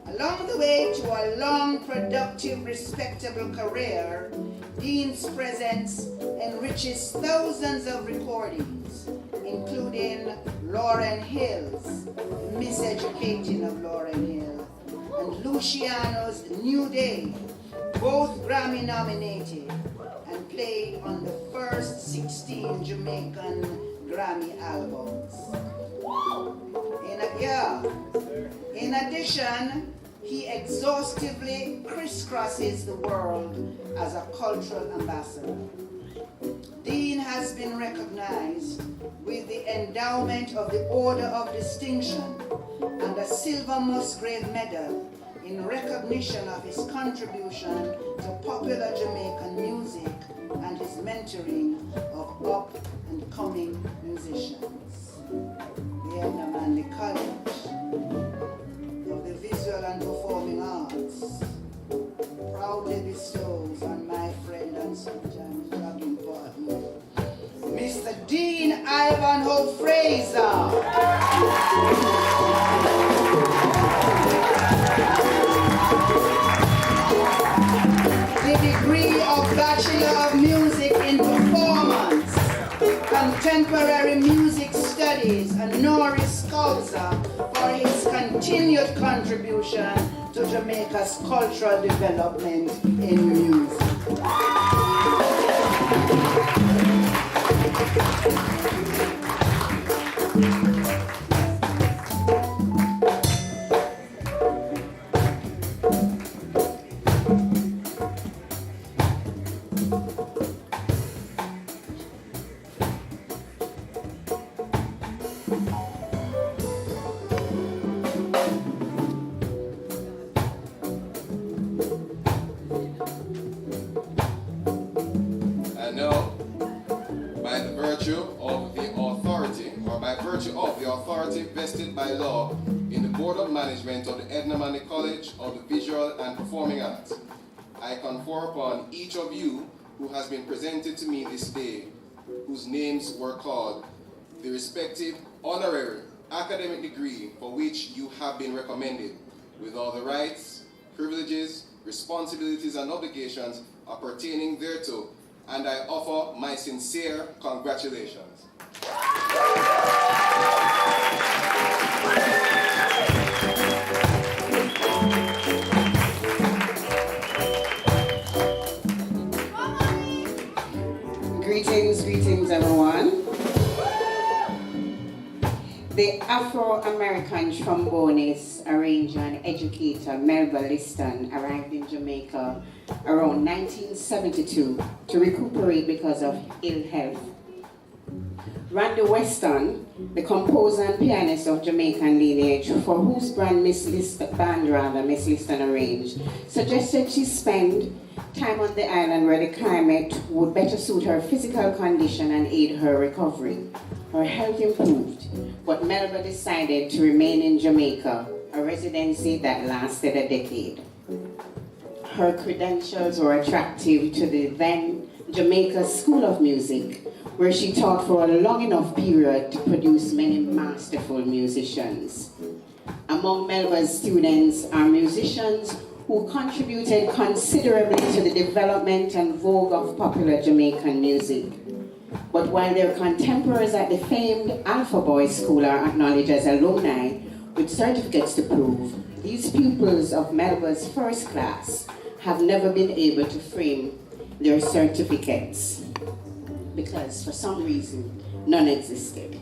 Along the way to a long, productive, respectable career, Dean's presence enriches thousands of recordings, including Lauryn Hill's The Miseducating of Lauryn Hill and Luciano's New Day, both Grammy nominated and played on the first 16 Jamaican Grammy albums. In addition, he exhaustively crisscrosses the world as a cultural ambassador. Dean has been recognized with the endowment of the Order of Distinction and a Silver Musgrave Medal in recognition of his contribution to popular Jamaican music and his mentoring of up-and-coming musicians. The Edna Manley College of the Visual and Performing Arts proudly bestows on my friend and sometimes jogging partner, Mr. Dean Ivanhoe Fraser. The degree of Bachelor of Music in Performance, Contemporary Music Studies, and honoris causa for his continued contribution to Jamaica's cultural development in music. Vested by law in the Board of Management of the Edna Manley College of the Visual and Performing Arts, I confer upon each of you who has been presented to me this day, whose names were called, the respective honorary academic degree for which you have been recommended, with all the rights, privileges, responsibilities, and obligations appertaining thereto, and I offer my sincere congratulations. Greetings everyone. The Afro-American trombonist, arranger, and educator Melba Liston arrived in Jamaica around 1972 to recuperate because of ill health. Randy Weston, the composer and pianist of Jamaican lineage, for whose band Miss Liston arranged, suggested she spend time on the island where the climate would better suit her physical condition and aid her recovery. Her health improved, but Melba decided to remain in Jamaica, a residency that lasted a decade. Her credentials were attractive to the then Jamaica School of Music, where she taught for a long enough period to produce many masterful musicians. Among Melba's students are musicians who contributed considerably to the development and vogue of popular Jamaican music. But while their contemporaries at the famed Alpha Boys School are acknowledged as alumni with certificates to prove, these pupils of Melba's first class have never been able to frame their certificates because for some reason none existed.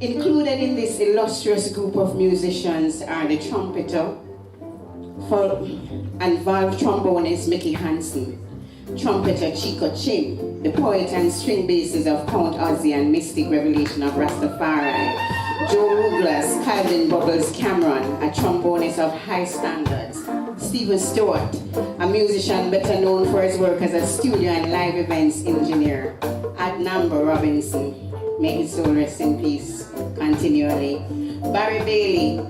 Included in this illustrious group of musicians are the trumpeter and valve trombonist Mickey Hansen, trumpeter Chico Chin, the poet and string bassist of Count Ozzy and Mystic Revelation of Rastafari, Joe Douglas, Calvin Bubbles Cameron, a trombonist of high standards, Stephen Stewart, a musician better known for his work as a studio and live events engineer, Adnamba Robinson, may his soul rest in peace continually, Barry Bailey,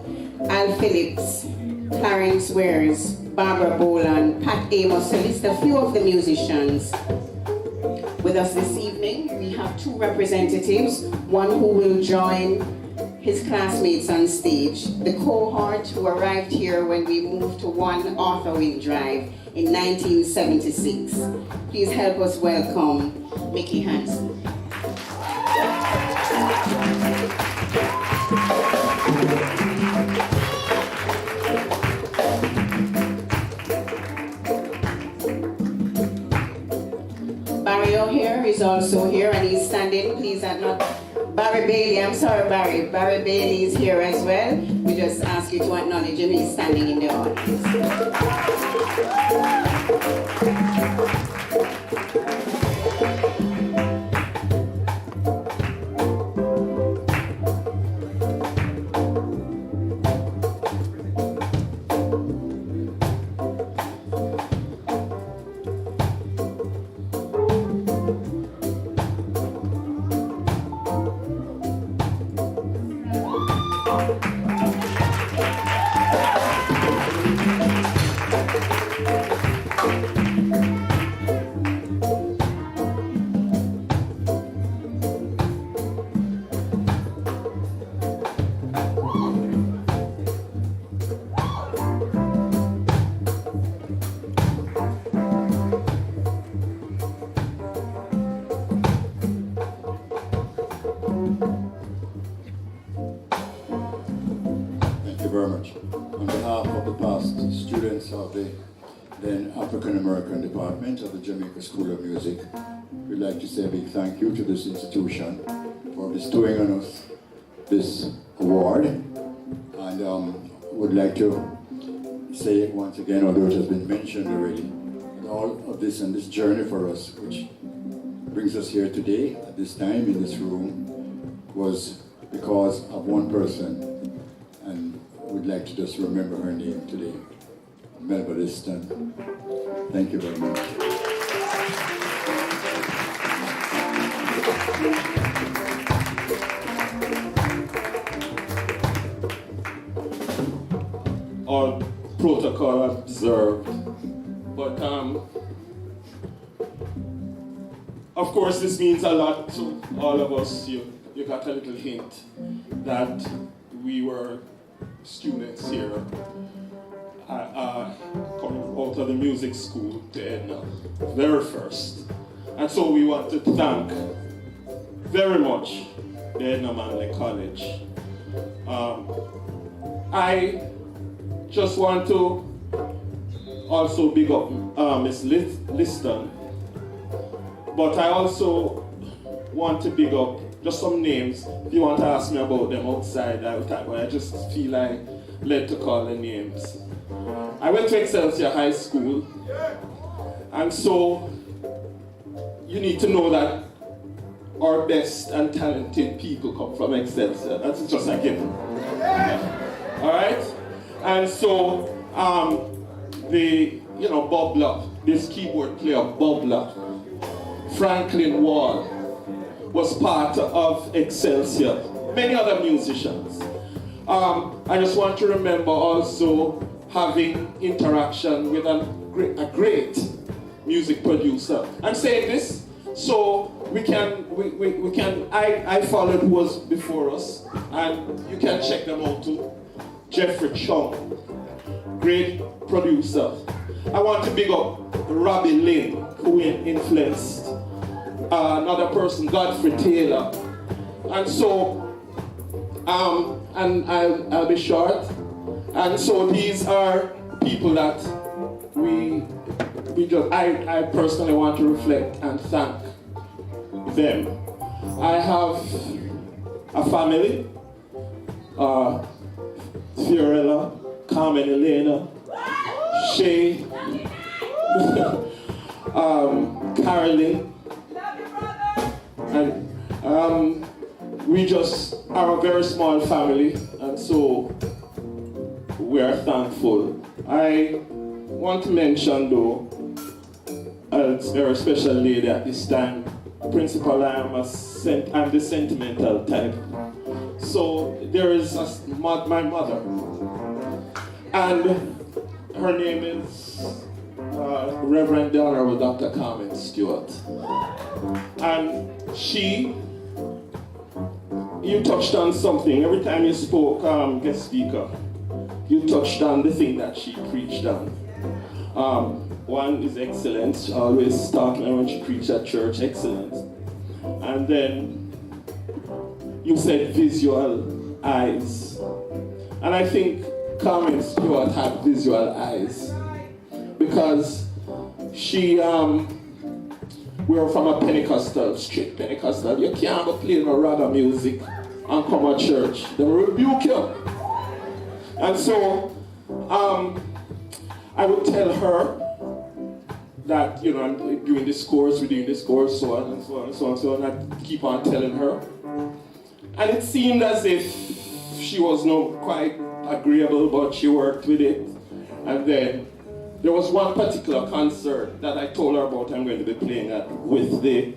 Al Phillips, Clarence Wares, Barbara Boland, Pat Amos, to list a few of the musicians. With us this evening, we have two representatives, one who will join his classmates on stage, the cohort who arrived here when we moved to One Arthur Wing Drive in 1976. Please help us welcome Mickey Hansen. Barry O'Hare is also here and he's standing. Please not Barry Bailey, I'm sorry Barry. Barry Bailey is here as well. We just ask you to acknowledge him. He's standing in the audience. of the past students of the then African American Department of the Jamaica School of Music, we'd like to say a big thank you to this institution for bestowing on us this award. And would like to say it once again, although it has been mentioned already, that all of this and this journey for us, which brings us here today at this time in this room, was because of one person, and we'd like to just remember her name today, Melba Liston. Thank you very much. All protocol observed, but of course this means a lot to all of us. You got a little hint that we were students here coming out of the music school to Edna, very first. And so we want to thank very much the Edna Manley College. I just want to also big up Miss Liston, but I also want to big up just some names. If you want to ask me about them outside, I just feel like led to call the names. I went to Excelsior High School, and so you need to know that our best and talented people come from Excelsior. That's just a given. All right? And so, Bob Love, this keyboard player, Bob Love, Franklin Wall, was part of Excelsior, many other musicians. I just want to remember also having interaction with a great music producer. I'm saying this so we can, I followed who was before us, and you can check them out too. Jeffrey Chung, great producer. I want to big up Robbie Lynn, who influenced another person, Godfrey Taylor. And so, and I'll be short. And so these are people that I personally want to reflect and thank them. I have a family, Fiorella, Carmen Elena, Shay, Carolyn, and we just are a very small family, and so we are thankful. I want to mention though, a very special lady at this time. Principal, I'm the sentimental type. So there is my mother, and her name is Reverend the Honorable Dr. Carmen Stewart. And you touched on something. Every time you spoke, guest speaker, you touched on the thing that she preached on. One is excellence, always talking when she preached at church, excellence. And then you said visual eyes. And I think Carmen Stewart had visual eyes because we were from a Pentecostal, strict Pentecostal. You can't go play no ragga music and come to church. They will rebuke you. And so I would tell her that, I'm doing this course, we're doing this course, so on and so on and so on and so on. I keep on telling her. And it seemed as if she was not quite agreeable, but she worked with it. And then there was one particular concert that I told her about I'm going to be playing at with the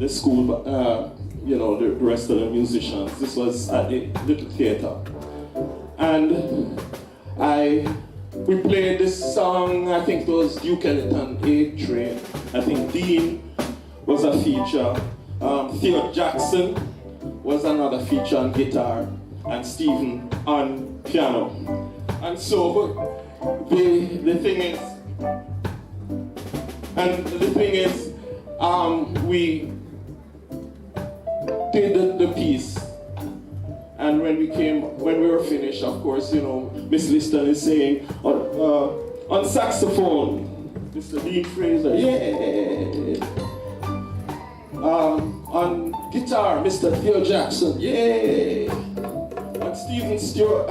school, the rest of the musicians. This was at the little theater. And we played this song, I think it was Duke Ellington, A Train. I think Dean was a feature. Theo Jackson was another feature on guitar, and Stephen on piano. And so the thing is, we did the piece, And when we were finished, of course, you know, Miss Liston is saying on saxophone, Mr. Dean Fraser, yeah. On guitar, Mr. Theo Jackson, yeah. And Stephen Stewart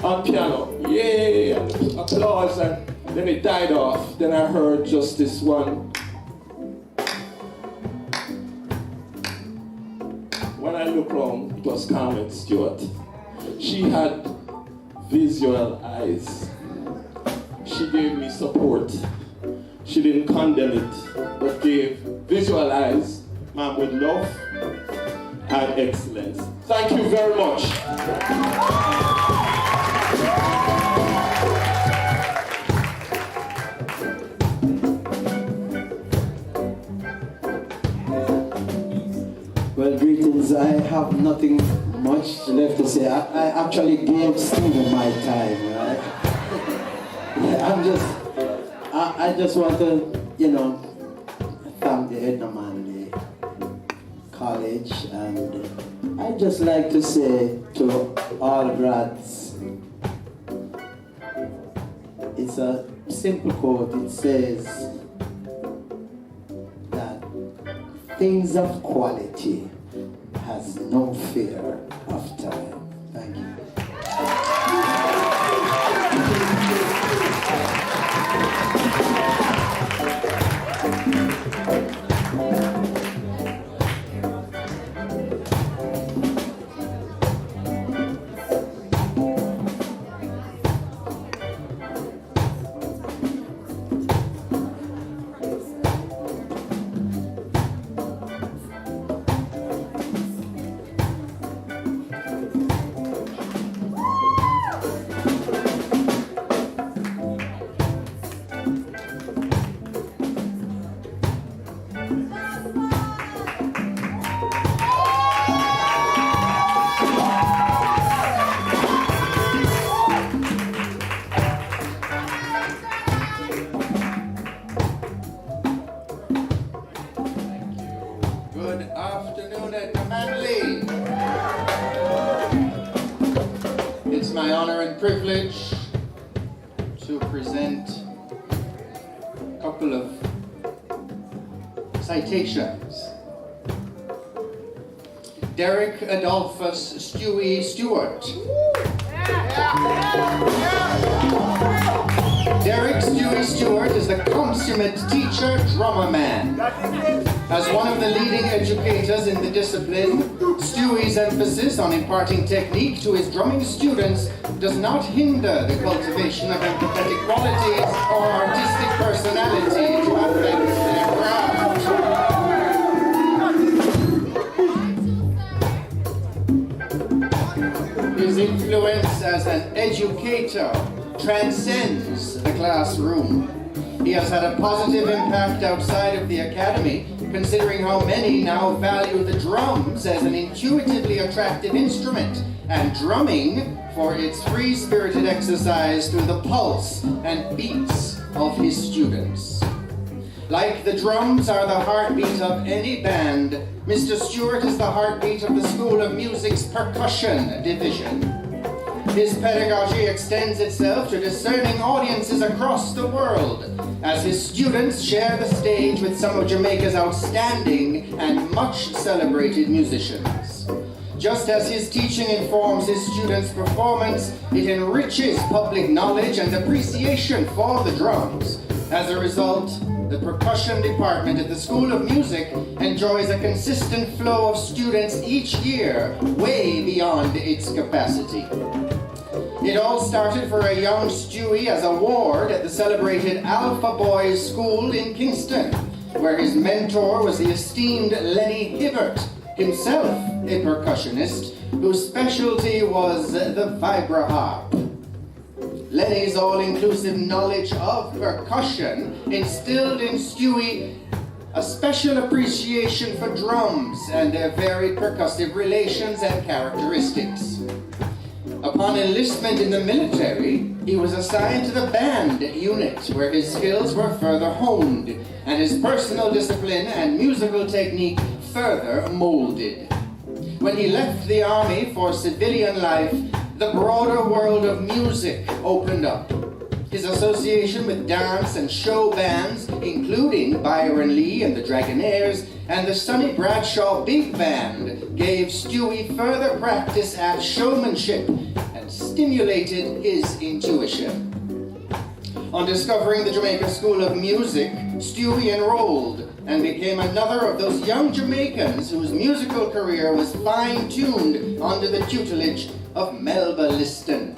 on piano, yeah. Applause, and then it died off. Then I heard just this one. When I look around, it was Carmen Stewart. She had visual eyes. She gave me support. She didn't condemn it, but gave visual eyes, ma'am, with love and excellence. Thank you very much. Well, greetings. I have nothing much left to say. I actually gave Stephen my time, right? Yeah, I just want to, you know, thank the Edna Manley College, and I'd just like to say to all grads, it's a simple quote. It says that things of quality has no fear of time. Thank you. Privilege to present a couple of citations. Derek Adolphus Stewie Stewart. Derek Stewie Stewart is the consummate teacher, drummer man. As one of the leading educators in the discipline, Stewie's emphasis on imparting technique to his drumming students does not hinder the cultivation of empathetic qualities or artistic personality to affect their craft. His influence as an educator transcends the classroom. He has had a positive impact outside of the academy, considering how many now value the drums as an intuitively attractive instrument, and drumming for its free-spirited exercise through the pulse and beats of his students. Like the drums are the heartbeat of any band, Mr. Stewart is the heartbeat of the School of Music's percussion division. His pedagogy extends itself to discerning audiences across the world, as his students share the stage with some of Jamaica's outstanding and much celebrated musicians. Just as his teaching informs his students' performance, it enriches public knowledge and appreciation for the drums. As a result, the percussion department at the School of Music enjoys a consistent flow of students each year, way beyond its capacity. It all started for a young Stewie as a ward at the celebrated Alpha Boys School in Kingston, where his mentor was the esteemed Lenny Hibbert, himself a percussionist, whose specialty was the vibraharp. Lenny's all-inclusive knowledge of percussion instilled in Stewie a special appreciation for drums and their varied percussive relations and characteristics. Upon enlistment in the military, he was assigned to the band unit, where his skills were further honed and his personal discipline and musical technique further molded. When he left the army for civilian life, the broader world of music opened up. His association with dance and show bands, including Byron Lee and the Dragonaires and the Sonny Bradshaw Big Band, gave Stewie further practice at showmanship and stimulated his intuition. On discovering the Jamaica School of Music, Stewie enrolled and became another of those young Jamaicans whose musical career was fine-tuned under the tutelage of Melba Liston.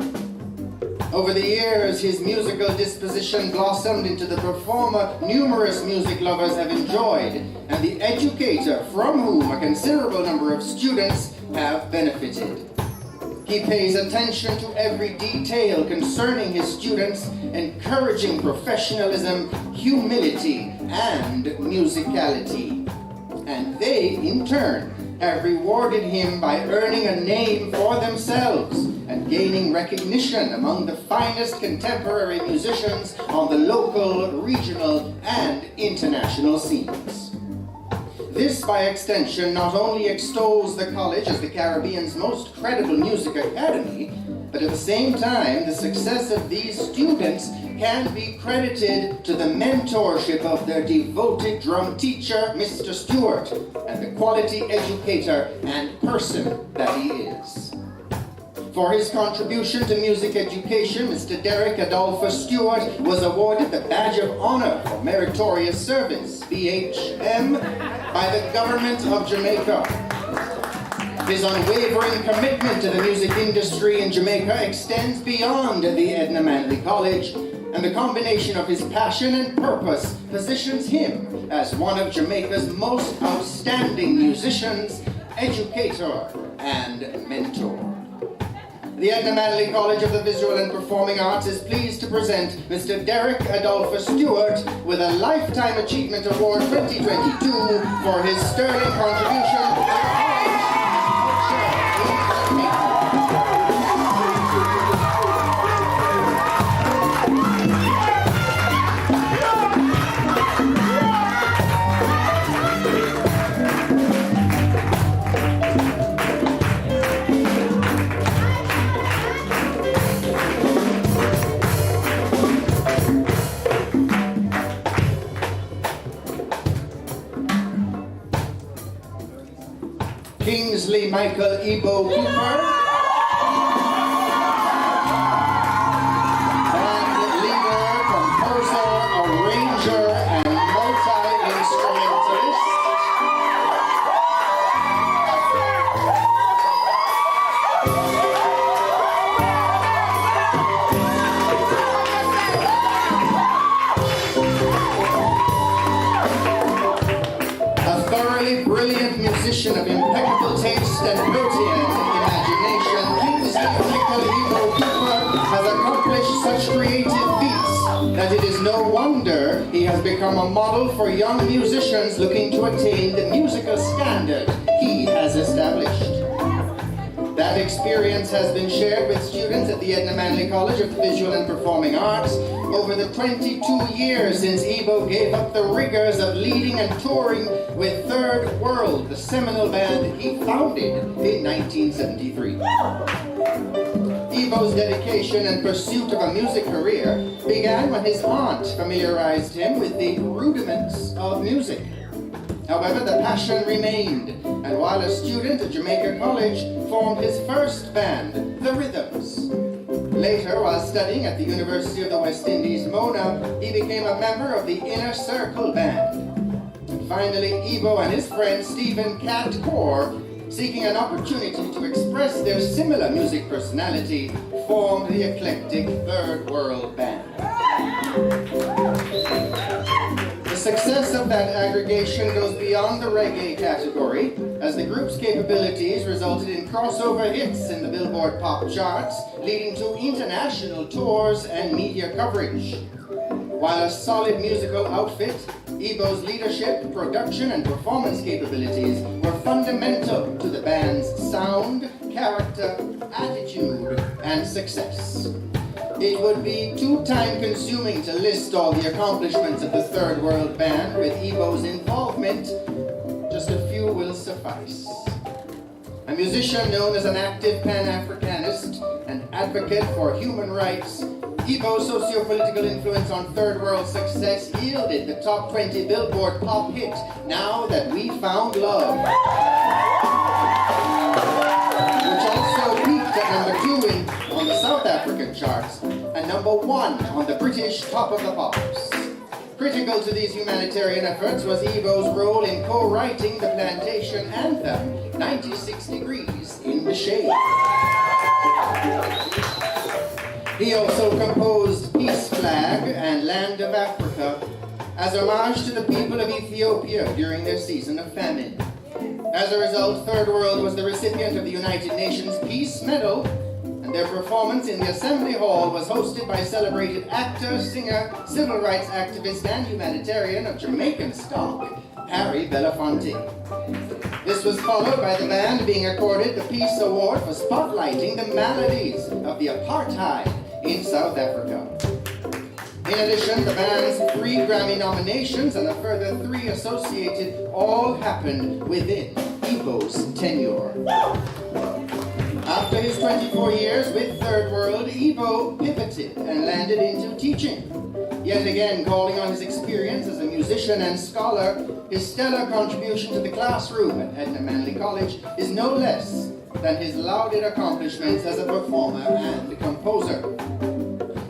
Over the years, his musical disposition blossomed into the performer numerous music lovers have enjoyed, and the educator from whom a considerable number of students have benefited. He pays attention to every detail concerning his students, encouraging professionalism, humility, and musicality. And they, in turn, have rewarded him by earning a name for themselves and gaining recognition among the finest contemporary musicians on the local, regional, and international scenes. This, by extension, not only extols the college as the Caribbean's most credible music academy, but at the same time, the success of these students can be credited to the mentorship of their devoted drum teacher, Mr. Stewart, and the quality educator and person that he is. For his contribution to music education, Mr. Derek Adolphus Stewart was awarded the Badge of Honor for Meritorious Service, BHM, by the Government of Jamaica. His unwavering commitment to the music industry in Jamaica extends beyond the Edna Manley College, and the combination of his passion and purpose positions him as one of Jamaica's most outstanding musicians, educator, and mentor. The Edna Manley College of the Visual and Performing Arts is pleased to present Mr. Derek Adolphus Stewart with a Lifetime Achievement Award 2022 for his sterling contribution to the college Kingsley Michael Ebo Cooper, band leader, composer, arranger, and multi-instrumentalist. A thoroughly brilliant musician of impeccable taste and protean imagination, Kingsley Michael Ebo Cooper has accomplished such creative feats that it is no wonder he has become a model for young musicians looking to attain the musical standard he has established. That experience has been shared with students at the Edna Manley College of the Visual and Performing Arts over the 22 years since Ebo gave up the rigors of leading and touring with Third World, the seminal band he founded in 1973. Ebo's dedication and pursuit of a music career began when his aunt familiarized him with the rudiments of music. However, the passion remained, and while a student at Jamaica College, formed his first band, The Rhythms. Later, while studying at the University of the West Indies, Mona, he became a member of the Inner Circle Band. And finally, Ebo and his friend Stephen Cat Core, seeking an opportunity to express their similar music personality, formed the eclectic Third World Band. The success of that aggregation goes beyond the reggae category, as the group's capabilities resulted in crossover hits in the Billboard pop charts, leading to international tours and media coverage. While a solid musical outfit, Ebo's leadership, production, and performance capabilities were fundamental to the band's sound, character, attitude, and success. It would be too time-consuming to list all the accomplishments of the Third World Band with Ebo's involvement. Just a few will suffice. A musician known as an active Pan-Africanist and advocate for human rights, Ibo's socio-political influence on third world success yielded the top 20 Billboard pop hit, Now That We Found Love, which also peaked at number 2 on the South African charts and number 1 on the British Top of the Pops. Critical to these humanitarian efforts was Ibo's role in co-writing the plantation anthem, 96 Degrees in the Shade. He also composed Peace Flag and Land of Africa as homage to the people of Ethiopia during their season of famine. As a result, Third World was the recipient of the United Nations Peace Medal, and their performance in the Assembly Hall was hosted by celebrated actor, singer, civil rights activist, and humanitarian of Jamaican stock, Harry Belafonte. This was followed by the band being accorded the Peace Award for spotlighting the maladies of the apartheid in South Africa. In addition, the band's 3 Grammy nominations and a further 3 associated all happened within Ibo's tenure. After his 24 years with Third World, Ibo pivoted and landed into teaching. Yet again, calling on his experience as a musician and scholar, his stellar contribution to the classroom at Edna Manley College is no less than his lauded accomplishments as a performer and composer.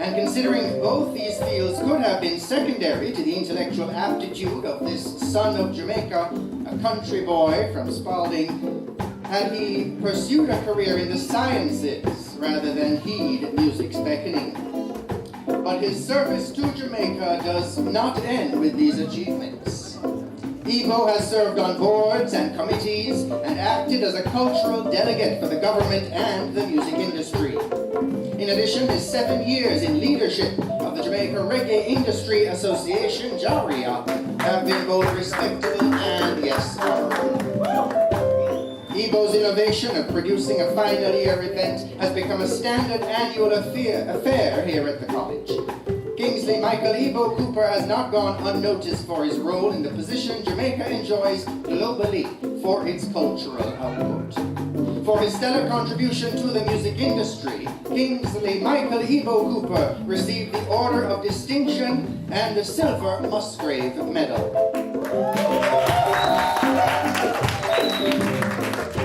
And considering both these fields could have been secondary to the intellectual aptitude of this son of Jamaica, a country boy from Spalding, had he pursued a career in the sciences rather than heed music's beckoning. But his service to Jamaica does not end with these achievements. Ibo has served on boards and committees and acted as a cultural delegate for the government and the music industry. In addition, his 7 years in leadership of the Jamaica Reggae Industry Association, JARIA, have been both respectable and, yes, honorable. Ibo's innovation of producing a final year event has become a standard annual affair here at the college. Kingsley Michael Ibo Cooper has not gone unnoticed for his role in the position Jamaica enjoys globally for its cultural output. For his stellar contribution to the music industry, Kingsley Michael Ibo Cooper received the Order of Distinction and the Silver Musgrave Medal.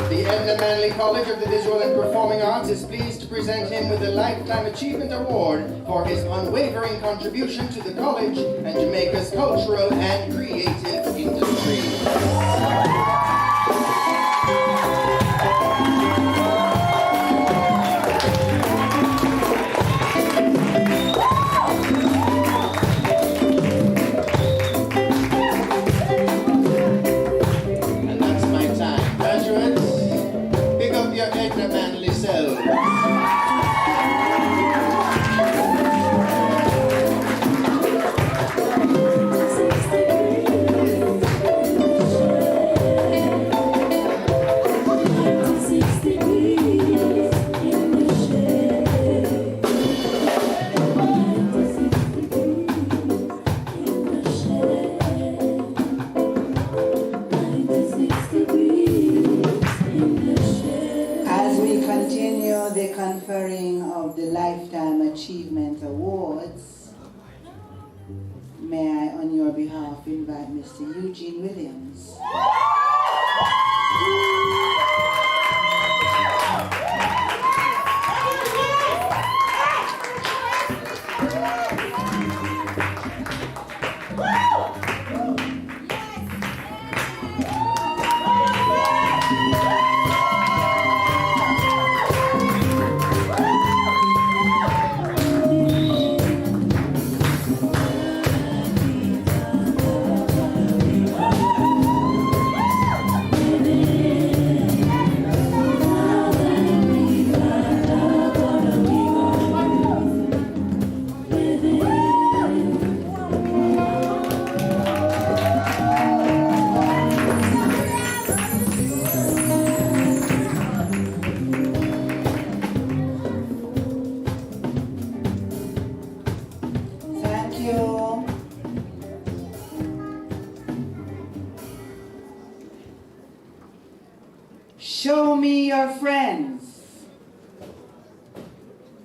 The Edna Manley College of the Visual and Performing Arts is pleased to present him with the Lifetime Achievement Award for his unwavering contribution to the college and Jamaica's cultural and creative industry. Conferring of the Lifetime Achievement Awards, may I, on your behalf, invite Mr. Eugene Williams. Show me your friends.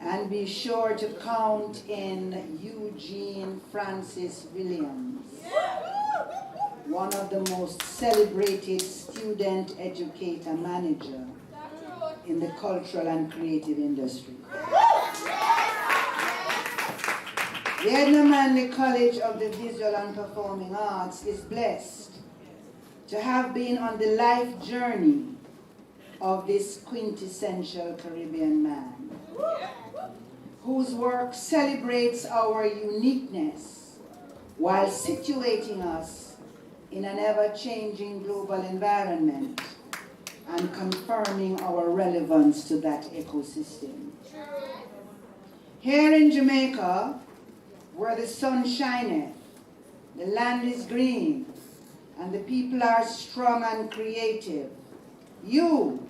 And be sure to count in Eugene Francis Williams, one of the most celebrated student educator manager in the cultural and creative industry. The Edna Manley College of the Visual and Performing Arts is blessed to have been on the life journey of this quintessential Caribbean man, whose work celebrates our uniqueness while situating us in an ever-changing global environment and confirming our relevance to that ecosystem. Here in Jamaica, where the sun shineth, the land is green, and the people are strong and creative, you,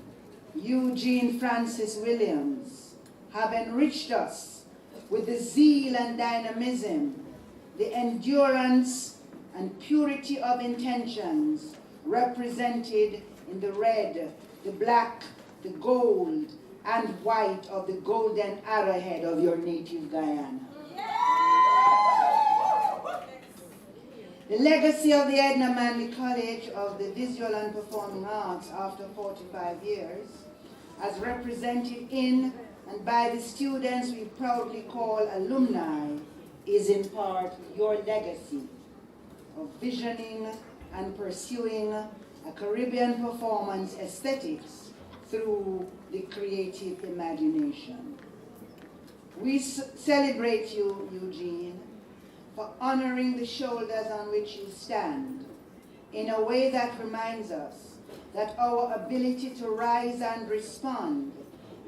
Eugene Francis Williams, have enriched us with the zeal and dynamism, the endurance and purity of intentions represented in the red, the black, the gold, and white of the golden arrowhead of your native Guyana. The legacy of the Edna Manley College of the Visual and Performing Arts after 45 years, as represented in and by the students we proudly call alumni, is in part your legacy of visioning and pursuing a Caribbean performance aesthetics through the creative imagination. We celebrate you, Eugene, for honoring the shoulders on which you stand in a way that reminds us that our ability to rise and respond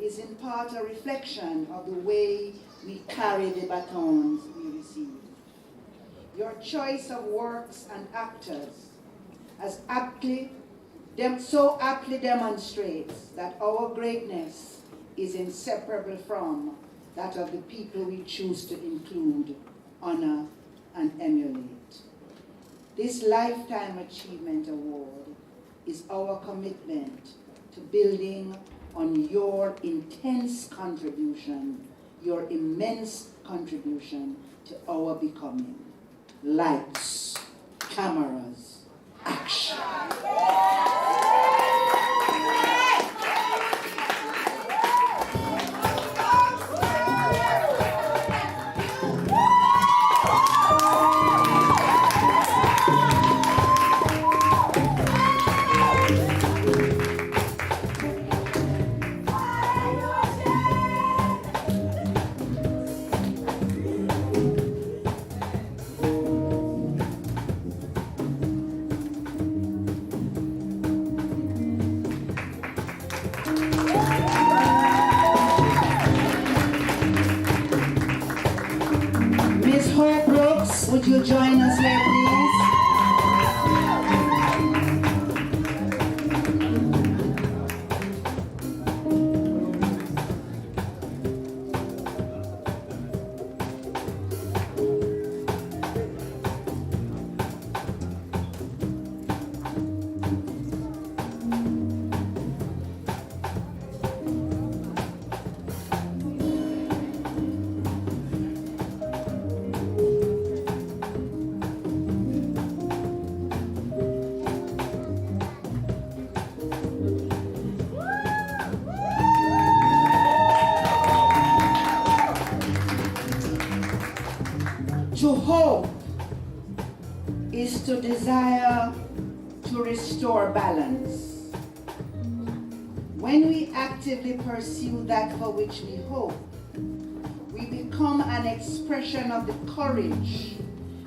is in part a reflection of the way we carry the batons we receive. Your choice of works and actors so aptly demonstrates that our greatness is inseparable from that of the people we choose to include, honor, and emulate. This Lifetime Achievement Award is our commitment to building on your intense contribution, your immense contribution to our becoming. Lights, cameras, action. Would you join us here, please? To hope is to desire to restore balance. When we actively pursue that for which we hope, we become an expression of the courage,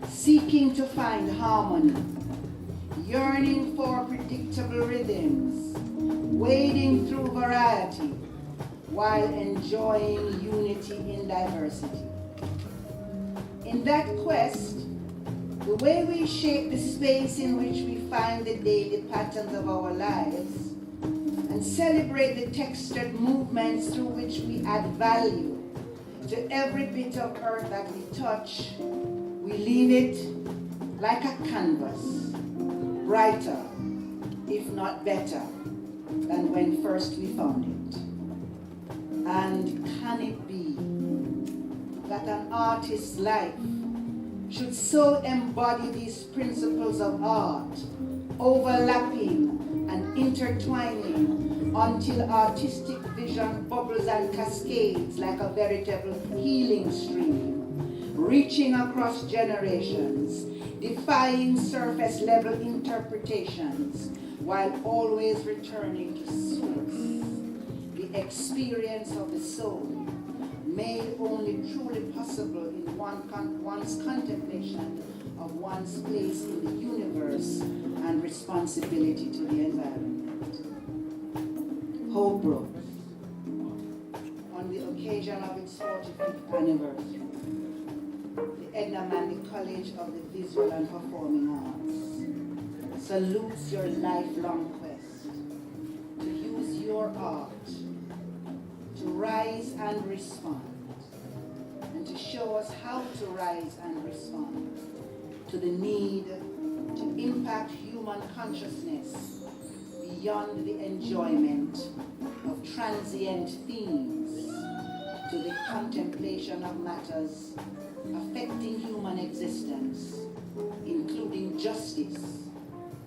seeking to find harmony, yearning for predictable rhythms, wading through variety, while enjoying unity in diversity. In that quest, the way we shape the space in which we find the daily patterns of our lives and celebrate the textured movements through which we add value to every bit of earth that we touch, we leave it like a canvas, brighter, if not better, than when first we found it? And can it be that an artist's life should so embody these principles of art, overlapping and intertwining until artistic vision bubbles and cascades like a veritable healing stream, reaching across generations, defying surface level interpretations, while always returning to source, the experience of the soul, made only truly possible in one's contemplation of one's place in the universe and responsibility to the environment. Hope rose on the occasion of its 45th anniversary. The Edna Manley College of the Visual and Performing Arts salutes your lifelong quest to use your art to rise and respond, and to show us how to rise and respond to the need to impact human consciousness beyond the enjoyment of transient themes to the contemplation of matters affecting human existence, including justice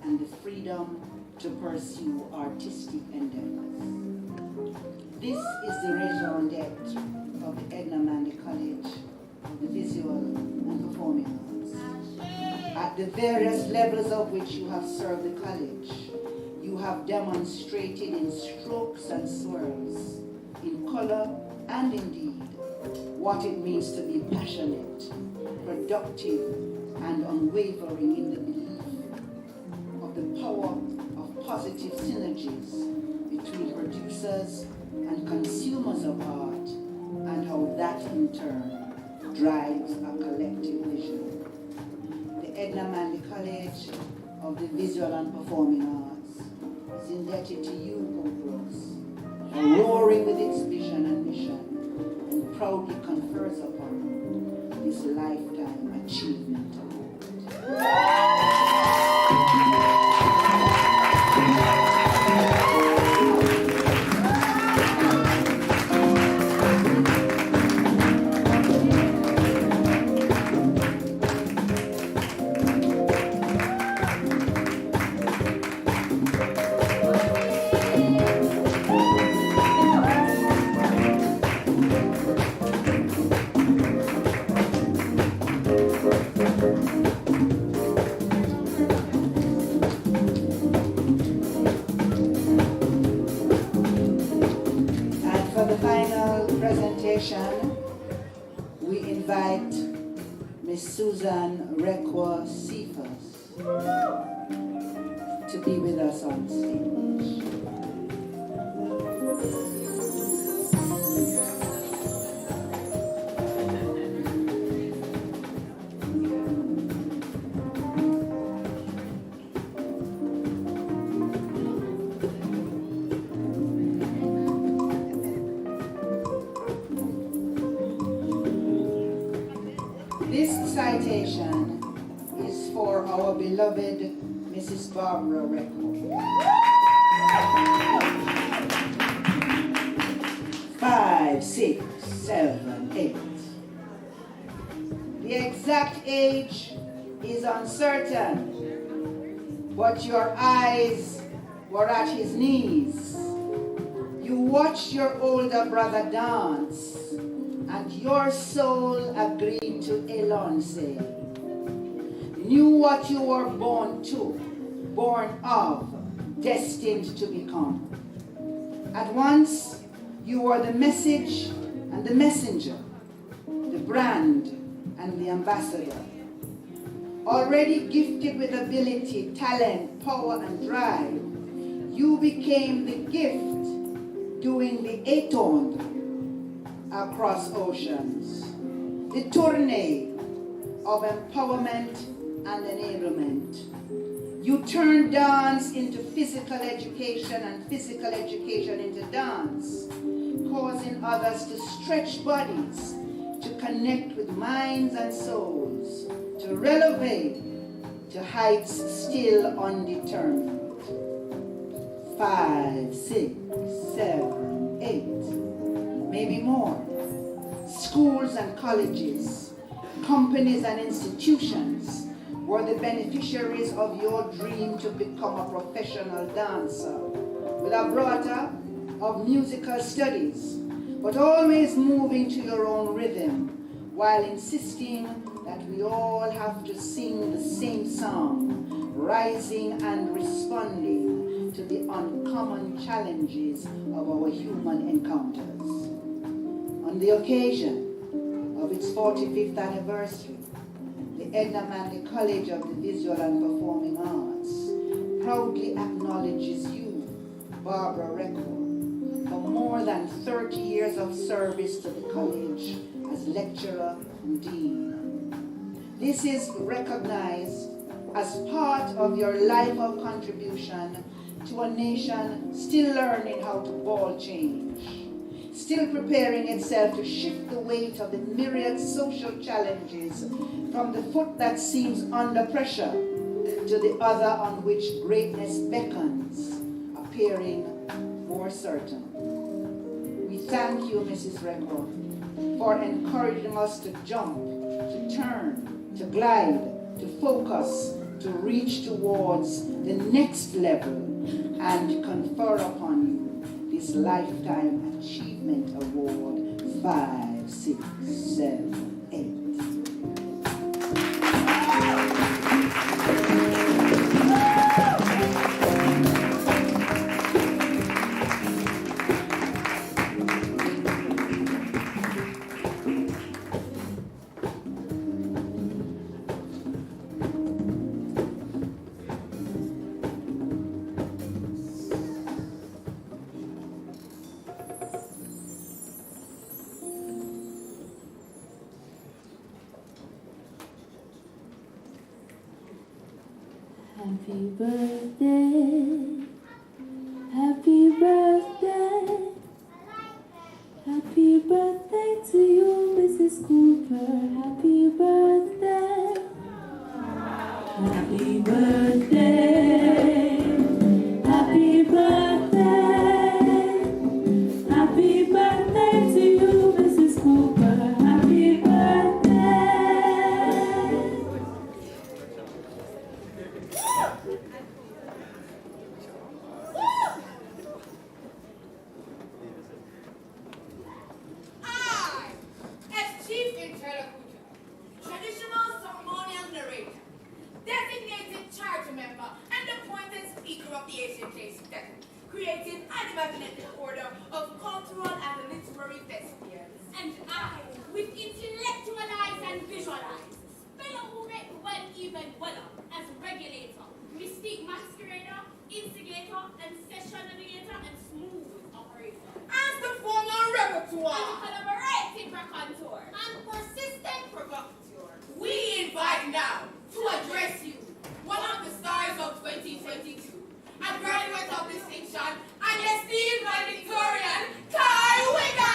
and the freedom to pursue artistic endeavors. This is the raison d'etre of the Edna Manley College of the Visual and Performing Arts. At the various levels of which you have served the college, you have demonstrated in strokes and swirls, in color and indeed, what it means to be passionate, productive, and unwavering in the belief of the power of positive synergies between producers and consumers of art, and how that in turn drives a collective vision. The Edna Manley College of the Visual and Performing Arts is indebted to you, Hope Rose, roaring with its vision and mission, and proudly confers upon this lifetime achievement award. We invite Miss Susan Rekwa Cephas to be with us on stage. Citation is for our beloved Mrs. Barbara Record. 5, 6, 7, 8. The exact age is uncertain, but your eyes were at his knees. You watched your older brother dance, and your soul agreed to Elonce. Knew what you were born to, born of, destined to become. At once, you were the message and the messenger, the brand and the ambassador. Already gifted with ability, talent, power, and drive, you became the gift doing the étonde across oceans, the tournée of empowerment and enablement. You turned dance into physical education and physical education into dance, causing others to stretch bodies, to connect with minds and souls, to elevate to heights still undetermined. 5, 6, 7, 8, maybe more. Schools and colleges, companies and institutions were the beneficiaries of your dream to become a professional dancer with a broader of musical studies, but always moving to your own rhythm while insisting that we all have to sing the same song, rising and responding to the uncommon challenges of our human encounters. On the occasion of its 45th anniversary, the Edna Manley College of the Visual and Performing Arts proudly acknowledges you, Barbara Record, for more than 30 years of service to the college as lecturer and dean. This is recognized as part of your life of contribution to a nation still learning how to ball change, still preparing itself to shift the weight of the myriad social challenges from the foot that seems under pressure to the other on which greatness beckons, appearing more certain. We thank you, Mrs. Record, for encouraging us to jump, to turn, to glide, to focus, to reach towards the next level and confer upon you this Lifetime Achievement Award 5, 6, 7, 8. Happy birthday, happy birthday, happy birthday to you, Mrs. Cooper. Happy birthday, happy birthday, happy birthday, happy birthday to you, Mrs. Cooper. Happy birthday. Created and imaginative order of cultural and literary thespians. And I, with intellectualize and visualize, spell who make well even weller as regulator, mystique masquerader, instigator, and session navigator, and smooth operator. As the former repertoire, and collaborative raconteur, and persistent provocateur, we invite now to address you, one of the stars of 2022. A graduate of distinction, and esteemed valedictorian, Kai Wigger!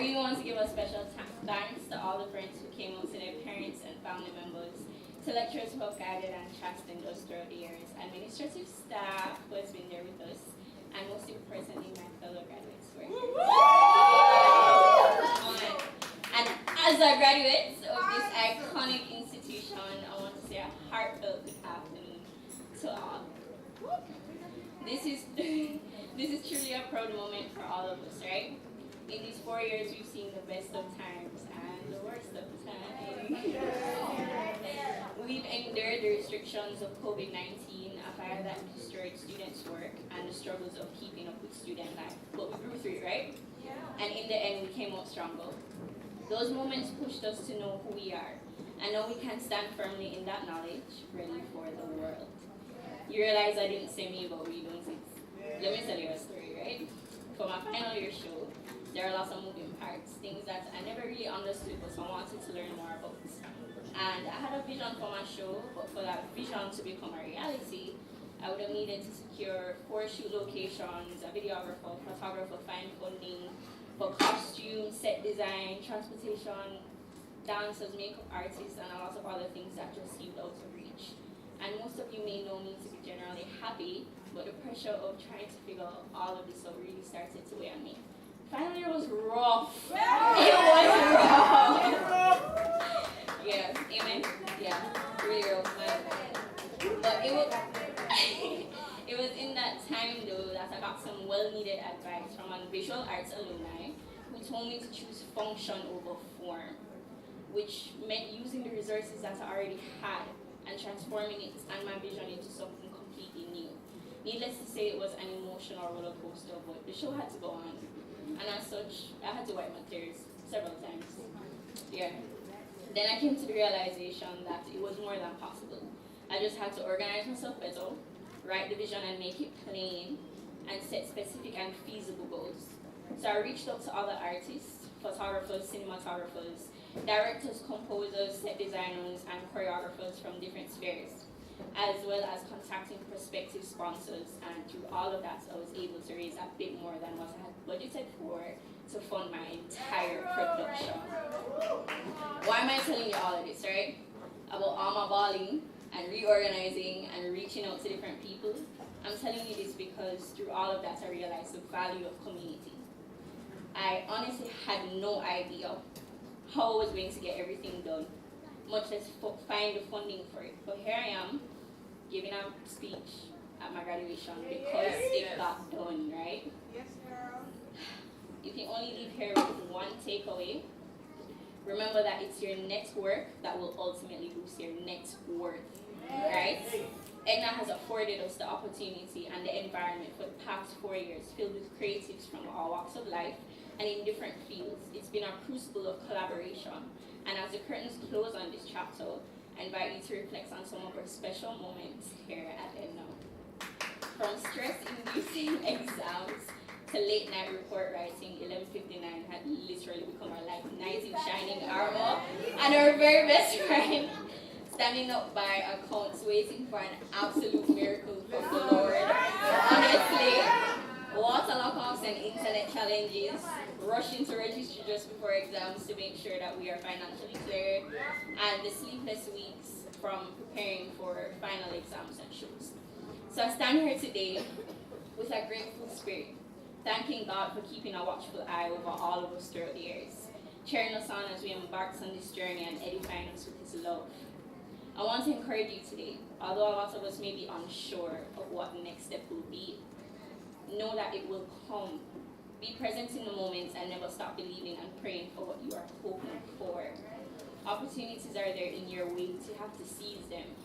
really want to give a special thanks to all the friends who came out, to their parents and family members, to lecturers who have guided and chastened us throughout the years, administrative staff who has been there with us, and most importantly, my fellow graduates who are here. And as a graduate of this iconic institution, I want to say a heartfelt good afternoon to all. This is truly a proud moment for all of us, right? In these 4 years, we've seen the best of times and the worst of times. We've endured the restrictions of COVID-19, a fire that destroyed students' work, and the struggles of keeping up with student life. But we grew through it, right? Yeah. And in the end, we came out stronger. Those moments pushed us to know who we are, and now we can stand firmly in that knowledge, ready for the world. You realize I didn't say me, but we don't say. Let me tell you a story, right? For my final year show, there are lots of moving parts, things that I never really understood, but I wanted to learn more about. And I had a vision for my show, but for that vision to become a reality, I would have needed to secure 4 shoot locations, a videographer, photographer, find funding for costume, set design, transportation, dancers, makeup artists, and a lot of other things that just seemed out of reach. And most of you may know me to be generally happy, but the pressure of trying to figure all of this out really started to weigh on me. Final year was rough. It was rough. Yeah, amen. Yeah, really rough, man. But it was in that time though that I got some well-needed advice from a visual arts alumni who told me to choose function over form, which meant using the resources that I already had and transforming it and my vision into something completely new. Needless to say, it was an emotional roller coaster, but the show had to go on. And as such, I had to wipe my tears several times. Yeah. Then I came to the realization that it was more than possible. I just had to organize myself better, write the vision and make it plain, and set specific and feasible goals. So I reached out to other artists, photographers, cinematographers, directors, composers, set designers, and choreographers from different spheres, as well as contacting prospective sponsors, and through all of that, I was able to raise a bit more than what I had budgeted for to fund my entire production. Why am I telling you all of this, right? About all my balling and reorganizing and reaching out to different people. I'm telling you this because through all of that, I realized the value of community. I honestly had no idea how I was going to get everything done, much less find the funding for it. But here I am, giving a speech at my graduation because it got done, right? Yes, girl. You can only leave here with one takeaway. Remember that it's your network that will ultimately boost your net worth, right? EGNA has afforded us the opportunity and the environment for the past 4 years, filled with creatives from all walks of life and in different fields. It's been a crucible of collaboration. And as the curtains close on this chapter, I invite you to reflect on some of our special moments here at EGNA. From stress-inducing exams to late-night report writing, 11:59 had literally become our like knight in shining armor, and our very best friend, standing up by accounts, waiting for an absolute miracle from the Lord. Honestly, water lockups and internet challenges, rushing to register just before exams to make sure that we are financially cleared, and the sleepless weeks from preparing for final exams and shows. So I stand here today with a grateful spirit, thanking God for keeping a watchful eye over all of us throughout the years, cheering us on as we embarked on this journey and edifying us with His love. I want to encourage you today, although a lot of us may be unsure of what the next step will be, know that it will come. Be present in the moments and never stop believing and praying for what you are hoping for. Opportunities are there in your way, you have to seize them.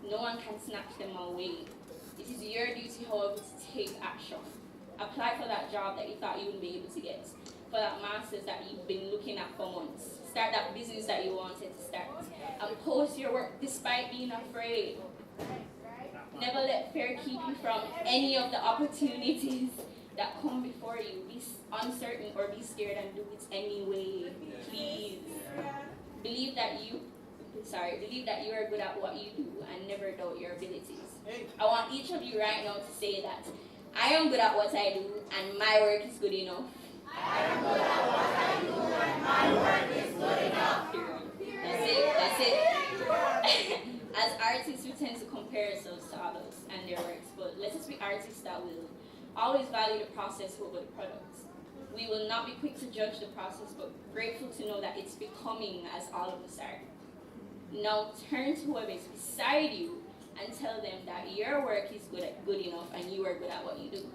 No one can snatch them away. It is your duty, however, to take action. Apply for that job that you thought you wouldn't be able to get, for that master's that you've been looking at for months. Start that business that you wanted to start. And post your work despite being afraid. Never let fear keep you from any of the opportunities that come before you. Be uncertain or be scared and do it anyway. Please. Believe that you are good at what you do and never doubt your abilities. I want each of you right now to say that I am good at what I do and my work is good enough. I am good at what I do artists that will always value the process over the product. We will not be quick to judge the process, but grateful to know that it's becoming as all of us are. Now turn to whoever is beside you and tell them that your work is good enough and you are good at what you do.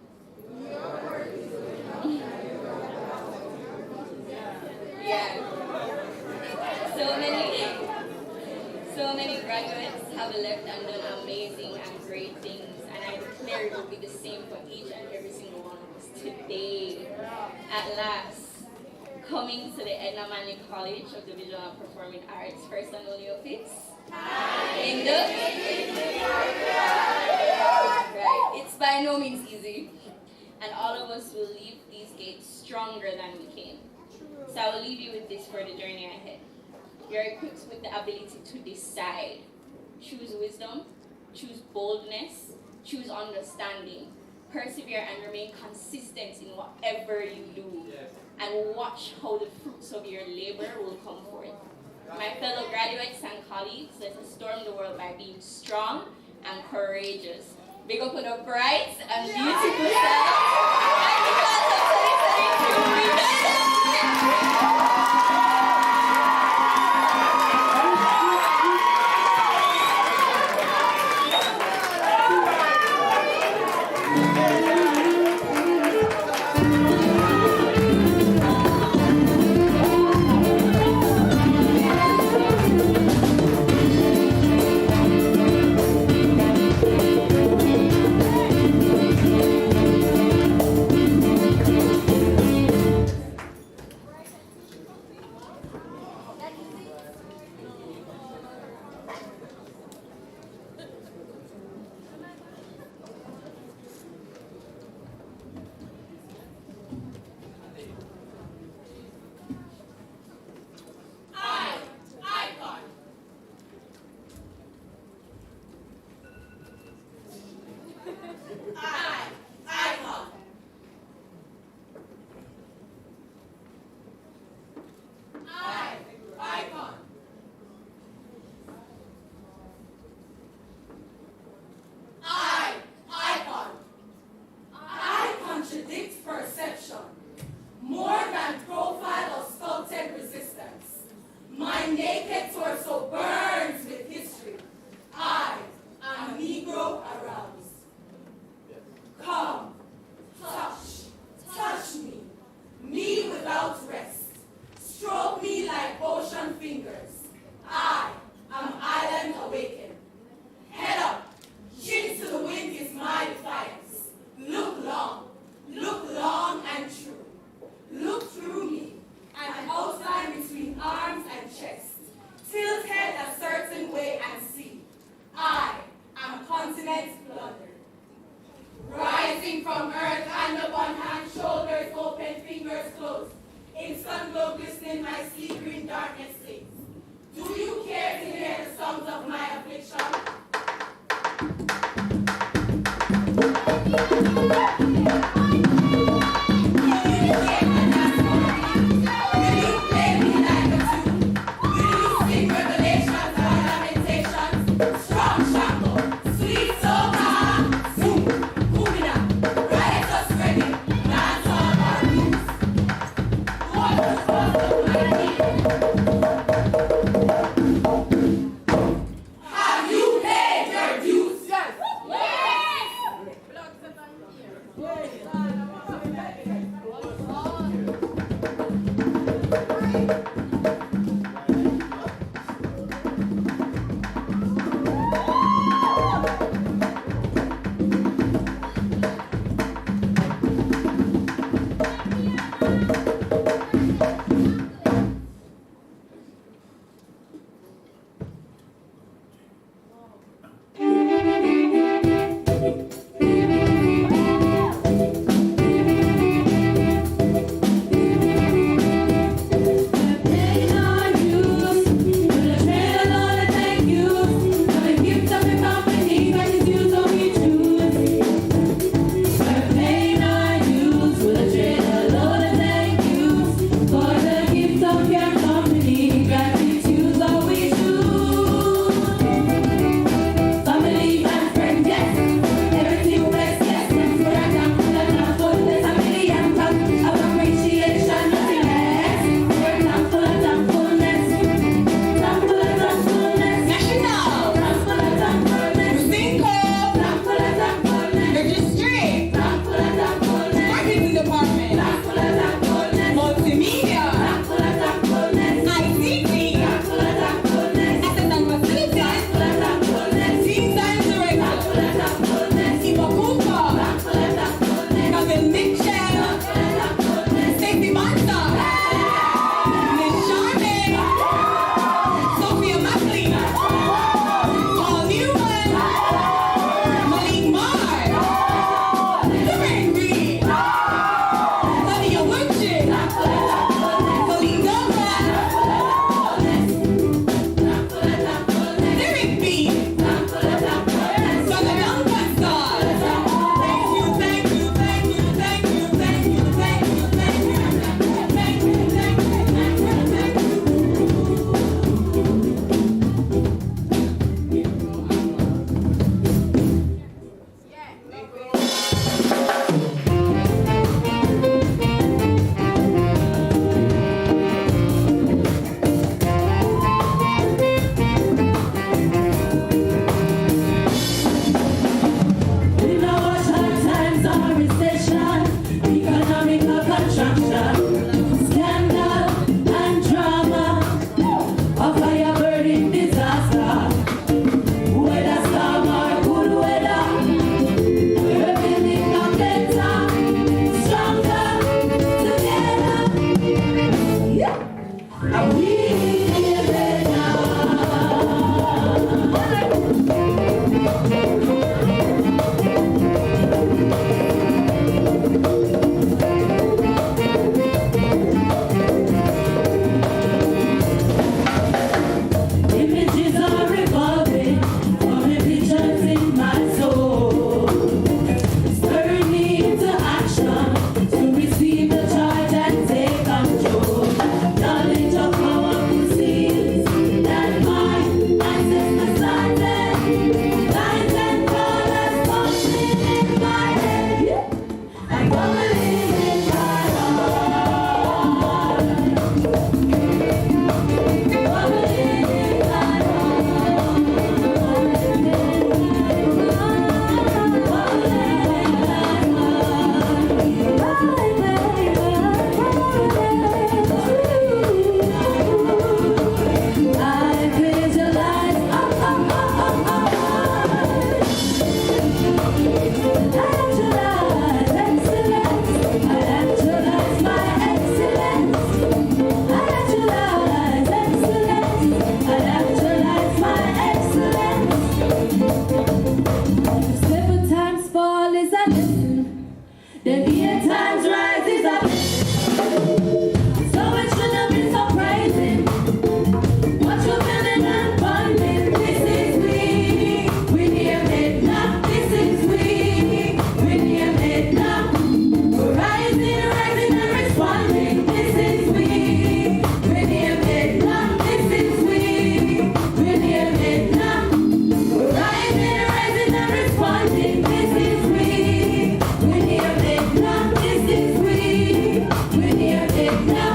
Yeah. So many graduates have left and done amazing and great things, and I declare it will be the same for each and every single one of us today. At last, coming to the Edna Manley College of the Visual and Performing Arts, first and only office. In the right, it's by no means easy, and all of us will leave these gates stronger than we came. So I will leave you with this for the journey ahead. You're equipped with the ability to decide. Choose wisdom, choose boldness, choose understanding. Persevere and remain consistent in whatever you do. And watch how the fruits of your labor will come forth. My fellow graduates and colleagues, let us storm the world by being strong and courageous. Big up on a bright and beautiful self. And because of 2022, we it now.